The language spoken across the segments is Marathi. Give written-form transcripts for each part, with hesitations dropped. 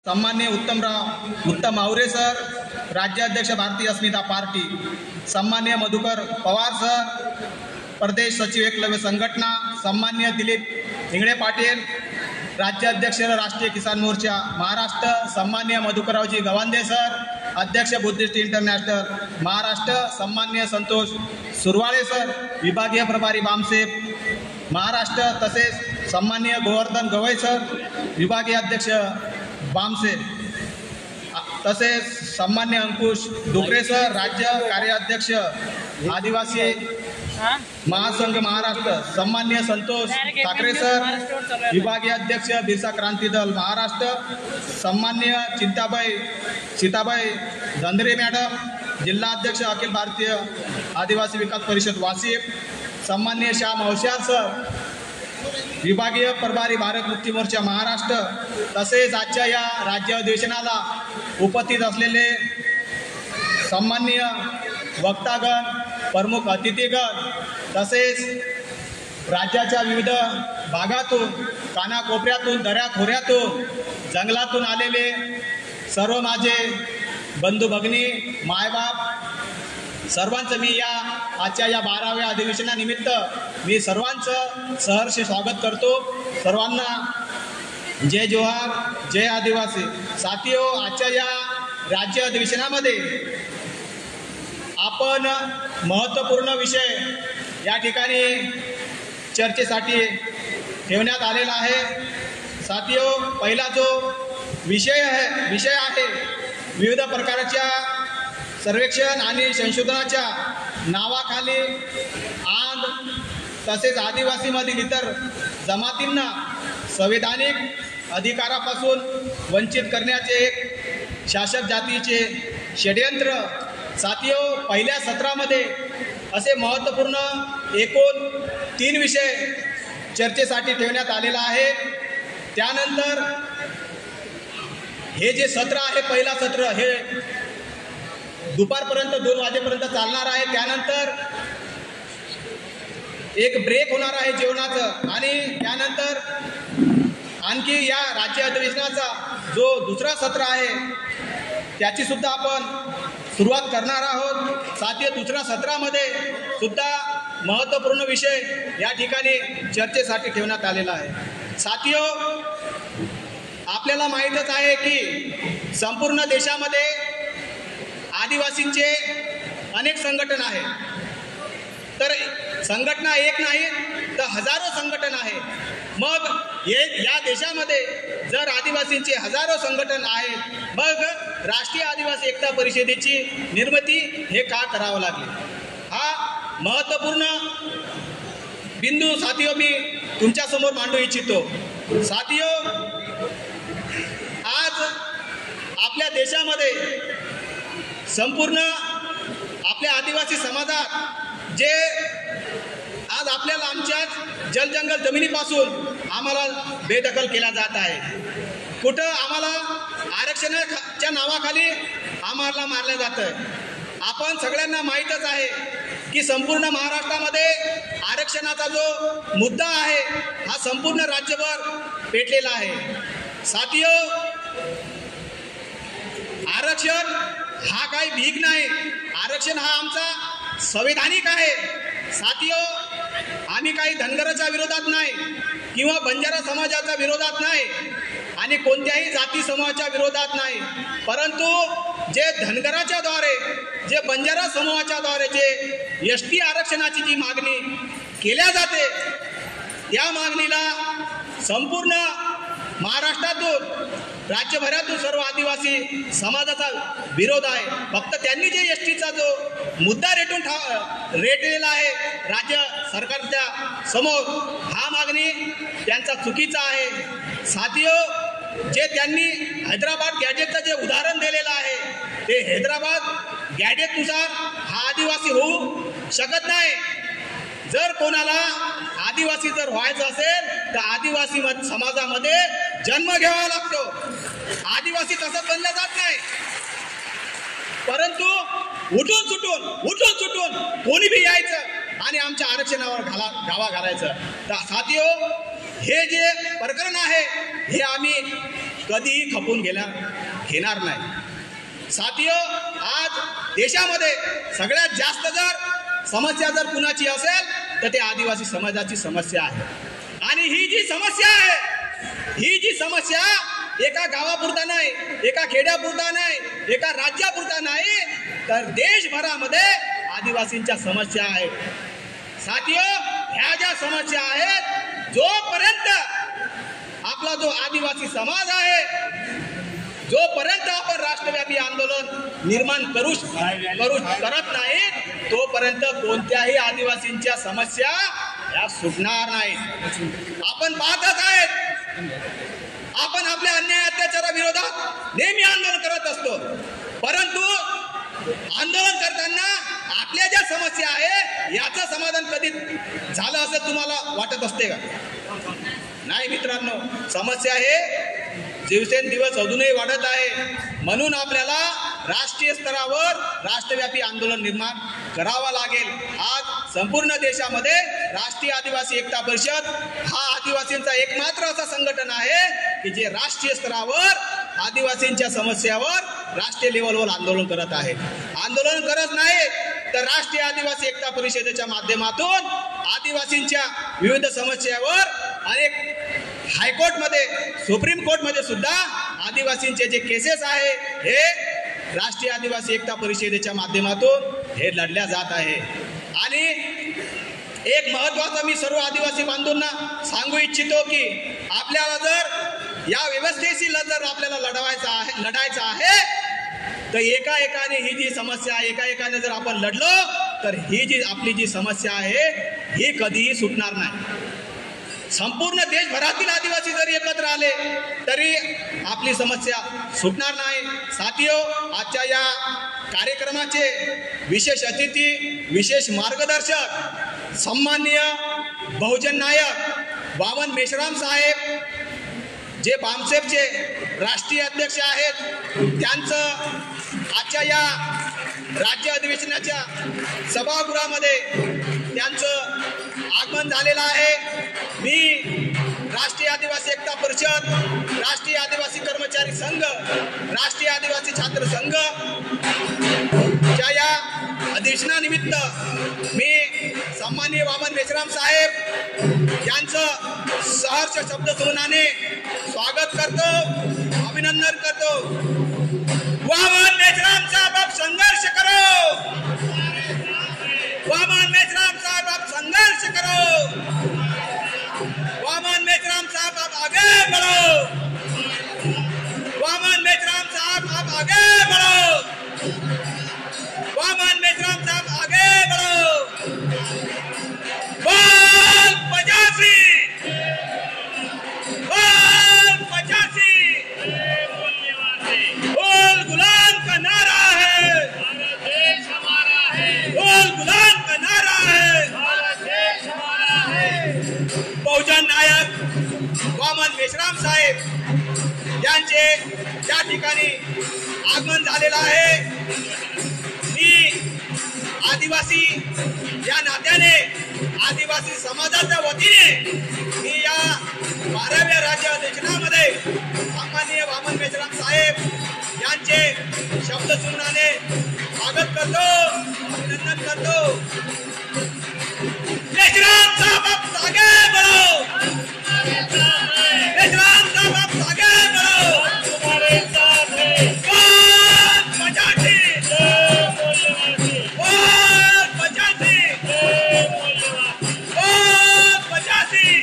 सन्माननीय उत्तम आवरे सर, राज्याध्यक्ष भारतीय अस्मिता पार्टी, सन्माननीय मधुकर पवार सर, प्रदेश सचिव एकलव्य संघटना, सन्माननीय दिलीप इंगळे पाटील, राज्याध्यक्ष राष्ट्रीय किसान मोर्चा महाराष्ट्र, सन्माननीय मधुकररावजी गवांदे सर, अध्यक्ष बुद्धिस्ट इंटरनॅशनल महाराष्ट्र, सन्माननीय संतोष सुरवाळे सर, विभागीय प्रभारी बामसेब महाराष्ट्र, तसेच सन्माननीय गोवर्धन गवई सर, विभागीय अध्यक्ष बामसेब, तसेच सन्मान्य अंकुश डुकरे सर, राज्य कार्याध्यक्ष आदिवासी महासंघ महाराष्ट्र, सन्मान्य संतोष ठाकरे सर, विभागीय अध्यक्ष बिरसा क्रांती दल महाराष्ट्र, सन्मान्य सीताबाई धंदरे मॅडम, जिल्हा अध्यक्ष अखिल भारतीय आदिवासी विकास परिषद वाशिम, सन्मान्य श्याम होशियार सर, विभागीय प्रभारी भारत मुक्ती मोर्चा महाराष्ट्र, तसेच आजच्या या राज्य अधिवेशनाला उपस्थित असलेले सन्माननीय वक्तागण, प्रमुख अतिथीगण, तसेच राज्याच्या विविध भागातून, कानाकोपऱ्यातून, दऱ्याखोऱ्यातून, जंगलातून आलेले सर्व माझे बंधू भगिनी, मायबाप, सर्वांचं मी आजच्या या 12व्या अधिवेशनानिमित्त मी सर्वांचं सहर्ष स्वागत करतो। सर्वांना जय जोहार, जय आदिवासी। साथियो, आजच्या या राज्य अधिवेशनामध्ये आपण महत्त्वपूर्ण विषय या ठिकाणी चर्चेसाठी ठेवण्यात आलेला आहे। साथियो, पहिला जो विषय आहे विविध प्रकारच्या सर्वेक्षण आणि संशोधनाच्या नावाखाली तसेच आदिवासीमधील इतर जमातींना संवैधानिक अधिकारापासून वंचित करण्याचे एक शासक जातीचे षड्यंत्र। साथियो, पहिल्या सत्रामध्ये असे महत्त्वपूर्ण एकूण 3 विषय चर्चेसाठी ठेवण्यात आलेला आहे। त्यानंतर हे जे सत्र आहे, पहिला सत्र हे दुपारपर्यंत 2 वाजेपर्यंत चालणार आहे। त्यानंतर एक ब्रेक होणार आहे जेवणाचं, आणि त्यानंतर आणखी या राज्य अधिवेशनाचा जो दुसरा सत्र आहे त्याची सुद्धा आपण सुरुवात करणार आहोत। साथियो, दुसऱ्या सत्रामध्ये सुद्धा महत्त्वपूर्ण विषय या ठिकाणी चर्चेसाठी ठेवण्यात आलेला आहे। साथियो, आपल्याला माहीतच आहे की संपूर्ण देशामध्ये आदिवासींचे अनेक संघटन आहेत। तर संघटना एक नाही तर हजारो संघटन आहे। मग या देशामध्ये जर आदिवासींचे हजारो संघटन आहेत, मग राष्ट्रीय आदिवासी एकता परिषदेची निर्मिती हे का करावं लागले? हा महत्त्वपूर्ण बिंदू साथियो मी तुमच्यासमोर मांडू इच्छितो। साथियो, आज आपल्या देशामध्ये संपूर्ण आपल्या आदिवासी समाजात जे आज आपल्याला आमच्याच जलजंगल जमिनीपासून आम्हाला बेदखल केला जात आहे, कुठं आम्हाला आरक्षणाच्या नावाखाली आम्हाला मारलं जातं। आपण सगळ्यांना माहीतच आहे की संपूर्ण महाराष्ट्रामध्ये आरक्षणाचा जो मुद्दा आहे हा संपूर्ण राज्यभर पेटलेला आहे। साथियो, आरक्षण हा काही भीक नाही, आरक्षण हा आमचा संवैधानिक आहे। साथियो, आम्ही काही धनगराच्या विरोधात नाही किंवा बंजारा समाजाच्या विरोधात नाही आणि कोणत्याही जाती समूहाच्या विरोधात नाही, परंतु जे धनगराच्या द्वारे, जे बंजारा समूहाच्या द्वारे जे ST आरक्षणाची जी मागणी केल्या जाते, त्या मागणीला संपूर्ण महाराष्ट्रातून, राज्यभरातून सर्व आदिवासी समाजाचा विरोध आहे। फक्त त्यांनी जे STचा जो मुद्दा रेटलेला आहे राज्य सरकारच्या समोर, हा मागणी त्यांचा चुकीचा आहे। साथियो, जे त्यांनी हैदराबाद गॅजेटचं जे उदाहरण दिलेलं आहे, ते हैदराबाद गॅजेटनुसार हा आदिवासी होऊ शकत नाही। जर कोणाला आदिवासी जर व्हायचं असेल तर आदिवासी समाजामध्ये जन्म घ्यावा लागतो। आदिवासी तसंच बनला जात नाही, परंतु उठून सुटून कोणी बी यायचं आणि आमच्या आरक्षणावर गावा घालायचं। तर साथियो, हे जे प्रकरण आहे हे आम्ही कधीही खपून घेणार नाही। साथियो, आज देशामध्ये सगळ्यात जास्त जर समस्या जर कुणाची असेल तर ते आदिवासी समाजाची समस्या आहे। आणि ही जी समस्या आहे, ही जी समस्या एका गावापुरता नाही, एका खेड्यापुरता नाही, एका राज्यापुरता नाही, तर देशभरामध्ये आदिवासींच्या समस्या आहेत। साथियो, ह्या ज्या समस्या आहेत, जोपर्यंत आपला जो आदिवासी समाज आहे, जोपर्यंत आपण राष्ट्रव्यापी आंदोलन निर्माण करत नाही, तोपर्यंत कोणत्याही आदिवासींच्या समस्या या सुटणार नाहीत। आपण पाहतच आहेत, आपण आपल्या अन्याय अत्याचाराविरोधात नेहमी आंदोलन करत असतो, परंतु आंदोलन करताना आपल्या ज्या समस्या आहे याचं समाधान कधी झालं असं तुम्हाला वाटत असते का? नाही मित्रांनो, समस्या हे दिवसेंदिवस अजूनही वाढत आहे। म्हणून आपल्याला राष्ट्रीय स्तरावर राष्ट्रव्यापी आंदोलन निर्माण करावा लागेल। आज संपूर्ण देशामध्ये राष्ट्रीय आदिवासी एकता परिषद हा आदिवासींचा एकमात्र असा संघटन आहे की जे राष्ट्रीय स्तरावर आदिवासींच्या समस्यावर राष्ट्रीय लेवलवर आंदोलन करत आहे। आंदोलन करत नाही तर राष्ट्रीय आदिवासी एकता परिषदेच्या माध्यमातून आदिवासींच्या विविध समस्यावर अनेक हायकोर्टमध्ये, सुप्रीम कोर्टमध्ये सुद्धा आदिवासींचे जे केसेस आहे हे राष्ट्रीय आदिवासी एकता परिषदेच्या माध्यमातून हे लढल्या जात आहे। आणि एक महत्त्वाचं मी सर्व आदिवासी बांधवांना सांगू इच्छितो की आपल्याला जर या व्यवस्थेशी जर आपल्याला लढायचं आहे तर एकाने ही जी समस्या एकाने जर आपण लढलो तर ही जी आपली जी समस्या आहे ही कधीही सुटणार नाही। संपूर्ण देशभरातील आदिवासी जरी एकत्र आले तरी आपली समस्या सुटणार नाही। साथियो, आजच्या या कार्यक्रमाचे विशेष अतिथी, विशेष मार्गदर्शक सन्माननीय बहुजन नायक वामन मेश्राम साहेब, जे बामसेफचे राष्ट्रीय अध्यक्ष आहेत, त्यांचं आजच्या या राज्य अधिवेशनाच्या सभागृहामध्ये त्यांचं आगमन झालेलं आहे। मी राष्ट्रीय आदिवासी एकता परिषद, राष्ट्रीय आदिवासी कर्मचारी संघ, राष्ट्रीय आदिवासी छात्र संघ च्या या अधिवेशनानिमित्त मी सन्माननीय वामन मेश्राम साहेब यांचं सहर्ष शब्दसमूहाने स्वागत करतो, अभिनंदन करतो। वामन मेश्राम साहब, आप संघर्ष करो। वामन मेश्राम साहब, आप संघर्ष करो। वामन मेश्राम साहब, आप आगे बढ़ो। वामन मेश्राम साहब, आप आगे बढ़ो। वामन मेश्राम साहब, आगे बढ़ो। बोल 85, बोल 85, बोल गुलाम का नारा है, देश हमारा है। बोल गुलाम का नारा है, देश हमारा है। बहुजन नायक वामन मेश्राम साहेब यांचे त्या ठिकाणी आगमन झालेलं आहे। मी आदिवासी या नात्याने, आदिवासी समाजाच्या वतीने मी या 12व्या राज्य अधिवेशनामध्ये सन्माननीय वामन मेश्राम साहेब यांचे शब्दसमूहाने स्वागत करतो, अभिनंदन करतो। मेश्राम साहब, आप आगे बढ़ो। मेश्राम साहब, आप आगे बढ़ो। तुम्हारे साथ है। बोल 85, बोल 85, बोल 85।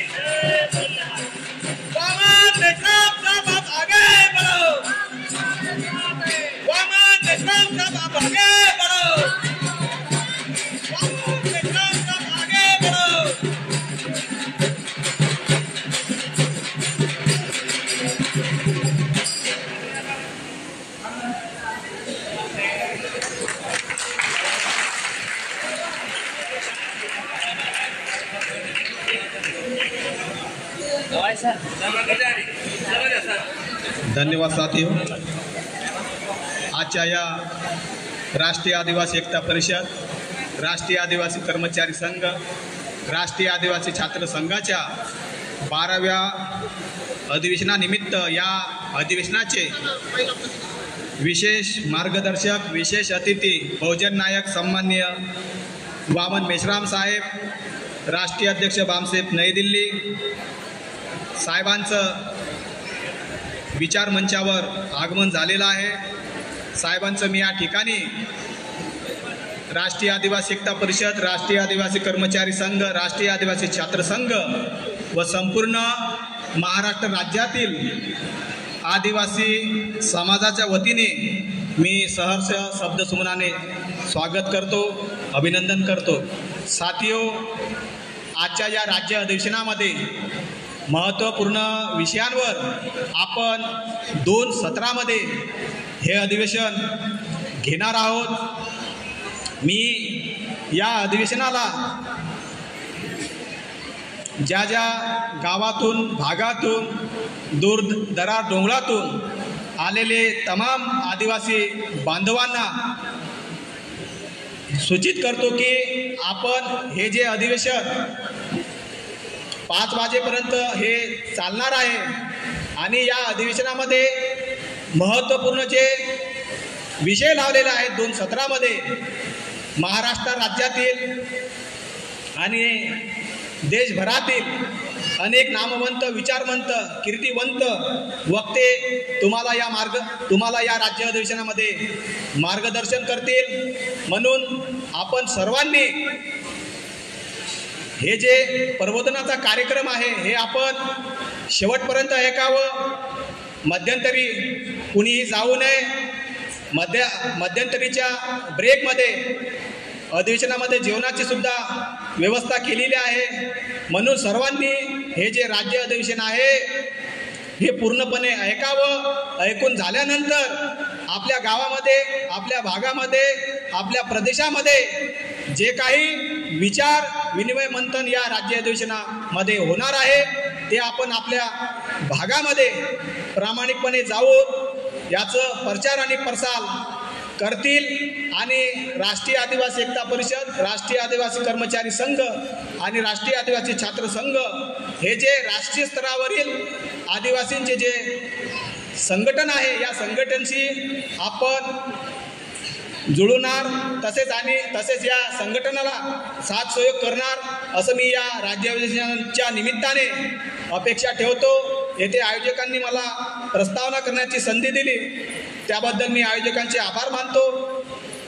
वामन मेश्राम साहब, आप आगे बढ़ो। वामन मेश्राम साहब, आप आगे बढ़ो। वामन मेश्राम साहब, आगे बढ़ो। धन्यवाद साथियों। आजच्या या राष्ट्रीय आदिवासी एकता परिषद, राष्ट्रीय आदिवासी कर्मचारी संघ, राष्ट्रीय आदिवासी छात्र संघाच्या 12व्या अधिवेशनानिमित्त या अधिवेशनाचे विशेष मार्गदर्शक, विशेष अतिथी, बहुजन नायक सन्माननीय वामन मेश्राम साहेब, राष्ट्रीय अध्यक्ष बामसेफ नई दिल्ली साहेबांचं विचार मंचावर आगमन झालेलं आहे. साहेबांचं मी या ठिकाणी राष्ट्रीय आदिवासी एकता परिषद, राष्ट्रीय आदिवासी कर्मचारी संघ, राष्ट्रीय आदिवासी छात्र संघ व संपूर्ण महाराष्ट्र राज्यातील आदिवासी समाजाच्या वतीने मी सहर्ष शब्दसुमनाने स्वागत करतो, अभिनंदन करतो. साथियो, आजच्या या राज्य अधिवेशनामध्ये महत्त्वपूर्ण विषयांवर आपण 2 सत्रामध्ये हे अधिवेशन घेणार आहोत. मी या अधिवेशनाला ज्या ज्या गावातून, भागातून, दूरदराज डोंगरातून आलेले तमाम आदिवासी बांधवांना सूचित करतो की आपण हे जे अधिवेशन 5 वाजेपर्यंत हे चालणार आहे आणि या अधिवेशनामध्ये महत्त्वपूर्ण जे विषय लावलेले आहेत 2 सत्रामध्ये महाराष्ट्र राज्यातील आणि देशभरातील अनेक नामवंत, विचारवंत, कीर्तिवंत वक्ते तुम्हाला या राज्य अधिवेशनामध्ये मार्गदर्शन करतील. म्हणून आपण सर्वांनी हे जे प्रबोधनाचा कार्यक्रम आहे हे आपण शेवटपर्यंत ऐकावं. मध्यंतरी कुणीही जाऊ नये. मध्यंतरीच्या ब्रेकमध्ये अधिवेशनामध्ये जेवणाची सुद्धा व्यवस्था केलेली आहे. म्हणून सर्वांनी हे जे राज्य अधिवेशन आहे हे पूर्णपणे ऐकावं. ऐकून झाल्यानंतर आपल्या गावामध्ये, आपल्या भागामध्ये, आपल्या प्रदेशामध्ये जे काही विचार विनिमय मंथन या राज्य अधिवेशनामध्ये होणार आहे ते आपण आपल्या भागामध्ये प्रामाणिकपणे जाऊन याचं प्रचार आणि प्रसार करतील. आणि राष्ट्रीय आदिवासी एकता परिषद, राष्ट्रीय आदिवासी कर्मचारी संघ आणि राष्ट्रीय आदिवासी छात्र संघ हे जे राष्ट्रीय स्तरावरील आदिवासींचे जे संघटन आहे या संघटनेशी आपण जुळणार, तसेच या संघटनाला साथ सहयोग करणार असं मी या राज्य अधिवेशनाच्या निमित्ताने अपेक्षा ठेवतो. येथे आयोजकांनी मला प्रस्तावना करण्याची संधी दिली त्याबद्दल मी आयोजकांचे आभार मानतो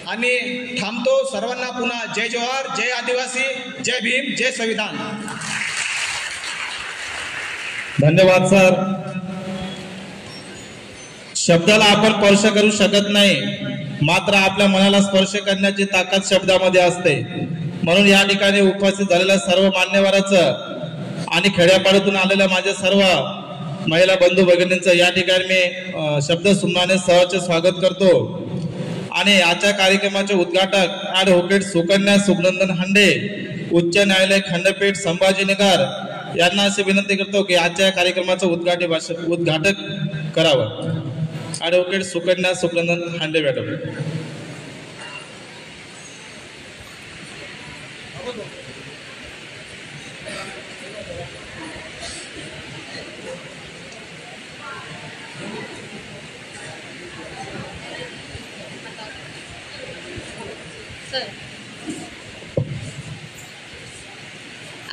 आणि थांबतो. सर्वांना पुन्हा जय जोहार, जय आदिवासी, जय भीम, जय संविधान. धन्यवाद सर. शब्दाला आपण स्पर्श करू शकत नाही, मात्र आपल्या मनाला स्पर्श करण्याची ताकद शब्दामध्ये असते. म्हणून या ठिकाणी उपस्थित झालेल्या सर्व मान्यवरांचं आणि खेड्यापाड्यातून आलेल्या माझ्या सर्व महिला बंधू भगिनींचं या ठिकाणी मी शब्दसुमनाने सहर्ष स्वागत करतो. आणि आजच्या कार्यक्रमाचे उद्घाटक ॲडव्होकेट सुकन्या सुखनंदन हांडे, उच्च न्यायालय खंडपीठ संभाजीनगर यांना अशी विनंती करतो की आजच्या कार्यक्रमाचं उद्घाटक करावं. ॲडव्होकेट सुकन्या सुखनंदन हांडे मॅडम.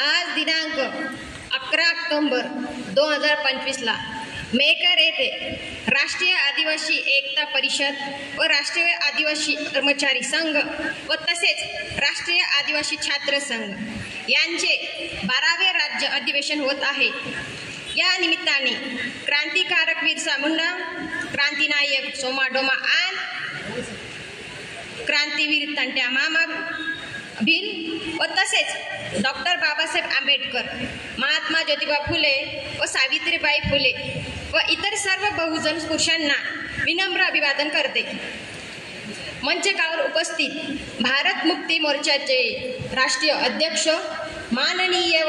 आज दिनांक 11 ऑक्टोबर 2025ला मेकर येथे राष्ट्रीय आदिवासी एकता परिषद व राष्ट्रीय आदिवासी कर्मचारी संघ व तसेच राष्ट्रीय आदिवासी छात्र संघ यांचे 12वे राज्य अधिवेशन होत आहे. या निमित्ताने क्रांतिकारक बिरसा मुंडा, क्रांतिनायक सोमा डोमा आणि क्रांतीवीर तंट्या मामा भिल व तसेच डॉक्टर बाबासाहेब आंबेडकर, महात्मा ज्योतिबा फुले व सावित्रीबाई फुले व इतर सर्व बहुजन पुरुषांना विनम्र अभिवादन करते. मंचकावर उपस्थित भारत मुक्ती मोर्चाचे राष्ट्रीय अध्यक्ष माननीय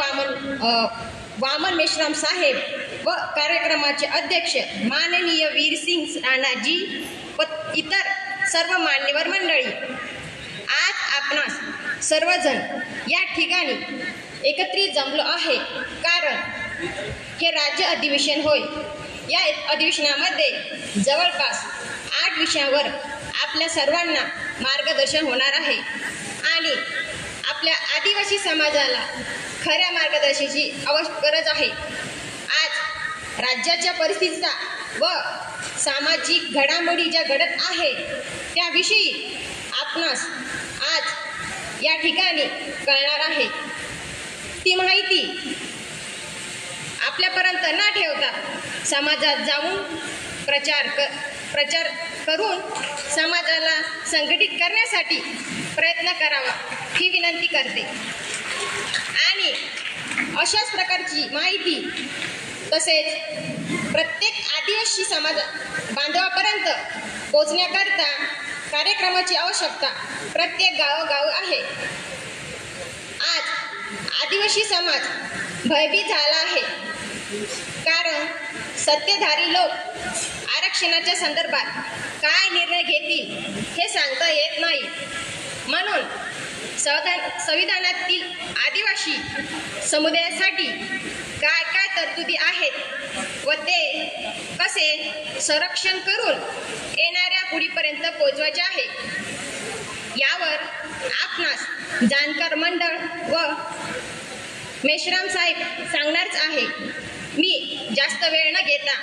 वामन मेश्राम साहेब व कार्यक्रमाचे अध्यक्ष माननीय वीरसिंग राणाजी व इतर सर्व मान्यवर मंडळी, आज आपणास सर्वजण या ठिकाणी एकत्रित जमलो आहे कारण हे राज्य अधिवेशन होय. या अधिवेशनामध्ये जवळपास 8 विषयांवर आपल्या सर्वांना मार्गदर्शन होणार आहे आणि आपल्या आदिवासी समाजाला खऱ्या मार्गदर्शनाची गरज आहे. आज राज्याच्या परिस्थितीचा व सामाजिक घडामोडी ज्या घडत आहे त्याविषयी आपणास आज या ठिकाणी कळणार आहे. ती माहिती आपल्यापर्यंत न ठेवता समाजात जाऊन प्रचार करून समाजाला संघटित करण्यासाठी प्रयत्न करावा ही विनंती करते. आणि अशाच प्रकारची माहिती तसेच प्रत्येक आदिवासी समाज बांधवापर्यंत पोचण्याकरता कार्यक्रमाची आवश्यकता प्रत्येक गावोगाव आहे. आज आदिवासी समाज भयभीत झाला आहे, कारण सत्तेधारी लोक आरक्षणाच्या संदर्भात काय निर्णय घेतील हे सांगता येत नाही. म्हणून संविधानातील आदिवासी समुदायासाठी काय काय तरतुदी आहेत व ते कसे संरक्षण करून येणाऱ्या पिढीपर्यंत पोहोचवायचे आहे यावर आपणास जाणकार मंडळ व मेश्राम साहेब सांगणारच आहे. मी जास्त वेळ न घेता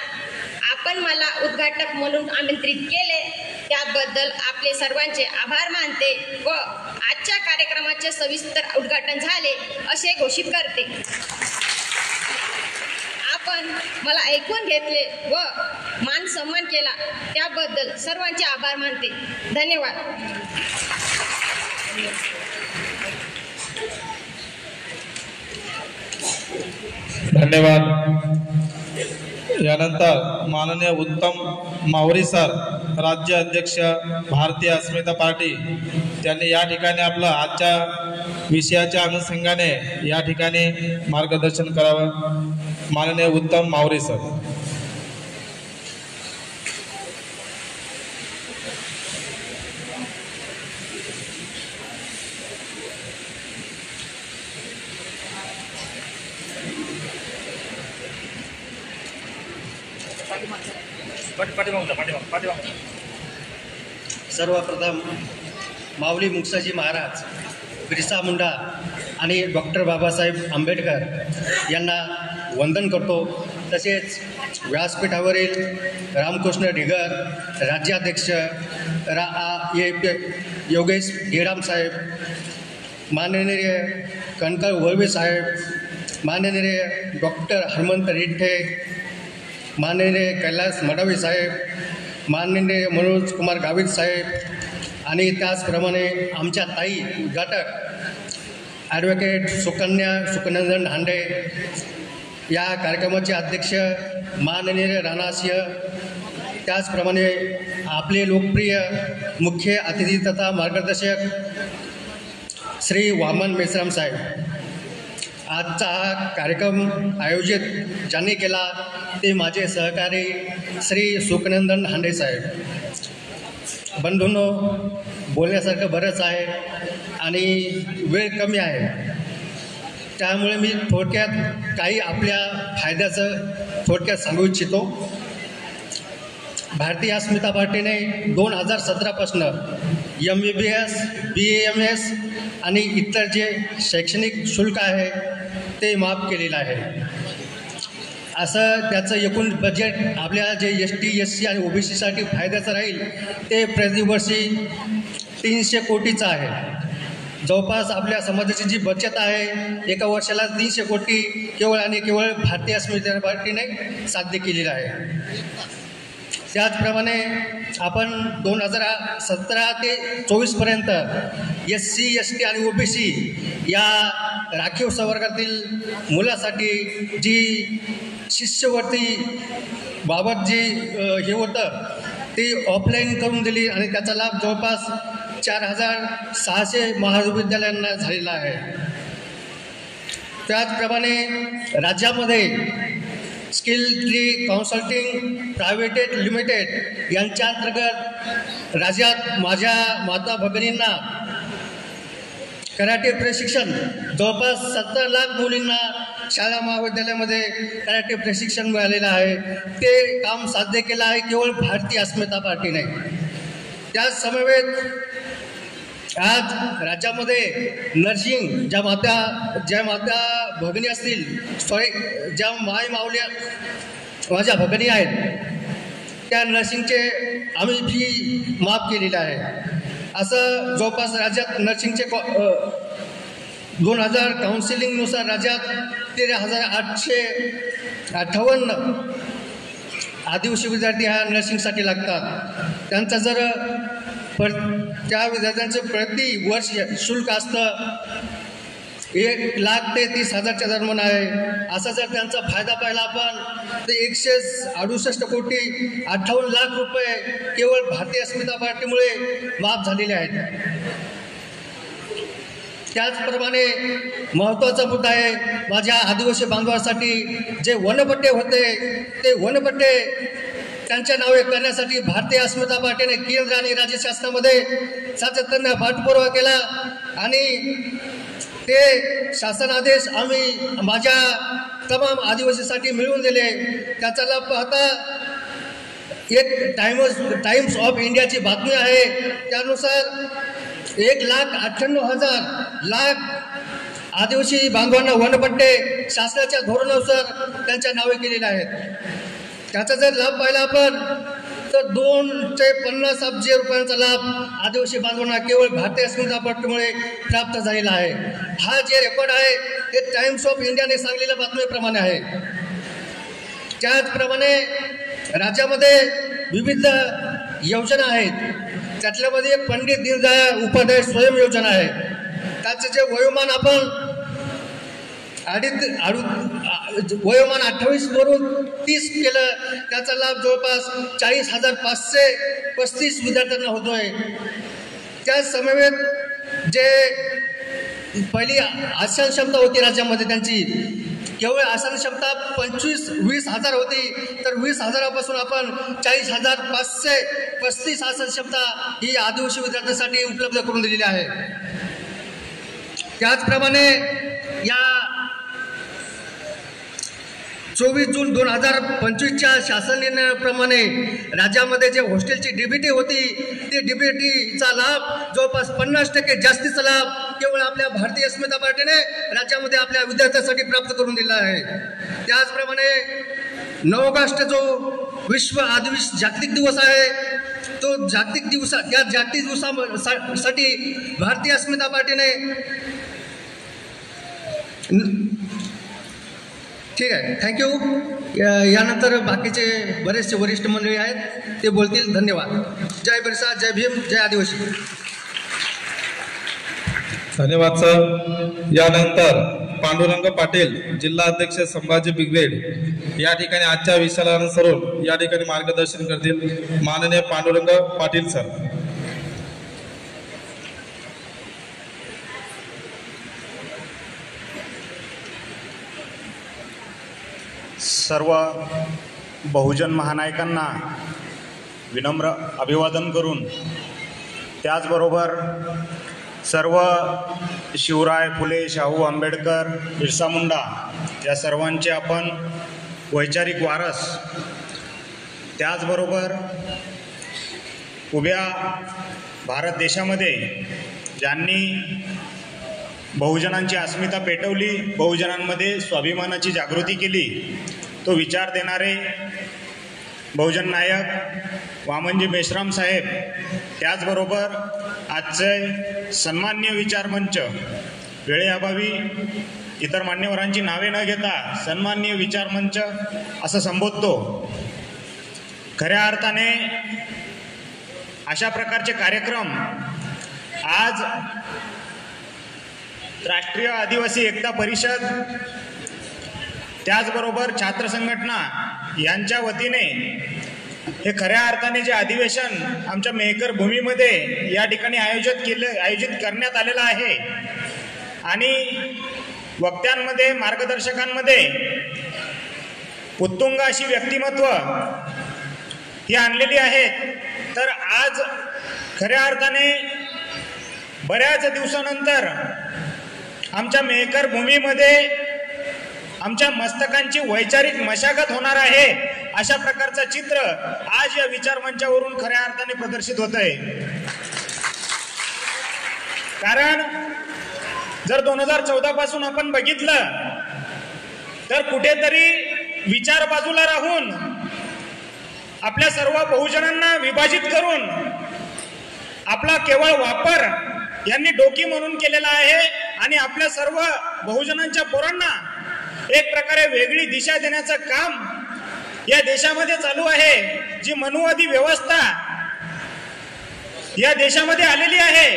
आपण मला उद्घाटक म्हणून आमंत्रित केले त्याबद्दल आपले सर्वांचे आभार मानते व आजच्या कार्यक्रमाचे सविस्तर उद्घाटन झाले असे घोषित करते. आपण मला ऐकून घेतले व मान सन्मान केला त्याबद्दल सर्वांचे आभार मानते. धन्यवाद. धन्यवाद. यानंतर माननीय उत्तम मावरी सर, राज्य अध्यक्ष भारतीय अस्मिता पार्टी, त्यांनी या ठिकाणी आपलं आजच्या विषयाच्या अनुषंगाने या ठिकाणी मार्गदर्शन करावं. माननीय उत्तम मावरी सर. सर्वप्रथम माऊली मुक्साजी महाराज, बिरसा मुंडा आणि डॉक्टर बाबासाहेब आंबेडकर यांना वंदन करतो. तसेच व्यासपीठावरील रामकृष्ण ढिगर, राज्याध्यक्ष योगेश गेडाम साहेब, माननीय कणकर वळवे साहेब, माननीय डॉक्टर हनुमंत रिठ्ठे, माननीय कैलास मडावी साहेब, माननीय मनोज कुमार गावित साहेब आणि त्याचप्रमाणे आमच्या ताई घटक ॲडव्होकेट सुकनंदन हांडे, या कार्यक्रमाचे अध्यक्ष माननीय राणासिंह, त्याचप्रमाणे आपले लोकप्रिय मुख्य अतिथी तथा मार्गदर्शक श्री वामन मेश्राम साहेब. आजचा हा कार्यक्रम आयोजित ज्यांनी केला ते माझे सहकारी श्री सुकनंदन हांडे साहेब. बंधूंनो, बोलण्यासारखं बरंच आहे आणि वेळ कमी आहे, त्यामुळे मी थोडक्यात काही आपल्या फायद्याचं थोडक्यात सांगू इच्छितो. भारतीय अस्मिता पार्टीने 2017पासून MBBS, BAMS आणि इतर जे शैक्षणिक शुल्क आहे ते माफ केलेलं आहे. असं त्याचं एकूण बजेट आपल्या जे ST, SC आणि OBCसाठी फायद्याचं राहील ते प्रतिवर्षी 300 कोटीचं आहे. जवळपास आपल्या समाजाची जी बचत आहे एका वर्षाला 300 कोटी केवळ आणि केवळ भारतीय अस्मिता पार्टीने साध्य केलेलं आहे. त्याचप्रमाणे आपण 2017 ते 24पर्यंत SC, ST आणि OBC या राखीव संवर्गातील मुलासाठी जी शिष्यवृत्ती बाबत जी हे होतं ते ऑफलाईन करून दिली आणि त्याचा लाभ जवळपास 4600 महाविद्यालयांना झालेला आहे. त्याचप्रमाणे राज्यामध्ये skill tree consulting private limited यांच्या अंतर्गत राज्यात माझ्या माता भगिनींना कराटे प्रशिक्षण जवळपास 70 लाख मुलींना शाळा महाविद्यालयामध्ये कराटे प्रशिक्षण मिळालेलं आहे. ते काम साध्य केलं आहे केवळ भारतीय अस्मिता पार्टीने. त्याच समवेत आज राज्यामध्ये नर्सिंग ज्या माता भगिनी असतील, ज्या माऊल्या माझ्या भगिनी आहेत, त्या नर्सिंगचे आम्ही फी माफ केलेली आहे. असं जवळपास राज्यात नर्सिंगचे 2000 काउन्सिलिंगनुसार राज्यात 13,858 आदिवासी विद्यार्थी ह्या नर्सिंगसाठी लागतात. त्यांचा जर त्या विद्यार्थ्यांचं प्रति वर्ष शुल्क असतं 1,00,000 ते 30,000च्या दरम्यान आहे. असा जर त्यांचा फायदा पाहिला आपण तर 168 कोटी 58 लाख रुपये केवळ भारतीय अस्मिता पार्टीमुळे माफ झालेले आहेत. त्याचप्रमाणे महत्त्वाचा मुद्दा आहे माझ्या आदिवासी बांधवांसाठी जे वनपट्टे होते ते वनपट्टे त्यांच्या नावे करण्यासाठी भारतीय अस्मिता पार्टीने केंद्र आणि राज्य शासनामध्ये सातत्याने पाठपुरावा केला आणि ते शासन आदेश आम्ही माझ्या तमाम आदिवासीसाठी मिळवून दिले. त्याचा लाभ पाहता एक टाइम्स ऑफ इंडियाची बातमी आहे, त्यानुसार 1,98,000 आदिवासी बांधवांना वनपट्टे शासनाच्या धोरणानुसार त्यांच्या नावे केलेले आहेत. त्याचा जर लाभ पाहिला आपण तर 2 ते 50 अब्ज रुपयांचा लाभ आदिवासी बांधवांना केवळ भारतीय अस्मिता पार्टीमुळे प्राप्त झालेला आहे. हा जे रेकॉर्ड आहे हे टाइम्स ऑफ इंडियाने सांगलेल्या बातमीप्रमाणे आहे. त्याचप्रमाणे राज्यामध्ये विविध योजना आहेत. त्यातल्यामध्ये पंडित दीनदयाळ उपाध्याय स्वयं योजना आहे. त्याचे जे वयोमान आपण वयोमान 28 वरून 30 केलं, त्याचा लाभ जवळपास 40,535 विद्यार्थ्यांना होतोय. त्याच समवेत जे पहिली आसन क्षमता होती राज्यामध्ये त्यांची केवळ आसन क्षमता 20 हजार होती, तर 20,000पासून आपण 40,535 आसन क्षमता ही आदिवासी विद्यार्थ्यांसाठी उपलब्ध करून दिलेली आहे. त्याचप्रमाणे या 24 जून 2025च्या शासन निर्णयाप्रमाणे राज्यामध्ये जे हॉस्टेलची डीबीटी होती ती डीबीटीचा लाभ जवळपास 50% जास्तीचा लाभ केवळ आपल्या भारतीय अस्मिता पार्टीने राज्यामध्ये आपल्या विद्यार्थ्यांसाठी प्राप्त करून दिला आहे. त्याचप्रमाणे 9 ऑगस्ट जो विश्व आदिवासी जागतिक दिवस आहे, तो जागतिक दिवसासाठी भारतीय अस्मिता पार्टीने ठीक आहे. थँक्यू. यानंतर बाकीचे बरेचसे वरिष्ठ मंडळी आहेत, ते बोलतील. धन्यवाद. जय बिरसा, जय भीम, जय आदिवासी. धन्यवाद सर. यानंतर पांडुरंग पाटील, जिल्हा अध्यक्ष संभाजी ब्रिगेड, या ठिकाणी आजच्या विषयाला अनुसरून या ठिकाणी मार्गदर्शन करतील. माननीय पांडुरंग पाटील सर. सर्व बहुजन महानायकांना विनम्र अभिवादन करून, त्याचबरोबर सर्व शिवराय फुले, शाहू आंबेडकर, बिरसा मुंडा या सर्वांचे आपण वैचारिक वारस, त्याचबरोबर उभ्या भारत देशामध्ये ज्यांनी बहुजनांची अस्मिता पेटवली, बहुजनांमध्ये स्वाभिमानाची जागृती केली, तो विचार देणारे बहुजन नायक वामनजी मेश्राम साहेब, त्याचबरोबर आजचे सन्माननीय विचारमंच, वेळेअभावी इतर मान्यवरांची नावे न घेता सन्माननीय विचारमंच असं संबोधतो. खऱ्या अर्थाने अशा प्रकारचे कार्यक्रम आज राष्ट्रीय आदिवासी एकता परिषद, त्याचबरोबर छात्र संघटना यांच्या वतीने हे खऱ्या अर्थाने जे अधिवेशन आमच्या मेहकर भूमीमध्ये या ठिकाणी आयोजित करण्यात आलेलं आहे आणि वक्त्यांमध्ये, मार्गदर्शकांमध्ये उत्तुंग अशी व्यक्तिमत्व ही आणलेली आहेत. तर आज खऱ्या अर्थाने बऱ्याच दिवसानंतर आमच्या मेहकर भूमीमध्ये आमच्या मस्तकांची वैचारिक मशागत होणार आहे, अशा प्रकारचं चित्र आज या विचार मंचावरून खऱ्या अर्थाने प्रदर्शित होत आहे. कारण जर 2014 पासून आपण बघितलं तर कुठेतरी विचार बाजूला राहून आपल्या सर्व बहुजनांना विभाजित करून आपला केवळ वापर यांनी डोकी म्हणून केलेला आहे आणि आपल्या सर्व बहुजनांच्या पोरांना एक प्रकारे वेगळी दिशा देण्याचं काम या देशामध्ये चालू आहे. जी मनुवादी व्यवस्था या देशामध्ये आलेली आहे,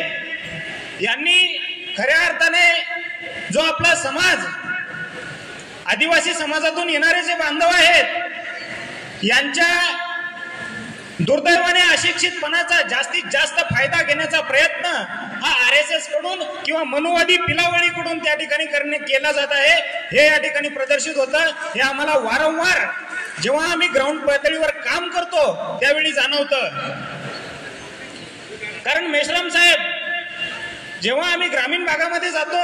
यांनी खऱ्या अर्थाने जो आपला समाज, आदिवासी समाजातून येणारे जे बांधव आहेत, यांच्या दुर्दैवाने अशिक्षितपणाचा जास्तीत जास्त फायदा घेण्याचा प्रयत्न हा RSS कडून किंवा मनुवादी पिलावळीकडून त्या ठिकाणी केला जात आहे, हे या ठिकाणी प्रदर्शित होतं. हे आम्हाला वारंवार जेव्हा आम्ही ग्राउंड पातळीवर काम करतो त्यावेळी जाणवतं. कारण मेश्राम साहेब, जेव्हा आम्ही ग्रामीण भागामध्ये जातो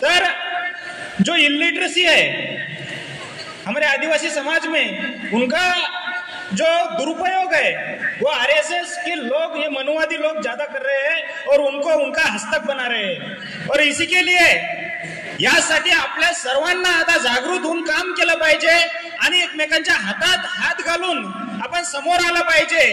तर जो इलिटरेसी है हमारे आदिवासी समाज में, उनका जो दुरुपयोग है वो RSS के लोग, ये मनुवादी लोग ज्यादा कर रहे हैं और उनको उनका हस्तक बना रहे हैं. और इसी के लिए यासाठी आपल्या सर्वांना आता जागृत होऊन काम केलं पाहिजे आणि एकमेकांच्या हातात हात घालून आपण समोर आलं पाहिजे.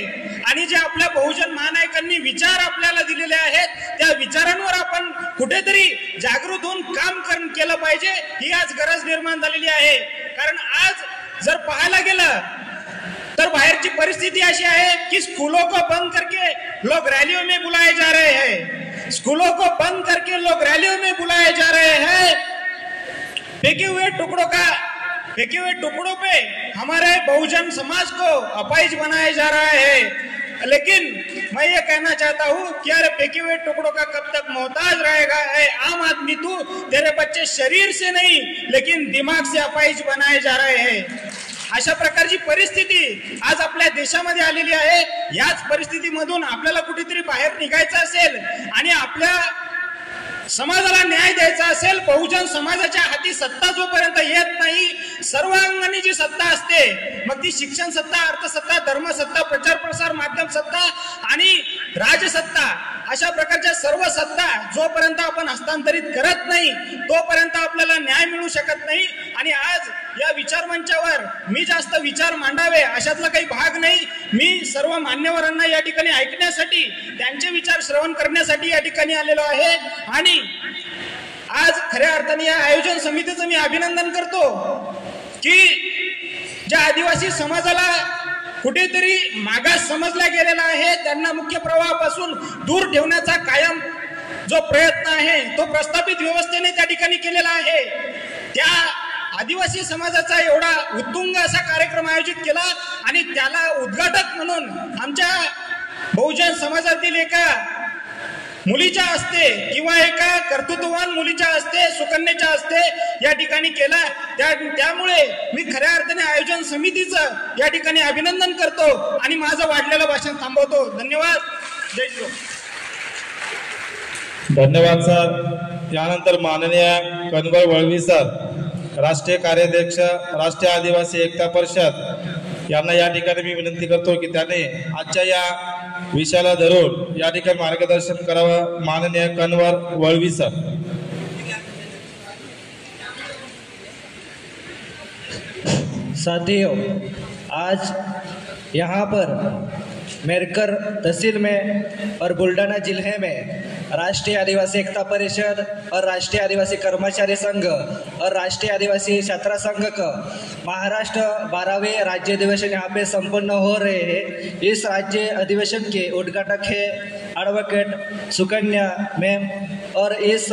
आणि जे आपल्या बहुजन महानायकांनी विचार आपल्याला दिलेले आहेत त्या विचारांवर आपण कुठेतरी जागृत होऊन काम केलं पाहिजे. ही आज गरज निर्माण झालेली आहे. कारण आज जर पाहायला गेलं तर बाहर की परिस्थिति ऐसी है कि स्कूलों को बंद करके लोग रैलियों में बुलाए जा रहे हैं. स्कूलों को बंद करके लोग रैलियों में बुलाए जा रहे हैं. फेंके हुए टुकड़ों पे हमारे बहुजन समाज को अपाहिज बनाया जा रहा है. लेकिन मैं ये कहना चाहता हूँ कि यार फेंके हुए टुकड़ों का कब तक मोहताज रहेगा है आम आदमी. तू तेरे बच्चे शरीर से नहीं लेकिन दिमाग से अपाहिज बनाए जा रहे हैं. अशा प्रकारची परिस्थिती आज आपल्या देशामध्ये आलेली आहे. याच परिस्थितीमधून आपल्याला कुठेतरी बाहेर निघायचं असेल आणि आपल्या समाजाला न्याय द्यायचा असेल, बहुजन समाजाच्या हाती सत्ता जोपर्यंत येत नाही, सर्व अंगांनी जी सत्ता असते, मग ती शिक्षण सत्ता, अर्थसत्ता, धर्मसत्ता, प्रचार प्रसार माध्यम सत्ता आणि राजसत्ता, अशा प्रकारच्या सर्व सत्ता जोपर्यंत आपण हस्तांतरित करत नाही तोपर्यंत आपल्याला न्याय मिळू शकत नाही. आणि आज या विचार मंचावर मी जास्त विचार मांडावे अशातला काही भाग नाही. मी सर्व मान्यवरांना या ठिकाणी ऐकण्यासाठी, त्यांचे विचार श्रवण करण्यासाठी या ठिकाणी आलेलो आहे. आणि आज खऱ्या अर्थाने या आयोजन समितीचं मी अभिनंदन करतो की ज्या आदिवासी समाजाला कुठेतरी मागास समजला गेलेला आहे, त्यांना मुख्य प्रवाहापासून दूर ठेवण्याचा कायम जो प्रयत्न आहे तो प्रस्थापित व्यवस्थेने त्या ठिकाणी केलेला आहे. त्या आदिवासी समाजाचा एवढा उत्तुंग असा कार्यक्रम आयोजित केला आणि त्याला उद्घाटक म्हणून आमच्या बहुजन समाजातील एका मुलीच्या हस्ते किंवा एका कर्तृत्ववान मुलीच्या हस्ते, सुकन्याच्या हस्ते या ठिकाणी केला. त्यामुळे मी खऱ्या अर्थाने आयोजन समितीचं या ठिकाणी अभिनंदन करतो आणि माझं वाढलेलं भाषण थांबवतो. धन्यवाद. जय श्री. धन्यवाद सर. यानंतर माननीय कनवर वळवी सर, राष्ट्रीय कार्याध्यक्ष राष्ट्रीय आदिवासी एकता परिषद यांना या ठिकाणी मी विनंती करतो की त्याने आजच्या या विषयाला धरून या ठिकाणी मार्गदर्शन करावं. माननीय कनवर वळवी सर. साथियों, आज यहाँ पर मेरकर तहसील में और बुल्ढाना जिले में राष्ट्रीय आदिवासी एकता परिषद और राष्ट्रीय आदिवासी कर्मचारी संघ और राष्ट्रीय आदिवासी छात्र संघ का महाराष्ट्र 12वें राज्य अधिवेशन यहाँ पे संपन्न हो रहे हैं. इस राज्य अधिवेशन के उद्घाटक है एडवोकेट सुकन्या मैम और इस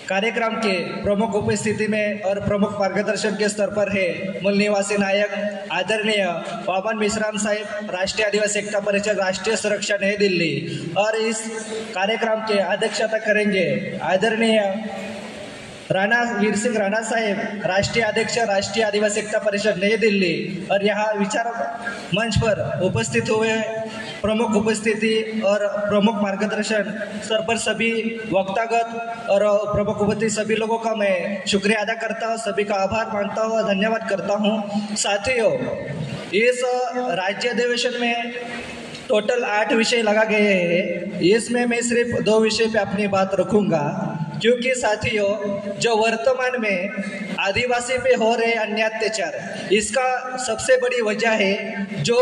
कार्यक्रम के प्रमुख उपस्थिति में और प्रमुख मार्गदर्शन के स्तर पर है मूल निवासी नायक आदरणीय पावन मेश्राम साहिब, राष्ट्रीय आदिवासी एकता परिषद राष्ट्रीय सुरक्षा नई दिल्ली. और इस कार्यक्रम के अध्यक्षता करेंगे आदरणीय राणा वीर सिंह राणा साहेब, राष्ट्रीय अध्यक्ष राष्ट्रीय आदिवासी एकता परिषद नई दिल्ली. और यहाँ विचार मंच पर उपस्थित हुए प्रमुख उपस्थिति और प्रमुख मार्गदर्शन सर पर सभी वक्तागत और प्रमुख उपस्थिति सभी लोगों का मैं शुक्रिया अदा करता हूँ, सभी का आभार मानता हूँ और धन्यवाद करता हूँ। साथियों, इस राज्य अधिवेशन में टोटल 8 विषय लगा गए हैं। इसमें मैं सिर्फ 2 विषय पे अपनी बात रखूंगा, क्योंकि साथियों जो वर्तमान में आदिवासी पे हो रहे अन्य अत्याचार, इसका सबसे बड़ी वजह है जो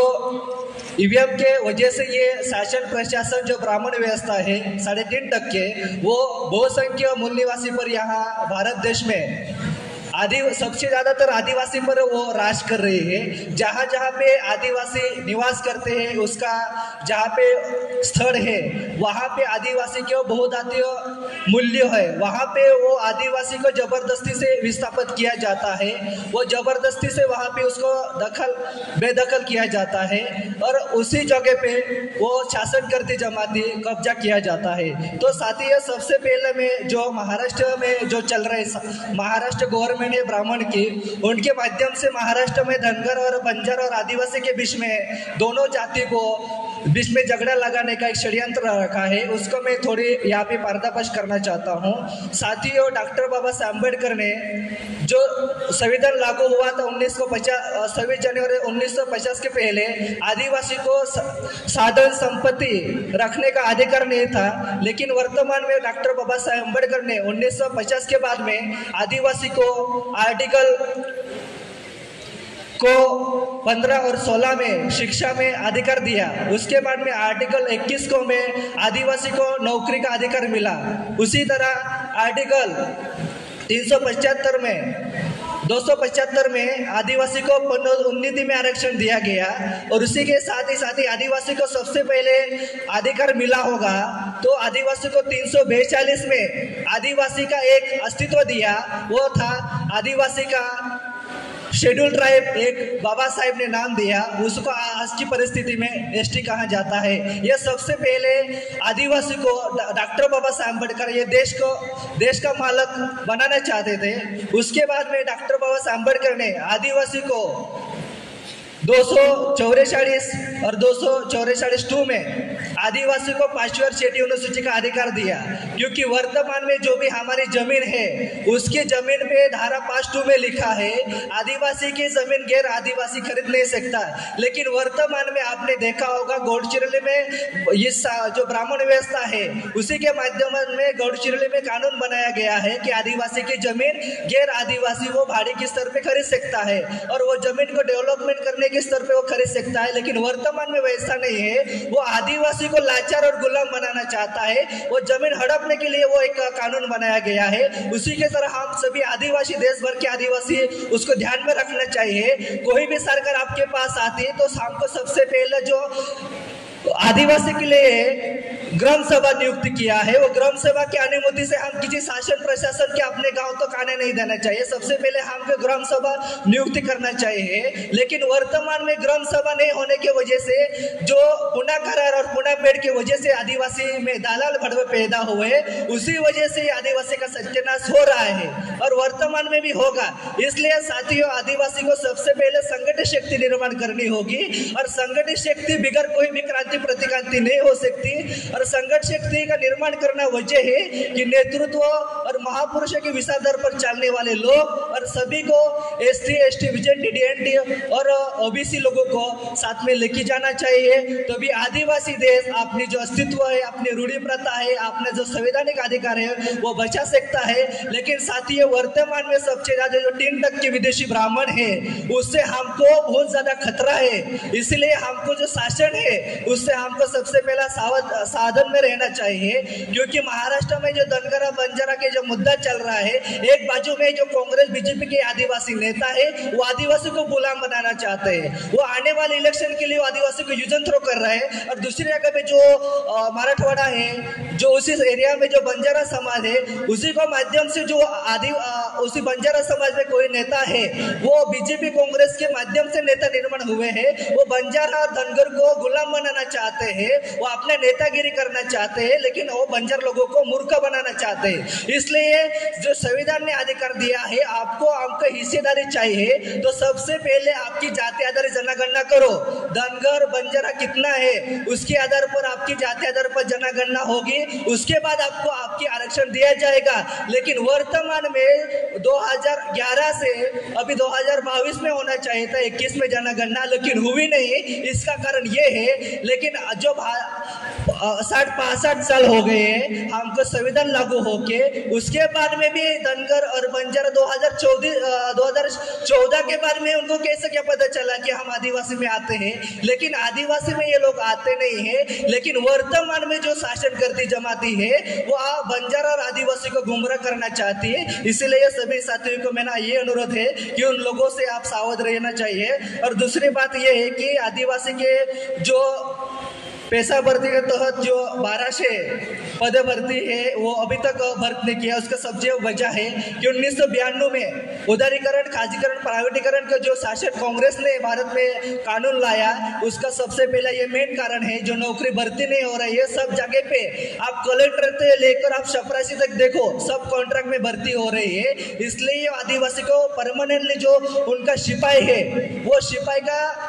ईवीएम के वजह से ये शासन प्रशासन जो ब्राह्मण व्यवस्था है 3.5% वो बहुसंख्यक मूल निवासी पर यहाँ भारत देश में सबसे ज़्यादातर आदिवासी पर वो राज कर रही है। जहाँ जहाँ पे आदिवासी निवास करते हैं, उसका जहाँ पे स्थल है वहाँ पे आदिवासी के बहुजातीय मूल्य है, वहाँ पे वो आदिवासी को जबरदस्ती से विस्थापित किया जाता है, वो जबरदस्ती से वहाँ पे उसको बेदखल किया जाता है और उसी जगह पे वो शासन करती जमाती कब्जा किया जाता है। तो साथ ही सबसे पहले में जो महाराष्ट्र में जो चल रहे महाराष्ट्र गवर्नमेंट है ब्राह्मण की, उनके माध्यम से महाराष्ट्र में धनगर और बंजारा और आदिवासी के बीच में दोनों जाति को बीच में झगड़ा लगाने का एक षड्यंत्र रखा है, उसको मैं थोड़ी यहाँ पे पर्दाफाश करना चाहता हूँ। साथियों, डॉक्टर बाबा साहब अम्बेडकर ने जो संविधान लागू हुआ था 26 जनवरी 1950 के पहले आदिवासी को साधन संपत्ति रखने का अधिकार नहीं था, लेकिन वर्तमान में डॉक्टर बाबा साहब अम्बेडकर ने 1950 के बाद में आदिवासी को आर्टिकल को 15 और 16 में शिक्षा में अधिकार दिया। उसके बाद में आर्टिकल 21 को में आदिवासी को नौकरी का अधिकार मिला। उसी तरह आर्टिकल 375 में 275 में आदिवासी को पदोन्नति में आरक्षण दिया गया और उसी के साथ ही आदिवासी को सबसे पहले अधिकार मिला होगा तो आदिवासी को 342 में आदिवासी का एक अस्तित्व दिया, वो था आदिवासी का शेड्यूल ट्राइब, एक बाबा साहेब ने नाम दिया, उसको आज की परिस्थिति में एसटी कहा जाता है। यह सबसे पहले आदिवासी को डॉक्टर बाबा साहेब अम्बेडकर ये देश का मालक बनाना चाहते थे। उसके बाद में डॉक्टर बाबा साहेब अम्बेडकर ने आदिवासी को 244 और 244(2) में आदिवासी को 5वीं और 6वीं अनुसूची का अधिकार दिया, क्योंकि वर्तमान में जो भी हमारी जमीन है उसकी जमीन पे धारा 5(2) में लिखा है आदिवासी की जमीन गैर आदिवासी खरीद नहीं सकता। लेकिन वर्तमान में आपने देखा होगा गौड़चिरली में इस जो ब्राह्मण व्यवस्था है उसी के माध्यम में गौड़चिरली में कानून बनाया गया है कि आदिवासी की जमीन गैर आदिवासी वो भाड़े के स्तर पे खरीद सकता है और वो जमीन को डेवलपमेंट करने के स्तर पे वो खरीद सकता है। लेकिन वर्तमान में वैसा नहीं है, वो आदिवासी को लाचार और गुलाम बनाना चाहता है, वो जमीन हड़पने के लिए वो एक कानून बनाया गया है। उसी के तरह हम सभी आदिवासी, देश भर के आदिवासी उसको ध्यान में रखना चाहिए। कोई भी सरकार आपके पास आती है तो हमको सबसे पहले जो आदिवासी के लिए ग्राम सभा नियुक्त किया है, वो ग्राम सभा की अनुमति से हम किसी शासन प्रशासन के अपने गांव तो आने नहीं देना चाहिए। सबसे पहले हमको ग्राम सभा नियुक्त करना चाहिए। लेकिन वर्तमान में ग्राम सभा नहीं होने की वजह से जो पुना करार और पुना पेड़ की वजह से आदिवासी में दालाल भड़वे पैदा हुए, उसी वजह से आदिवासी का सत्यानाश हो रहा है और वर्तमान में भी होगा। इसलिए साथियों, आदिवासी को सबसे पहले संगठित शक्ति निर्माण करनी होगी और संगठित शक्ति बिगड़ कोई भी क्रांति प्रतिक्रांति नहीं हो सकती। और संगठित शक्ति का निर्माण करना वजह है कि नेतृत्व और महापुरुषों की विचारधारा पर चलने वाले लोग और सभी को एसटी, डीएनटी और ओबीसी लोगों को साथ में लेके जाना चाहिए। तो भी आदिवासी देश अपनी जो अस्तित्व है, अपनी रूढ़ी प्रथा है, अपने जो संवैधानिक अधिकार है वो बचा सकता है। लेकिन साथियों, वर्तमान में सबसे ज्यादा जो 3% विदेशी ब्राह्मण है उससे हमको बहुत ज्यादा खतरा है। इसलिए हमको जो शासन है उससे हमको सबसे पहला सावधान में रहना चाहिए, क्योंकि महाराष्ट्र में जो धनगरा बंजारा के जो मुद्दा चल रहा है, एक बाजू में जो कांग्रेस बीजेपी के आदिवासी नेता है वो आदिवासी को गुलाम बनाना चाहते हैं, वो आने वाले इलेक्शन के लिए आदिवासी को यूजन थ्रो कर रहा है। और दूसरी जगह पे जो मराठवाड़ा है, जो उसी एरिया में जो बंजारा समाज है, उसी को माध्यम से जो उसी बंजारा समाज में कोई नेता है वो बीजेपी कांग्रेस के माध्यम से नेता निर्माण हुए हैं, वो बंजारा धनगर को गुलाम बनाना चाहते चाहते हैं, वो अपने नेतागिरी करना चाहते हैं, लेकिन वो बंजर लोगों को मूर्ख बनाना चाहते हैं। इसलिए जो संविधान ने अधिकार दिया है, आपको हिस्सेदारी चाहिए, तो सबसे पहले आपकी जाति आधारित जनगणना करो। धनगर बंजारा कितना है उसके आधार पर आपकी जाति आधार पर जनगणना होगी, उसके बाद आपको आपकी आरक्षण दिया जाएगा। लेकिन वर्तमान में 2011 से अभी 2022 में होना चाहिए था 21 में जनगणना, लेकिन हुई नहीं। इसका कारण ये है, लेकिन जो 60-65 साल हो गए हैं हमको संविधान लागू होके, उसके बाद में भी धनगर और बंजारा 2014 के बाद में उनको कैसे क्या पता चला कि हम आदिवासी में आते हैं। लेकिन आदिवासी में ये लोग आते नहीं है। लेकिन वर्तमान में जो शासन करती जमाती है वो बंजारा और आदिवासी को गुमराह करना चाहती है। इसीलिए सभी साथियों को मेरा ये अनुरोध है कि उन लोगों से आप सावध रहना चाहिए। और दूसरी बात ये है कि आदिवासी के जो पैसा भर्ती के तहत जो 1200 पद भर्ती है वो अभी तक भर्ती नहीं किया। उसका सबसे वजह है कि 1992 में उदारीकरण, खाजीकरण, प्राइवेटीकरण का जो शासन कांग्रेस ने भारत में कानून लाया, उसका सबसे पहला ये मेन कारण है। जो नौकरी भर्ती नहीं हो रही है सब जगह पे, आप कलेक्टर से लेकर आप चपरासी तक देखो, सब कॉन्ट्रैक्ट में भर्ती हो रही है। इसलिए आदिवासी को परमानेंटली जो उनका सिपाही है वो सिपाही का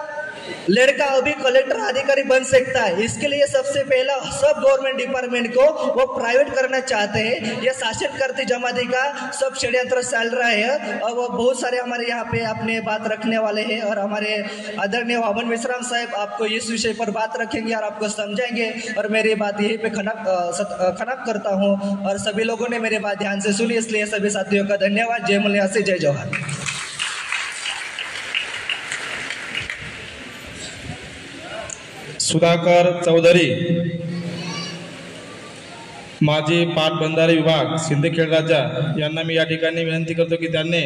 लड़का अभी कलेक्टर अधिकारी बन सकता है। इसके लिए सबसे पहला सब गवर्नमेंट डिपार्टमेंट को वो प्राइवेट करना चाहते हैं। ये शासन करती जमाती का सब षड्यंत्र चल रहा है। और वो बहुत सारे हमारे यहाँ पे अपने बात रखने वाले हैं और हमारे आदरणीय वामन मिश्राम साहब आपको इस विषय पर बात रखेंगे और आपको समझाएंगे। और मेरी बात यही पे खत्म करता हूँ और सभी लोगों ने मेरी बात ध्यान से सुनी, इसलिए सभी साथियों का धन्यवाद। जय मल्यासी, जय जवाहर। सुधाकर चौधरी, माजी पाटबंधारे विभाग, सिंदखेड राजा यांना मी या ठिकाणी विनंती करतो की त्यांनी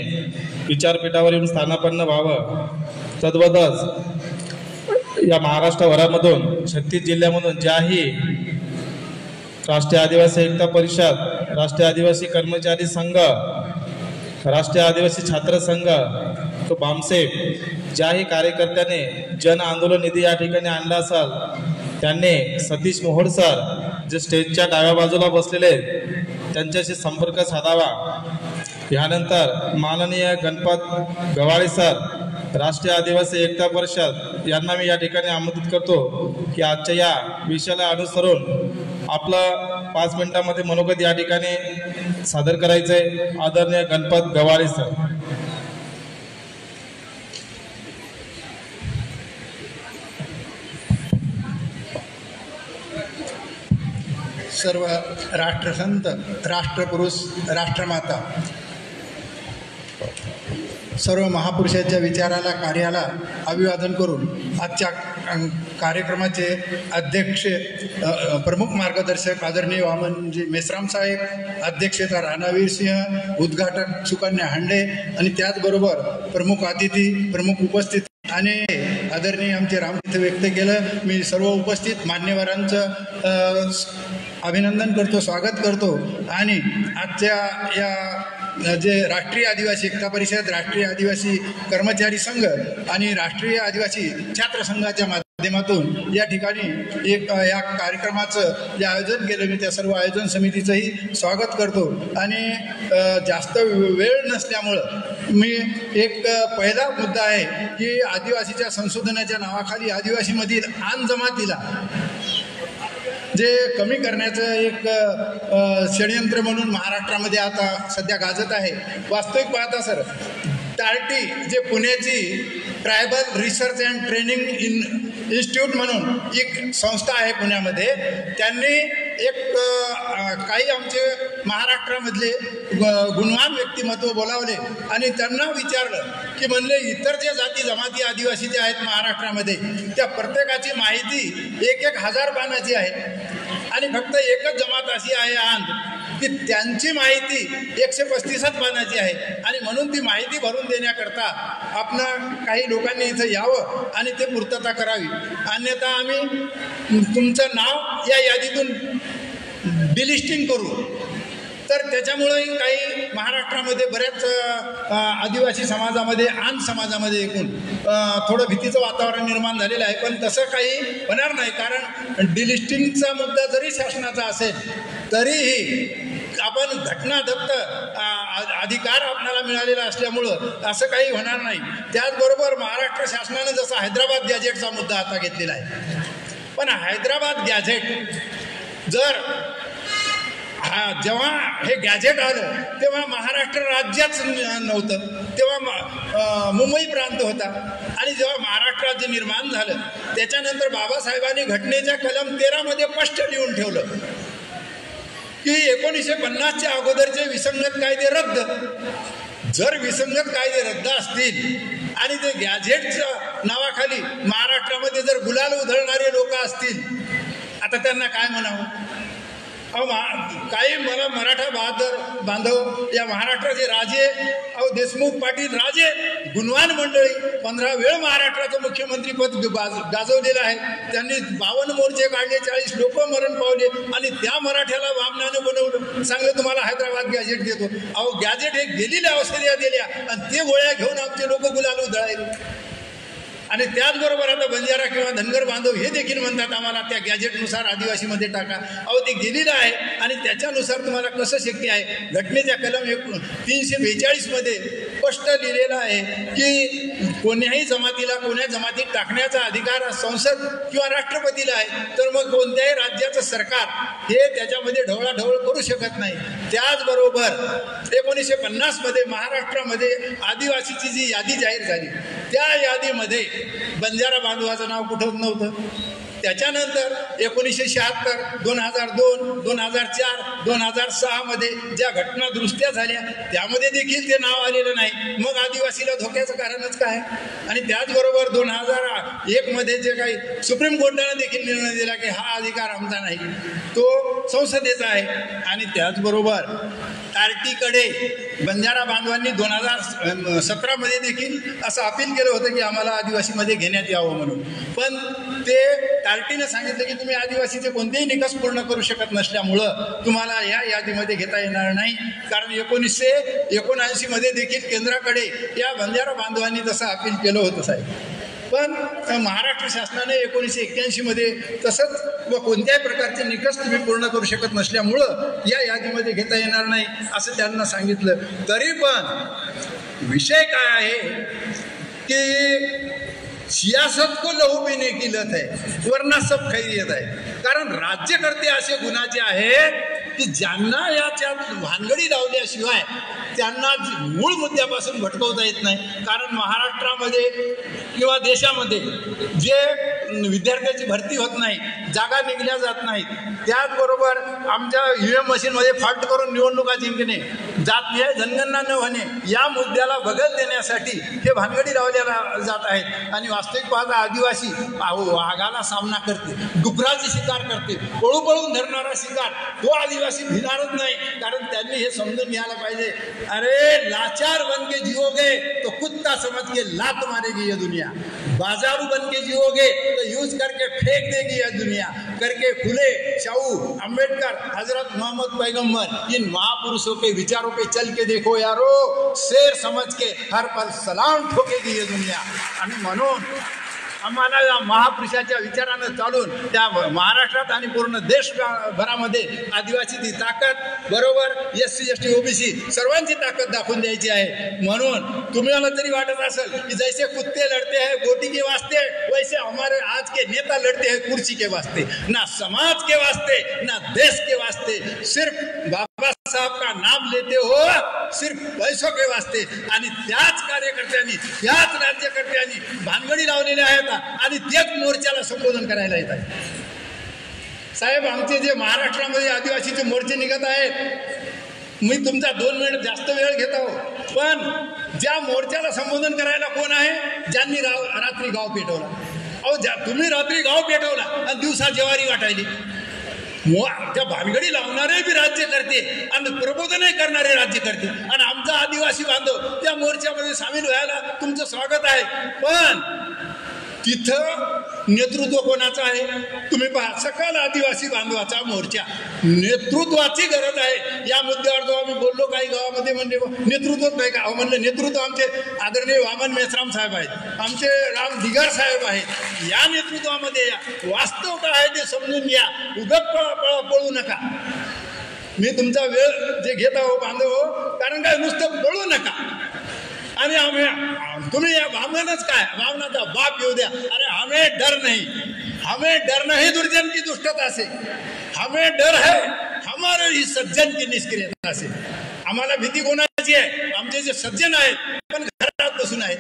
विचारपीठावर येऊन स्थानापन्न व्हावं। तद्वतच या महाराष्ट्रभरामधून 36 जिल्ह्यामधून ज्याही राष्ट्रीय आदिवासी एकता परिषद, राष्ट्रीय आदिवासी कर्मचारी संघ, राष्ट्रीय आदिवासी छात्र संघ, तो बामसेफ ज्याही कार्यकर्त्याने जन आंदोलन निधी या ठिकाणी आणला असाल त्यांनी सतीश मोहोड सर जे स्टेजच्या डाव्या बाजूला बसलेले त्यांच्याशी संपर्क साधावा। यानंतर माननीय गणपत गवाळे सर, राष्ट्रीय आदिवासी एकता परिषद यांना मी या ठिकाणी आमंत्रित करतो की आजच्या या विषयाला अनुसरून आपलं 5 मिनिटांमध्ये मनोगत या ठिकाणी सादर करायचंय। आदरणीय गणपत गवाळे सर। सर्व राष्ट्रसंत, राष्ट्रपुरुष, राष्ट्रमाता, सर्व महापुरुषांच्या विचाराला, कार्याला अभिवादन करून आजच्या कार्यक्रमाचे अध्यक्ष, प्रमुख मार्गदर्शक आदरणीय वामनजी मेश्राम साहेब, अध्यक्षता राणावीर सिंह, उद्घाटक सुकन्या हांडे आणि त्याचबरोबर प्रमुख अतिथी, प्रमुख उपस्थित आणि आदरणीय आमचे रामतीर्थ व्यक्त केलं। मी सर्व उपस्थित मान्यवरांचं अभिनंदन करतो, स्वागत करतो। आणि आजच्या या जे राष्ट्रीय आदिवासी एकता परिषद, राष्ट्रीय आदिवासी कर्मचारी संघ आणि राष्ट्रीय आदिवासी छात्र संघाच्या माध्यमातून या ठिकाणी एक या कार्यक्रमाचं जे आयोजन केलं, मी त्या सर्व आयोजन समितीचंही स्वागत करतो। आणि जास्त वेळ नसल्यामुळं मी एक पहिला मुद्दा आहे की आदिवासीच्या संशोधनाच्या नावाखाली आदिवासीमधील आन जमातीला जे कमी करण्याचं एक षडयंत्र म्हणून महाराष्ट्रामध्ये आता सध्या गाजत आहे। वास्तविक पाहता सर, टार्टी जे पुण्याची tribal research and training institute म्हणून एक संस्था आहे पुण्यामध्ये, त्यांनी एक काही आमचे महाराष्ट्रामधले गुणवान व्यक्तिमत्व बोलावले आणि त्यांना विचारलं की म्हणले इतर जे जाती जमाती आदिवासी जे आहेत महाराष्ट्रामध्ये त्या प्रत्येकाची माहिती 1,000 पानाची आहे आणि फक्त एकच जमात अशी आहे आंध्र की त्यांची माहिती 135 पानाची आहे। आणि म्हणून ती माहिती भरून देण्याकरता आपण काही लोकांनी इथं यावं आणि ते पूर्तता करावी, अन्यथा आम्ही तुमचं नाव या यादीतून डिलिस्टिंग करू। तर त्याच्यामुळेही काही महाराष्ट्रामध्ये बऱ्याच आदिवासी समाजामध्ये आन समाजामध्ये एकूण थोडं भीतीचं वातावरण निर्माण झालेलं आहे. पण तसं काही होणार नाही, कारण डिलिस्टिंगचा मुद्दा जरी शासनाचा असेल तरीही आपण घटनादत्त अधिकार आपल्याला मिळालेला असल्यामुळं असं काही होणार नाही. त्याचबरोबर महाराष्ट्र शासनानं जसा हैदराबाद गॅझेटचा मुद्दा आता घेतलेला आहे, पण हैदराबाद गॅझेट जर जेव्हा हे गॅझेट आलं तेव्हा महाराष्ट्र राज्यच नव्हतं, तेव्हा मुंबई प्रांत होता. आणि जेव्हा महाराष्ट्र राज्य निर्माण झालं त्याच्यानंतर बाबासाहेबांनी घटनेच्या कलम 13 मध्ये स्पष्ट लिहून ठेवलं की 1950च्या अगोदरचे विसंगत कायदे रद्द. जर विसंगत कायदे रद्द असतील आणि ते गॅझेटच्या नावाखाली महाराष्ट्रामध्ये जर गुलाल उधळणारे लोक असतील, आता त्यांना काय म्हणावं? काही मला मराठा बांधव या महाराष्ट्राचे राजे, देशमुख पाटील राजे, गुणवान मंडळी 15 वेळ महाराष्ट्राचं मुख्यमंत्रीपद गाजवलेलं आहे. त्यांनी 52 मोर्चे काढले, 40 लोक मरण पावले आणि त्या मराठ्याला वामनानं बनवलं. सांगलं तुम्हाला हैदराबाद गॅझेट देतो. गॅझेट हे गेलेल्या औषध्या दिल्या आणि ते गोळ्या घेऊन आमचे लोक गुलाल उधळायले. आणि त्याचबरोबर आता बंजारा किंवा धनगर बांधव हे देखील म्हणतात आम्हाला त्या गॅझेटनुसार आदिवासीमध्ये टाका. ते गेलेलं आहे आणि त्याच्यानुसार तुम्हाला कसं शक्य आहे? घटनेच्या कलम 342 मध्ये स्पष्ट लिहिलेलं आहे की कोण्याही जमातीत टाकण्याचा अधिकार संसद किंवा राष्ट्रपतीला आहे. तर मग कोणत्याही राज्याचं सरकार हे त्याच्यामध्ये ढवळाढवळ करू शकत नाही. त्याचबरोबर 1950 मध्ये महाराष्ट्रामध्ये आदिवासीची जी यादी जाहीर झाली त्या यादीमध्ये बंजारा बांधवाचं नाव कुठं नव्हतं. त्याच्यानंतर 1976, 2002, 2004, 2006 मध्ये ज्या घटना दुरुस्त्या झाल्या त्यामध्ये देखील ते नाव आलेलं नाही. मग आदिवासीला धोक्याचं कारणच काय? आणि त्याचबरोबर 2001 मध्ये जे काही सुप्रीम कोर्टाने देखील निर्णय दिला की हा अधिकार आमचा नाही, तो संसदेचा आहे. आणि त्याचबरोबर टार्टीकडे बंजारा बांधवांनी 2017 मध्ये देखील असं अपील केलं होतं की आम्हाला आदिवासीमध्ये घेण्यात यावं म्हणून. पण ते टार्टीनं सांगितलं की तुम्ही आदिवासीचे कोणतेही निकष पूर्ण करू शकत नसल्यामुळं तुम्हाला या यादीमध्ये घेता येणार नाही. कारण 1979 मध्ये देखील केंद्राकडे या बंजारा बांधवांनी तसं अपील केलं होतं साहेब. पण महाराष्ट्र शासनाने 1981 मध्ये तसंच व कोणत्याही प्रकारचे निकष तुम्ही पूर्ण करू शकत नसल्यामुळं या यादीमध्ये घेता येणार नाही असं त्यांना सांगितलं. तरी पण विषय काय आहे की सियासत को लहू पीने की लत है वरना सब खैरियत आहे. कारण राज्यकर्ते असे गुणाचे आहेत की ज्यांना याच्यात भानगडी लावल्याशिवाय त्यांना मूळ मुद्द्यापासून भटकवता येत नाही. कारण महाराष्ट्रामध्ये किंवा देशामध्ये जे विद्यार्थ्याची भरती होत नाही, जागा निघल्या जात नाहीत, त्याचबरोबर आमच्या EVM मशीनमध्ये फॉल्ट करून निवडणुका जिंकणे, जातीय जनगणना न होणे या मुद्द्याला बगल देण्यासाठी हे भानगडी लावल्या जात आहेत. आणि वास्तविक पाहता आदिवासी वाघाला सामना करते, डुकराची शिकार करते, पळून धरणारा शिकार तो आदिवासी भिणारच नाही. कारण त्यांनी हे समजून घ्यायला पाहिजे, अरे लाचार बन के जिओगे तो कुत्ता समझ के लात मारेगी ये दुनिया, बाजारू बन के जिओगे तो यूज करके फेंक देगी ये दुनिया. करके फुले, शाहू, अंबेडकर, हजरत मोहम्मद पैगंबर इन महापुरुषों के विचारों पे चल के देखो यारो, शेर समझ के हर पल सलाम ठोकेगी ये दुनिया. आणि म्हणून आम्हाला या महापुरुषाच्या विचारानं चालून त्या महाराष्ट्रात आणि पूर्ण देशभरामध्ये आदिवासीची ताकद बरोबर SC ST OBC सर्वांची ताकद दाखवून द्यायची आहे. म्हणून तुम्हाला तरी वाटत असेल की जैसे कुत्ते लढते हैं गोटी के वास्ते, वैसे हमारे आज के नेता लढते हैं कुर्सी के वास्ते, ना समाज के वास्ते ना देश के वास्ते, सिर्फ बाबा साहब का नाम लेते हो सिर्फ पैसों के वास्ते. आणि त्याच कार्यकर्त्यांनी त्याच राज्यकर्त्यांनी भानगडी लावलेल्या आहेत आणि तेच मोर्चाला संबोधन करायला येत आहे. साहेब आमचे जे महाराष्ट्रामध्ये आदिवासीचे मोर्चे निघत आहेत, मी तुमचा 2 मिनिट जास्त वेळ घेत आहो, पण ज्या मोर्चाला संबोधन करायला कोण आहे? ज्यांनी रात्री गाव पेटवला. तुम्ही रात्री गाव पेटवला आणि दिवसा जेवारी वाटायली. त्या भानगडी लावणारे बी राज्यकर्ते आणि प्रबोधनही करणारे राज्यकर्ते आणि आमचा आदिवासी बांधव त्या मोर्चामध्ये सामील व्हायला तुमचं स्वागत आहे. पण तिथं नेतृत्व कोणाचं आहे? तुम्ही पहा, सकल आदिवासी बांधवाचा मोर्चा, नेतृत्वाची गरज आहे. या मुद्द्यावर जो आम्ही बोललो काही गावामध्ये म्हणजे नेतृत्व नाही का म्हणलं, नेतृत्व आमचे आदरणीय वामन मेश्राम साहेब आहेत, आमचे राम दिगार साहेब आहेत. या नेतृत्वामध्ये या, वास्तव काय आहे ते समजून घ्या, उगत पळू नका. मी तुमचा वेळ जे घेत आहो बांधव, कारण काय नुसतं पळू नका. आणि तुम्ही या भावनाच काय, भावनाचा बाप येऊ द्या. अरे हमें डर नहीं, हमें डर नहीं दुर्जन की दुष्टता से, हमें डर है हमारे ही सज्जन की निष्क्रियता से. आम्हाला भीती कोणाची आहे? आमचे जे सज्जन आहेत पण घरात बसून आहेत,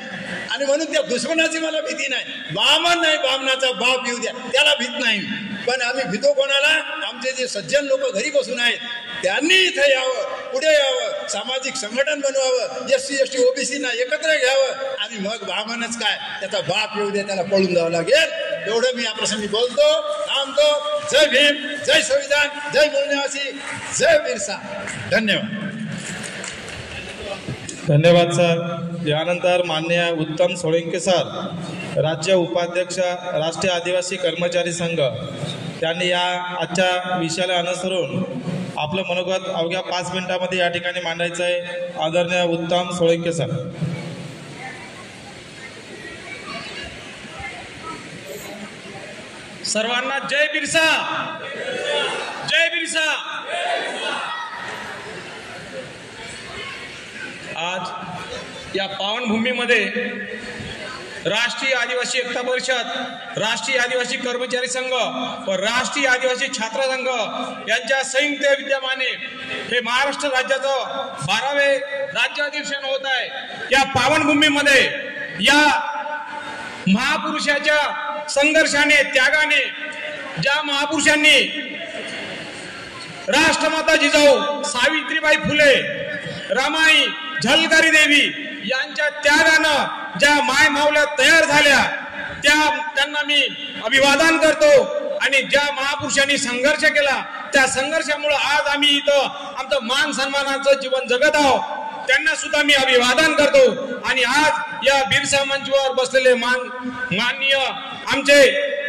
आणि म्हणून त्या दुश्मनाची मला भीती नाही. वामन नाही, वामनाचा बाप येऊ द्या, त्याला भीत नाही. पण आम्ही भीतो कोणाला? आमचे जे सज्जन लोक घरी बसून आहेत त्यांनी इथं यावं, पुढे यावं, सामाजिक संघटन बनवावं, SC ST OBC ना एकत्र घ्यावं, आणि मग वामनच काय त्याचा बाप येऊ दे, त्याला पळून जावं लागेल. एवढं मी या प्रसंगी बोलतो, थांबतो. जय भीम, जय संविधान, जय मूळनिवासी, जय बिरसा. धन्यवाद. धन्यवाद सर. यानंतर माननीय उत्तम सोळंके सर, राज्य उपाध्यक्ष राष्ट्रीय आदिवासी कर्मचारी संघ, त्यांनी या आजच्या विषयाला अनुसरून आपलं मनोगत अवघ्या 5 मिनिटांमध्ये या ठिकाणी मांडायचं आहे. आदरणीय उत्तम सोळंके सर. सर्वांना जय बिरसा, जय बिरसा. आज या पावनभूमीमध्ये राष्ट्रीय आदिवासी एकता परिषद, राष्ट्रीय आदिवासी कर्मचारी संघ व राष्ट्रीय आदिवासी छात्र संघ यांच्या संयुक्त विद्यमाने हे महाराष्ट्र राज्याचं 12वे राज्य अधिवेशन होत आहे. या पावनभूमीमध्ये या महापुरुषाच्या संघर्षाने, त्यागाने, ज्या महापुरुषांनी राष्ट्रमाता जिजाऊ सावित्रीबाई फुले, रमाई, झलकारी देवी यांच्या त्यागानं ज्या माय मावल्या तयार झाल्या त्यांना मी अभिवादन करतो. आणि ज्या महापुरुषांनी संघर्ष केला त्या संघर्षामुळे आज आम्ही इथं आमचं मान सन्मानाचं जीवन जगत आहोत. त्यांना सुद्धा मी अभिवादन करतो. आणि आज या बिरसा मंचवर बसलेले माननीय आमचे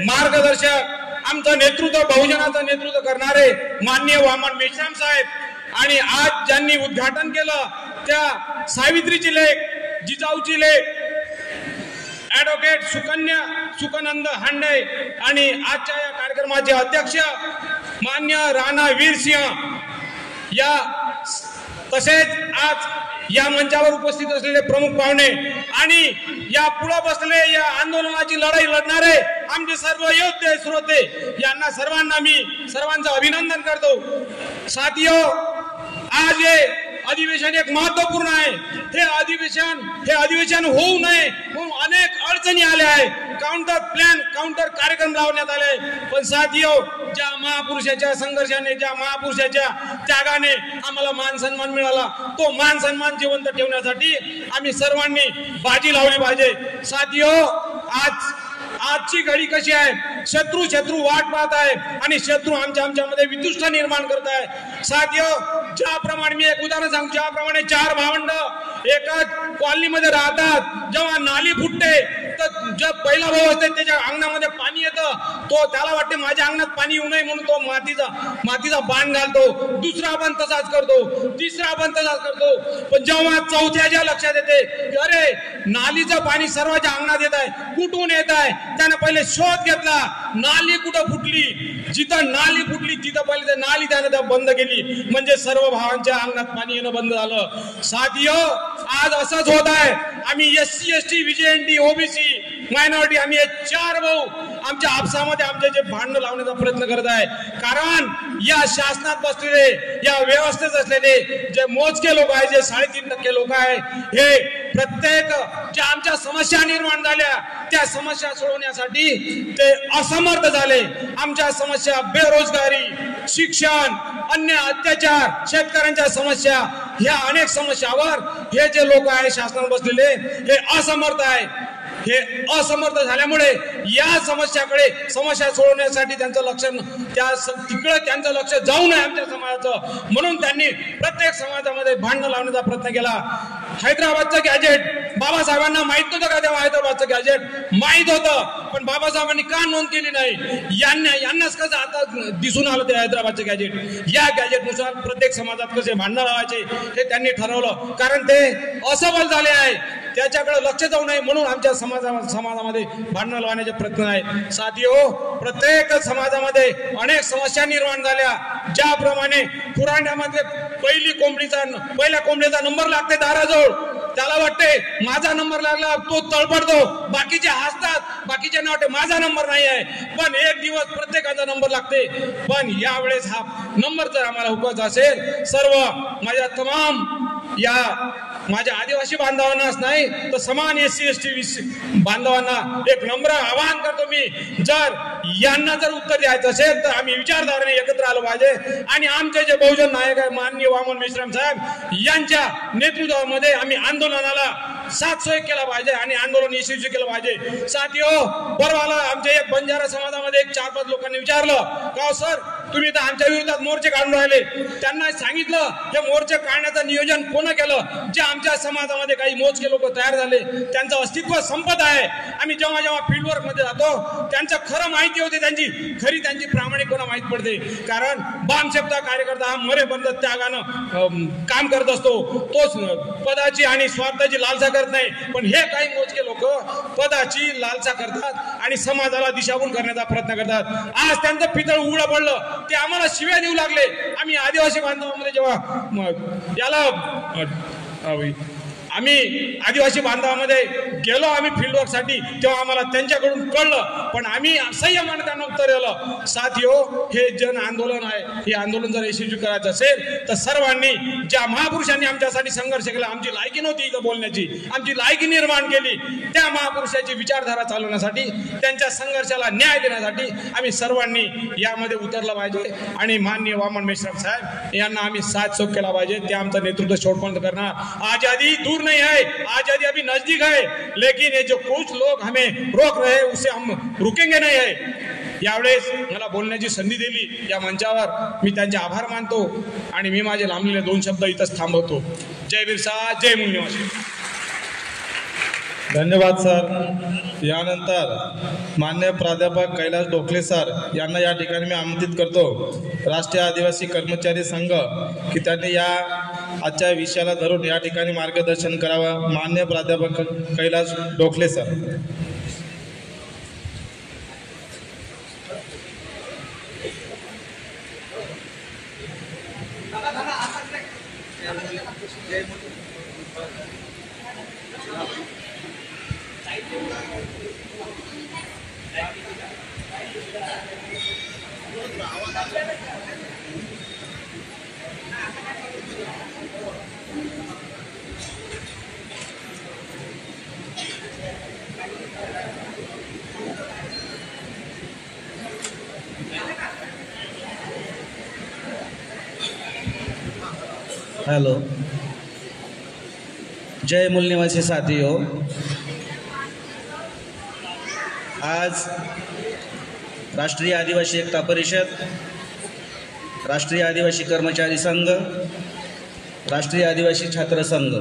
मार्गदर्शक, आमचं नेतृत्व, बहुजनाचं नेतृत्व करणारे माननीय वामन मेश्राम साहेब, आणि आज ज्यांनी उद्घाटन केलं त्या सावित्रीची लेक, जिजाऊची लेक ॲडव्होकेट सुकनंद हांडे, आणि आजच्या या कार्यक्रमाचे अध्यक्ष मान्य राणा वीरसिंह, या तसेच आज या मंचावर उपस्थित असलेले प्रमुख पाहुणे आणि या पुढे बसले या आंदोलनाची लढाई लढणारे आमचे सर्व योद्धे, श्रोते, यांना सर्वांना मी सर्वांचं अभिनंदन करतो. साथियो, आज हे अधिवेशन एक महत्वपूर्ण आहे. हे अधिवेशन होऊ नये म्हणून अनेक अडचणी आल्या आहेत. काउंटर प्लॅन, काउंटर कार्यक्रम लावण्यात आले. पण साथियो, ज्या महापुरुषाच्या संघर्षाने, ज्या महापुरुषाच्या त्यागाने आम्हाला मान सन्मान मिळाला, तो मान सन्मान जिवंत ठेवण्यासाठी आम्ही सर्वांनी बाजी लावली पाहिजे. साथियो, आजची घडी कशी आहे? शत्रू वाट पाहत आहे आणि शत्रू आमच्यामध्ये वितुष्ट निर्माण करत आहे. साथियो, ज्याप्रमाणे मी एक उदाहरण सांगतो, ज्याप्रमाणे 4 भावंड एकाच कॉलनीमध्ये राहतात, जेव्हा नाली फुटते तर जो पहिला भाऊ असते त्याच्या अंगणामध्ये पाणी येतं, तो त्याला वाटते माझ्या अंगणात पाणी येऊ नये म्हणून तो मातीचा बाण घालतो. दुसरा पण तसाच करतो, तिसरा पण तसाच करतो. पण जेव्हा चौथ्याच्या लक्षात येते की अरे नालीचं पाणी सर्वांच्या अंगणात येत आहे, कुठून येत आहे, त्याने पहिले शोध घेतला, नाली कुठं फुटली, जिथं नाली फुटली तिथं पहिले नाली त्याने बंद केली, म्हणजे सर्व भावांच्या अंगणात पाणी येणं बंद झालं. साथियो, आज असंच होत आहे. आम्ही SC ST VJNT OBC minority, आम्ही हे 4 भाऊ आमच्या आपसामध्ये आमचे जे भांडण लावण्याचा प्रयत्न करत आहे. कारण या शासनात बसलेले, या व्यवस्थेत असलेले जे मोजके लोक आहेत, जे 3.5% लोक आहेत, हे प्रत्येक ज्या आमच्या समस्या निर्माण झाल्या त्या समस्या सोडवण्यासाठी ते असमर्थ झाले. आमच्या समस्या बेरोजगारी, शिक्षण, अन्य अत्याचार, शेतकऱ्यांच्या समस्या, ह्या अनेक समस्यावर हे जे लोक आहेत शासनात बसलेले हे असमर्थ आहे. हे असमर्थ झाल्यामुळे या समस्या सोडवण्यासाठी त्यांचं लक्ष तिकडे त्यांचं लक्ष जाऊ नये आमच्या समाजाचं, म्हणून त्यांनी प्रत्येक समाजामध्ये भांडण लावण्याचा प्रयत्न केला. हैदराबादचं गॅजेट बाबासाहेबांना माहित नव्हतं का तेव्हा हैदराबादचं गॅजेट माहित होतं, पण बाबासाहेबांनी का नोंद केली नाही? यांनाच कसं आता दिसून आलं ते हैदराबादचं गॅजेट? या गॅजेटनुसार प्रत्येक समाजात कसे भांडणं लावायचे हे त्यांनी ठरवलं, कारण ते असफल झाले आहे. त्याच्याकडे लक्ष जाऊ नये म्हणून आमच्या समाजामध्ये भांडणं लावण्याचे प्रयत्न आहेत. साथियो, प्रत्येक समाजामध्ये अनेक समस्या निर्माण झाल्या. ज्याप्रमाणे खुरांड्यामध्ये पहिल्या कोंबडीचा नंबर लागते दाराजवळ, त्याला वाटते माझा नंबर लागला, तो तळपडतो, बाकीचे हसतात, बाकीच्यांना वाटते माझा नंबर नाही आहे, पण एक दिवस प्रत्येकाचा नंबर लागते. पण यावेळेस हा नंबर जर आम्हाला हुकवायचा असेल, सर्व माझ्या आदिवासी बांधवांनाच नाही तर समान SC ST बांधवांना एक नम्र आवाहन करतो मी, जर यांना जर उत्तर द्यायचं असेल तर आम्ही विचारधारेने एकत्र आलो पाहिजे आणि आमचे जे बहुजन नायक आहे माननीय वामन मेश्राम साहेब यांच्या नेतृत्वामध्ये आम्ही आंदोलनाला साथ सोय केला पाहिजे आणि आंदोलन यशस्वी केलं पाहिजे. साथियो, परवाला आमच्या एक बंजारा समाजामध्ये 4-5 लोकांनी विचारलं का सर तुम्ही तर आमच्या विरोधात मोर्चे काढून राहिले. त्यांना सांगितलं हे मोर्चे काढण्याचं नियोजन कोण केलं? जे आमच्या समाजामध्ये काही मोजके लोक तयार झाले, त्यांचं अस्तित्व संपत आहे. आम्ही जेव्हा फील्डवर्क मध्ये जातो त्यांचं खरं माहिती होते, त्यांची प्रामाणिकपणा माहीत पडते. कारण बामशेपचा कार्यकर्ता हा मरेपर्यंत त्यागानं काम करत असतो, तोच पदाची आणि स्वार्थाची लालसा करत नाही. पण हे काही मोजके लोक पदाची लालसा करतात आणि समाजाला दिशाभूल करण्याचा प्रयत्न करतात. आज त्यांचं पितळ उघडं पडलं, ते आम्हाला शिव्या देऊ लागले. आम्ही आदिवासी बांधवांमध्ये आम्ही आदिवासी बांधवामध्ये गेलो आम्ही फील्डवर्कसाठी, तेव्हा आम्हाला त्यांच्याकडून कळलं, पण आम्ही संयमाने त्यांना उत्तर दिलं. साथियो, हे जन आंदोलन आहे, हे आंदोलन जर यशस्वी करायचं असेल तर सर्वांनी, ज्या महापुरुषांनी आमच्यासाठी संघर्ष केला, आमची लायकी नव्हती इथं बोलण्याची, आमची लायकी निर्माण केली, त्या महापुरुषाची विचारधारा चालवण्यासाठी, त्यांच्या संघर्षाला न्याय देण्यासाठी आम्ही सर्वांनी यामध्ये उतरलं पाहिजे आणि माननीय वामन मेश्राम साहेब यांना आम्ही साथ सोप केला पाहिजे. ते आमचं नेतृत्व शेवटपर्यंत करणार. आजादी दूर नहीं है, आजादी अभी नजदीक है, लेकिन ये जो कुछ लोग हमें रोक रहे हैं उसे हम रुकेंगे नहीं है. यावेळेस मला बोलण्याची संधी दिली या मंचावर, मी त्यांचे आभार मानतो आणि मी माझे लांबलेले 2 शब्द इथंच थांबवतो. जय बिरसा, जय मूल्यवासी. धन्यवाद सर. यानंतर मान्य प्राध्यापक कैलास डोकले सर यांना या ठिकाणी मी आमंत्रित करतो. राष्ट्रीय आदिवासी कर्मचारी संघ की त्यांनी या आजच्या विषयाला धरून या ठिकाणी मार्गदर्शन करावं. मान्य प्राध्यापक कैलास डोकले सर. हेलो, जय मूल निवासी साथियों, आज राष्ट्रीय आदिवासी एकता परिषद, राष्ट्रीय आदिवासी कर्मचारी संघ, राष्ट्रीय आदिवासी छात्र संघ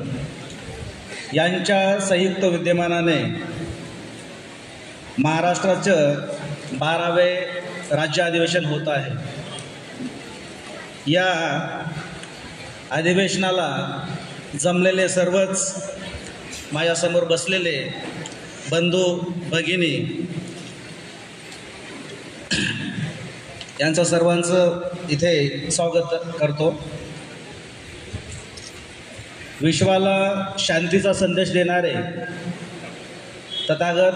यांच्या संयुक्त विद्यमानाने महाराष्ट्राचं 12वे राज्य अधिवेशन होत आहे. या अधिवेशनाला जमलेले सर्वच माझ्यासमोर बसलेले बंधू भगिनी यांचं सर्वांचं इथे स्वागत करतो. विश्वाला शांतीचा संदेश देणारे तथागत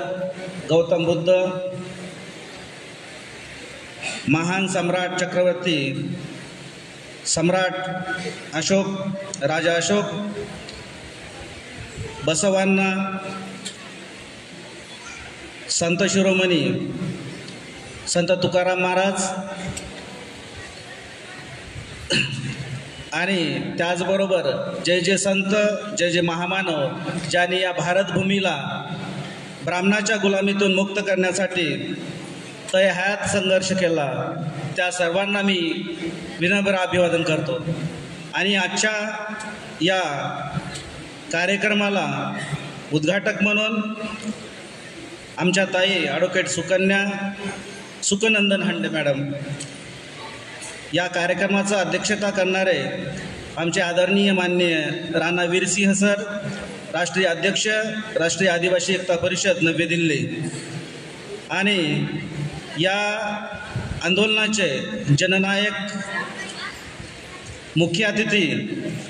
गौतम बुद्ध, महान सम्राट चक्रवर्ती सम्राट अशोक, राजा अशोक, बसवांना, संत शिरोमणी संत तुकाराम महाराज आणि त्याचबरोबर जे जे संत, जे जे महामानव ज्यांनी या भारतभूमीला ब्राह्मणाच्या गुलामीतून मुक्त करण्यासाठी तळहात संघर्ष केला, त्या सर्वांना मी विनम्र अभिवादन करतो. आणि आजच्या या कार्यक्रमाला उद्घाटक म्हणून आमच्या ताई ॲडव्होकेट सुकनंदन हंडे मॅडम, या कार्यक्रमाचं अध्यक्षता करणारे आमचे आदरणीय माननीय राणा वीरसिंह सर, राष्ट्रीय अध्यक्ष राष्ट्रीय आदिवासी एकता परिषद नवी दिल्ली, आणि या आंदोलनाचे जननायक मुख्य अतिथी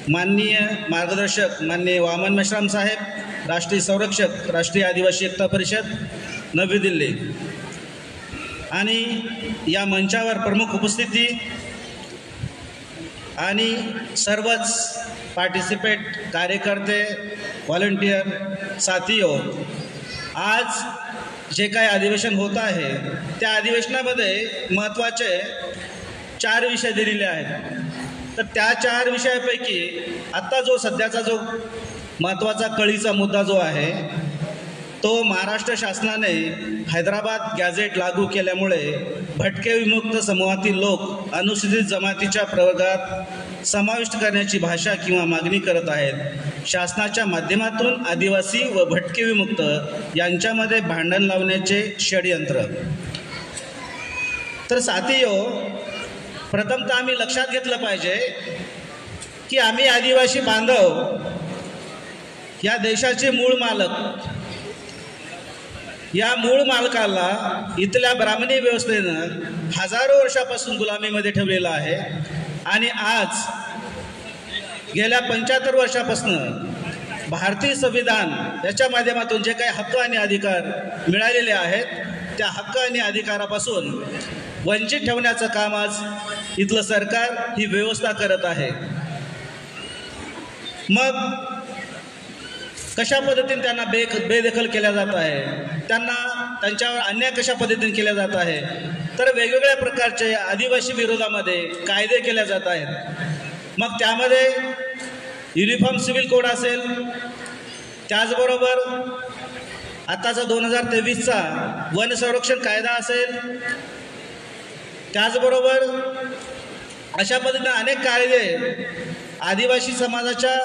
माननीय मार्गदर्शक माननीय वामन मेश्राम साहेब, राष्ट्रीय संरक्षक राष्ट्रीय आदिवासी एकता परिषद नवी दिल्ली, आणि या मंचावर प्रमुख उपस्थिती आणि सर्वच पार्टिसिपेट कार्यकर्ते, व्हॉलंटियर, साथीओ, आज जे काही अधिवेशन होत आहे त्या अधिवेशनामध्ये महत्त्वाचे 4 विषय दिलेले आहेत. तर त्या 4 विषयापैकी आत्ता जो सध्याचा जो महत्त्वाचा कळीचा मुद्दा जो आहे तो महाराष्ट्र शासनाने हैदराबाद गॅझेट लागू केल्यामुळे भटके विमुक्त समूहातील लोक अनुसूचित जमातीच्या प्रवर्गात समाविष्ट करण्याची भाषा किंवा मागणी करत आहेत. शासनाच्या माध्यमातून आदिवासी व भटके विमुक्त यांच्यामध्ये भांडण लावण्याचे षडयंत्र. तर साथीओ, प्रथमतः आम्ही लक्षात घेतलं पाहिजे की आम्ही आदिवासी बांधव या देशाचे मूळ मालक, या मूळ मालकाला इथल्या ब्राह्मणी व्यवस्थेनं हजारो वर्षापासून गुलामीमध्ये ठेवलेलं आहे. आणि आज गेल्या 75 वर्षापासून भारतीय संविधान याच्या माध्यमातून जे काही हक्क आणि अधिकार मिळालेले आहेत त्या हक्क आणि अधिकारापासून वंचित ठेवण्याचं काम आज इथलं सरकार ही व्यवस्था करत आहे. मग कशा पद्धतीने त्यांना बेदखल केल्या जात आहे, त्यांना त्यांच्यावर अन्याय कशा पद्धतीने केल्या जात आहे, तर वेगवेगळ्या प्रकारचे आदिवासी विरोधामध्ये कायदे केले जात आहेत. मग त्यामध्ये युनिफॉर्म सिव्हिल कोड असेल, त्याचबरोबर आताचा 2023चा वन संरक्षण कायदा असेल, त्याचबरोबर अशा पद्धतीने अनेक कायदे आदिवासी समाजाच्या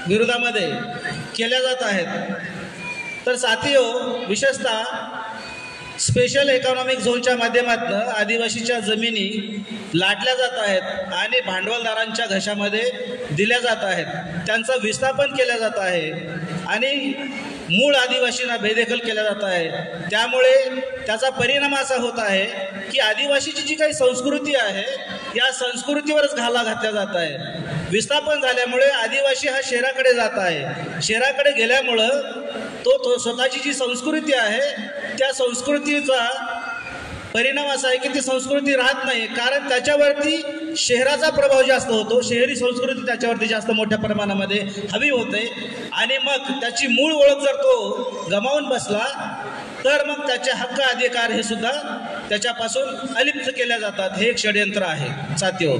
विरोधामध्ये केल्या जात आहेत. तर साथीओ, विशेषतः स्पेशल इकॉनॉमिक झोनच्या माध्यमातून आदिवासीच्या जमिनी लाटल्या जात आहेत आणि भांडवलदारांच्या घशामध्ये दिल्या जात आहेत, त्यांचं विस्थापन केलं जात आहे आणि मूळ आदिवासींना बेदखल केलं जात आहे. त्यामुळे त्याचा परिणाम असा होत आहे की आदिवासीची जी काही संस्कृती आहे या संस्कृतीवरच घाला घातला जात आहे. विस्थापन झाल्यामुळे आदिवासी हा शहराकडे जात आहे. शहराकडे गेल्यामुळं तो स्वतःची जी संस्कृती आहे त्या संस्कृतीचा परिणाम असा आहे की ती संस्कृती राहत नाही, कारण त्याच्यावरती शहराचा प्रभाव जास्त होतो. शहरी संस्कृती त्याच्यावरती जास्त मोठ्या प्रमाणामध्ये हवी होते आणि मग त्याची मूळ ओळख जर तो गमावून बसला तर मग त्याचे हक्क अधिकार हे सुद्धा त्याच्यापासून अलिप्त केल्या जातात. हे एक षडयंत्र आहे साथीओ.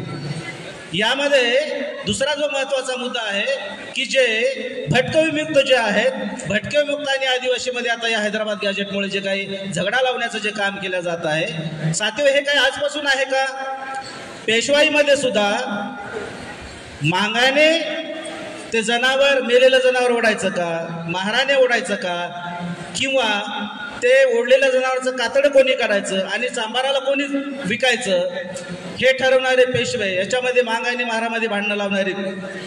यामध्ये दुसरा जो महत्त्वाचा मुद्दा आहे की जे भटके विमुक्त जे आहेत, भटके विमुक्त आणि आदिवासीमध्ये आता या हैदराबाद गॅजेटमुळे जे काही झगडा लावण्याचं जे काम केलं जात आहे साथीओ, हे काही आजपासून आहे का? पेशवाईमध्ये सुद्धा मांगाने ते जनावर, मेलेलं जनावर ओढायचं का, महाराने ओढायचं का, किंवा ते ओढलेल्या जनावरचं कातडं कोणी काढायचं आणि चांभाराला कोणी विकायचं हे ठरवणारे पेशवे, याच्यामध्ये मांग आणि महारामध्ये भांडणं लावणारे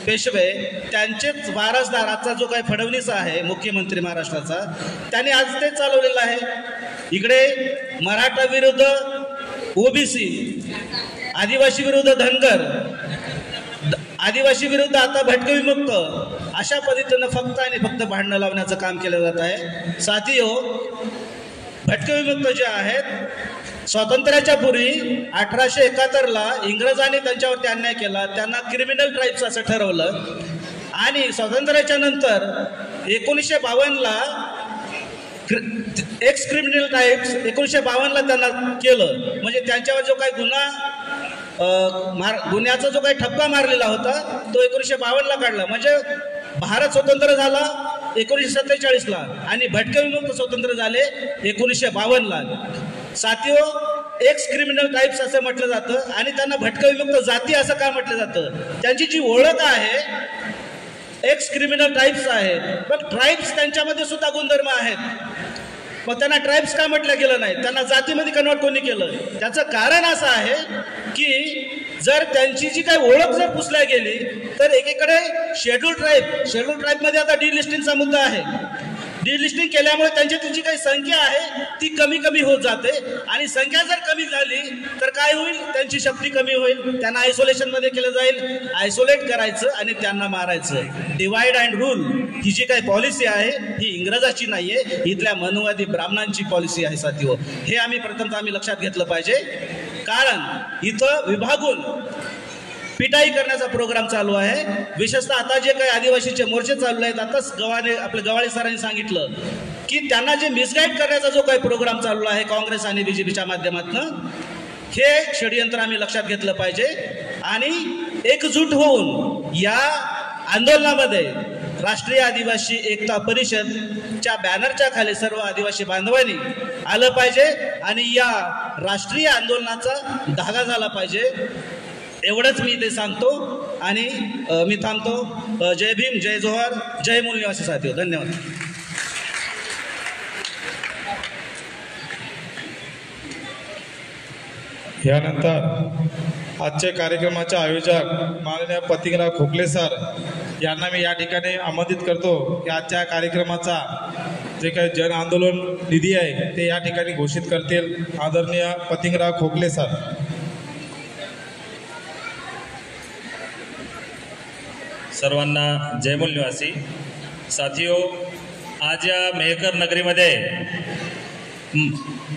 पेशवे, त्यांचेच वारसदार आजचा जो काही फडणवीस आहे मुख्यमंत्री महाराष्ट्राचा, त्याने आज ते चालवलेलं आहे. इकडे मराठा विरुद्ध ओबीसी, आदिवासी विरुद्ध धनगर, आदिवासी विरुद्ध आता भटके विमुक्त, अशा पद्धतीनं फक्त आणि फक्त भांडणं लावण्याचं काम केलं जात आहे. साथीओ, भटके विमुक्त जे आहेत स्वातंत्र्याच्या पूर्वी 1871ला इंग्रजांनी त्यांच्यावरती अन्याय केला, त्यांना क्रिमिनल ट्राईब्स असं ठरवलं आणि स्वातंत्र्याच्या नंतर 1952ला एक्स क्रिमिनल ट्राईब्स 1952ला त्यांना केलं. म्हणजे त्यांच्यावर जो काही गुन्ह्याचा जो काही ठपका मारलेला होता तो 1952ला काढला. म्हणजे भारत स्वतंत्र झाला 1947ला आणि भटके विमुक्त स्वतंत्र झाले 1952ला. साथीओ, एक्स क्रिमिनल टाईप्स असं म्हटलं जातं आणि त्यांना भटके विमुक्त जाती असं का म्हटलं जातं? त्यांची जी ओळख आहे एक्स क्रिमिनल ट्राईब्स आहे, पण ट्राईब्स त्यांच्यामध्ये सुद्धा गुणधर्म आहेत. मग त्यांना ट्राईब्स का म्हटलं गेलं नाही, त्यांना जातीमध्ये कन्वर्ट कोणी केलं? त्याचं कारण असं आहे की जर त्यांची जी काही ओळख जर पुसल्या गेली तर एकीकडे शेड्यूल ट्राईबमध्ये आता डिलिस्टिंगचा मुद्दा आहे. डिलिस्टिंग केल्यामुळे त्यांची जी काही संख्या आहे ती कमी होत जाते आणि संख्या जर कमी झाली तर काय होईल, त्यांची शक्ती कमी होईल, त्यांना आयसोलेशनमध्ये केलं जाईल, आयसोलेट करायचं आणि त्यांना मारायचं. डिवाइड अँड रूल ही जी काही पॉलिसी आहे ही इंग्रजाची नाही आहे, इथल्या मनुवादी ब्राह्मणांची पॉलिसी आहे साथीवर. हे आम्ही लक्षात घेतलं पाहिजे, कारण इथं विभागून पिटाई करण्याचा प्रोग्राम चालू आहे. विशेषतः आता जे काही आदिवासीचे मोर्चे चालू आहेत, आताच गवाळे सरांनी सांगितलं की त्यांना जे मिसगाईड करण्याचा जो काही प्रोग्राम चालू आहे काँग्रेस आणि बीजेपीच्या माध्यमातून, हे षडयंत्र आम्ही लक्षात घेतलं पाहिजे आणि एकजूट होऊन या आंदोलनामध्ये राष्ट्रीय आदिवासी एकता परिषदच्या बॅनरच्या खाली सर्व आदिवासी बांधवांनी आलं पाहिजे आणि या राष्ट्रीय आंदोलनाचा धागा झाला पाहिजे. एवढंच मी ते सांगतो आणि मी थांबतो. जय भीम, जय जोहार, जय मूल निवासी साथीओ. धन्यवाद. यानंतर आजच्या कार्यक्रमाचे आयोजक माननीय पतिंगराव खोकले सर यांना मी या ठिकाणी आमंत्रित करतो की आजच्या कार्यक्रमाचा जे काही जन आंदोलन निधी आहे ते या ठिकाणी घोषित करतील. आदरणीय पतिंगराव खोकले सर. सर्वांना जय मूल निवासी साथियो, आज या मेहकर नगरीमध्ये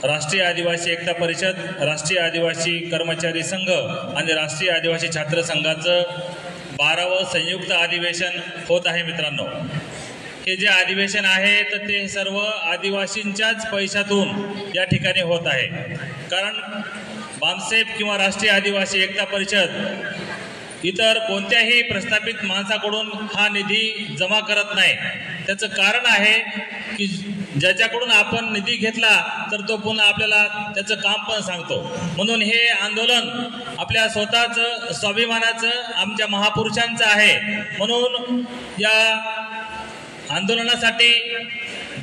राष्ट्रीय आदिवासी एकता परिषद, राष्ट्रीय आदिवासी कर्मचारी संघ आणि राष्ट्रीय आदिवासी छात्र संघाचं 12वं संयुक्त अधिवेशन होत आहे. मित्रांनो, हे जे अधिवेशन आहे तर ते सर्व आदिवासींच्याच पैशातून या ठिकाणी होत आहे. कारण बामसेफ किंवा राष्ट्रीय आदिवासी एकता परिषद इतर कोणत्याही प्रस्थापित माणसाकडून हा निधी जमा करत नाही. त्याचं कारण आहे की ज्याच्याकडून आपण निधी घेतला तर तो पुन्हा आपल्याला त्याचं काम पण सांगतो. म्हणून हे आंदोलन आपल्या स्वतःचं स्वाभिमानाचं आमच्या महापुरुषांचं आहे. म्हणून या आंदोलनासाठी